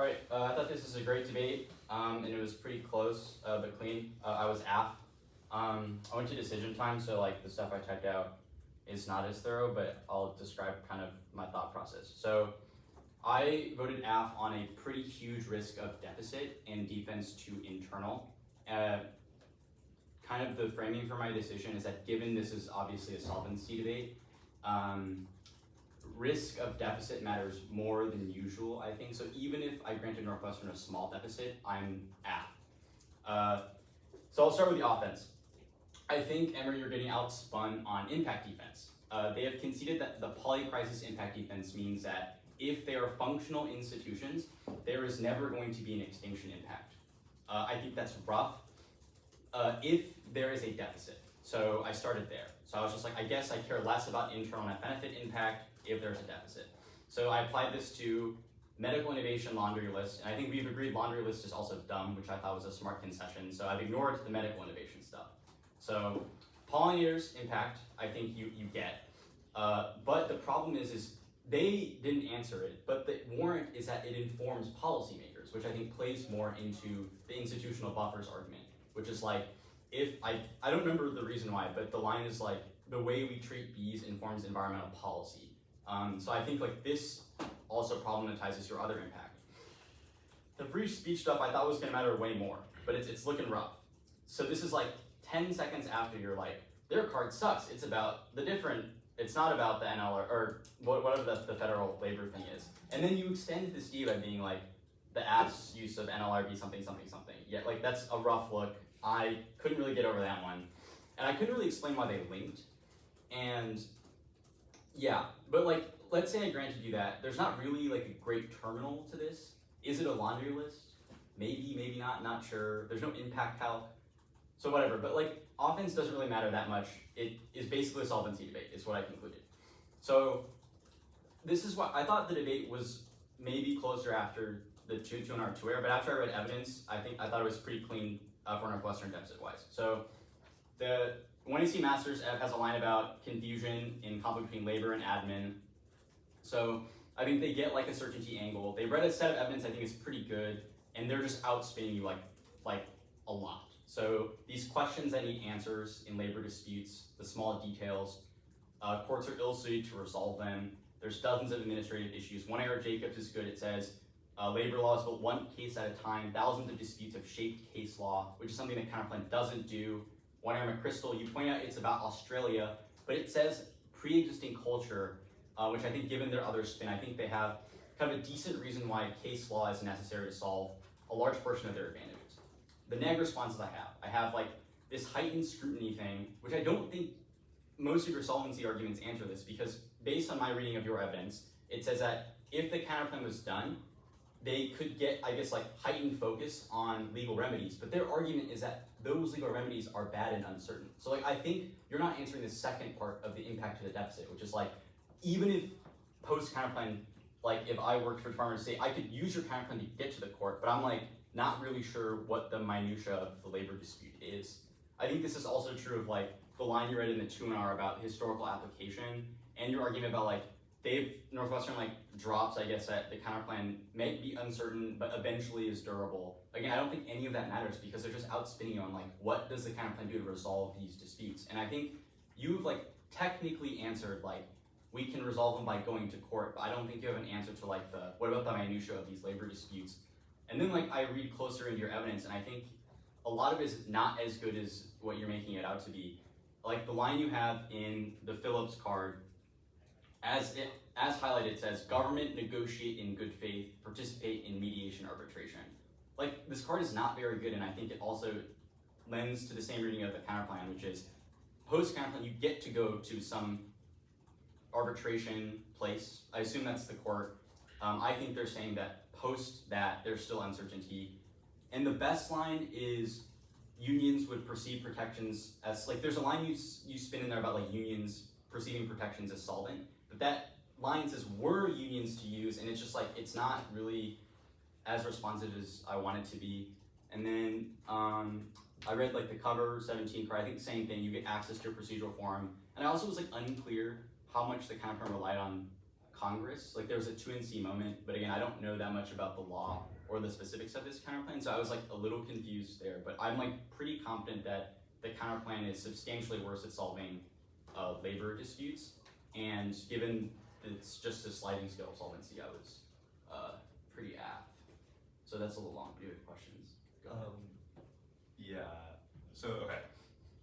Alright, I thought this was a great debate, and it was pretty close, but clean. I was AF. I went to decision time, so like the stuff I typed out is not as thorough, but I'll describe kind of my thought process. So I voted AF on a pretty huge risk of deficit and defense to internal. Kind of the framing for my decision is that given this is obviously a solvency debate, risk of deficit matters more than usual, I think. So even if I granted Northwestern a small deficit, I'm AF. So I'll start with the offense. I think, Emory, you're getting outspun on impact defense. They have conceded that the poly-crisis impact defense means that if they are functional institutions, there is never going to be an extinction impact. I think that's rough if there is a deficit. So I started there. So I was just like, I guess I care less about internal net benefit impact if there's a deficit. So I applied this to medical innovation laundry list, and I think we've agreed laundry list is also dumb, which I thought was a smart concession, so I've ignored the medical innovation stuff. So pollinators impact, I think you get, but the problem is they didn't answer it, but the warrant is that it informs policymakers, which I think plays more into the institutional buffers argument, which is like, if I don't remember the reason why, but the line is like, the way we treat bees informs environmental policy. So I think like this also problematizes your other impact. The free speech stuff I thought was gonna matter way more, but it's looking rough. So this is like 10 seconds after you're like, their card sucks. It's about the different, it's not about the NLR, or whatever the federal labor thing is. And then you extend this D by being like, the app's use of NLRB something, something, something. Yeah, like that's a rough look. I couldn't really get over that one. And I couldn't really explain why they linked. And yeah, but like, let's say I granted you that. There's not really like a great terminal to this. Is it a laundry list? Maybe, maybe not sure. There's no impact calc. So whatever, but like offense doesn't really matter that much. It is basically a solvency debate, is what I concluded. So this is what I thought the debate was maybe closer after the 2-2-R 2-air, but after I read evidence, I thought it was pretty clean for Northwestern deficit-wise. So the 1AC Masters has a line about confusion in conflict between labor and admin. So I think they get like a certainty angle. They read a set of evidence I think is pretty good, and they're just outspinning you like a lot. So these questions that need answers in labor disputes, the small details, courts are ill-suited to resolve them. There's dozens of administrative issues. 1AR Jacobs is good. It says labor law is but one case at a time. Thousands of disputes have shaped case law, which is something that counterplan doesn't do. 1AR McChrystal, you point out it's about Australia, but it says pre-existing culture, which I think given their other spin, I think they have kind of a decent reason why case law is necessary to solve a large portion of their advantages. The neg responses I have like this heightened scrutiny thing, which I don't think most of your solvency arguments answer this, because based on my reading of your evidence, it says that if the counterclaim was done, they could get, I guess, like heightened focus on legal remedies, but their argument is that those legal remedies are bad and uncertain. So like, I think you're not answering the second part of the impact to the deficit, which is like, even if post-counterclaim, like if I worked for Department of State, I could use your counterclaim to get to the court, but I'm like, not really sure what the minutia of the labor dispute is. I think this is also true of like the line you read in the 2-R about historical application, and your argument about like Northwestern like drops, I guess, that the counterplan may be uncertain, but eventually is durable. Again, I don't think any of that matters because they're just outspinning on like, what does the counterplan do to resolve these disputes? And I think you've like technically answered like, we can resolve them by going to court, but I don't think you have an answer to like what about the minutia of these labor disputes? And then like I read closer into your evidence, and I think a lot of it is not as good as what you're making it out to be. Like the line you have in the Phillips card, as highlighted, says, government negotiate in good faith, participate in mediation arbitration. Like this card is not very good, and I think it also lends to the same reading of the counterplan, which is post-counterplan, you get to go to some arbitration place. I assume that's the court. I think they're saying that post that, there's still uncertainty. And the best line is unions would perceive protections as, like there's a line you spin in there about like unions perceiving protections as solvent, but that line says were unions to use, and it's just like, it's not really as responsive as I want it to be. And then I read like the cover 17 card, I think the same thing, you get access to your procedural forum. And I also was like unclear how much the counterplan relied on Congress. Like there was a 2NC moment, but again, I don't know that much about the law or the specifics of this counterplan, so I was like a little confused there. But I'm like pretty confident that the counterplan is substantially worse at solving labor disputes, and given it's just a sliding scale of solvency, I was pretty apt. So that's a little long. Do you have questions? Yeah. So okay,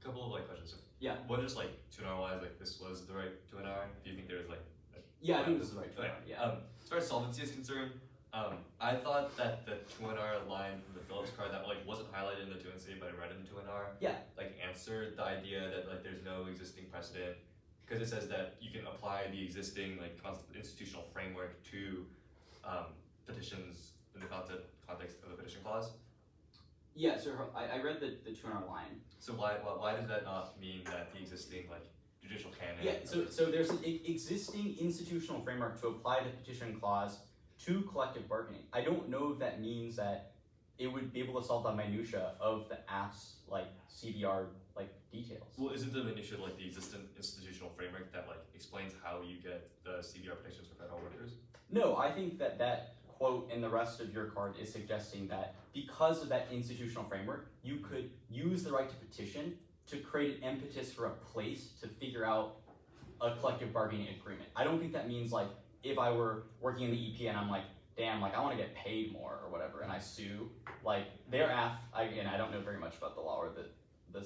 couple of like questions. So, Yeah. What is like 2NR wise, like this was the right 2NR? Do you think there was like? Yeah, I think this is the right. Okay. Yeah. As far as solvency is concerned, I thought that the 2NR line from the Phillips card that like wasn't highlighted in the 2NC but I read in the 2NR. Yeah. Like answered the idea that like there's no existing precedent because it says that you can apply the existing like institutional framework to petitions in the context of the petition clause. Yeah, so I read the 2NR line. So why does that not mean that the existing like judicial canon? Yeah, so there's an existing institutional framework to apply the petition clause to collective bargaining. I don't know if that means that it would be able to solve the minutia of the AF's like CBR like details. Well, isn't the minutia like the existing institutional framework that like explains how you get the CBR protections for federal workers? No, I think that quote in the rest of your card is suggesting that because of that institutional framework, you could use the right to petition to create an impetus for a place to figure out a collective bargaining agreement. I don't think that means like if I were working in the EP and I'm like, damn, like I want to get paid more or whatever, and I sue, like their AF, again, I don't know very much about the law or the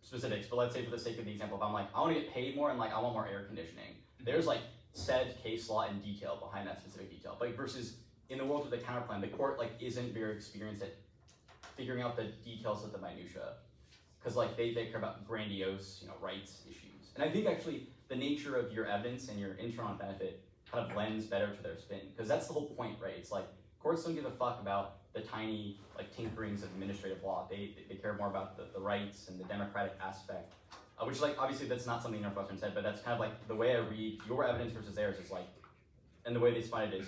specifics, but let's say for the sake of the example, if I'm like, I want to get paid more and like I want more air conditioning, there's like said case law and detail behind that specific detail. But versus in the world of the counterplan, the court like isn't very experienced at figuring out the details of the minutia, because like they care about grandiose, rights issues. And I think actually the nature of your evidence and your internal benefit kind of lends better to their spin, because that's the whole point, right? It's like courts don't give a fuck about the tiny like tinkerings of administrative law. They care more about the rights and the democratic aspect, which like obviously that's not something Northwestern said, but that's kind of like the way I read your evidence versus theirs is like, and the way they spun it is,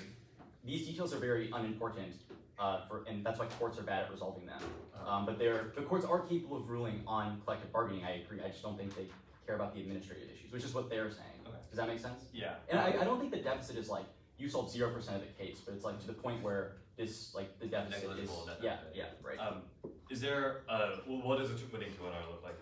these details are very unimportant, and that's why courts are bad at resolving them. But the courts are capable of ruling on collective bargaining. I agree. I just don't think they care about the administrative issues, which is what they're saying. Okay. Does that make sense? Yeah. And I don't think the deficit is like you solved 0% of the case, but it's like to the point where this like the deficit is Negligible net yeah benefit. yeah right. Is there what does a winning 2NR look like?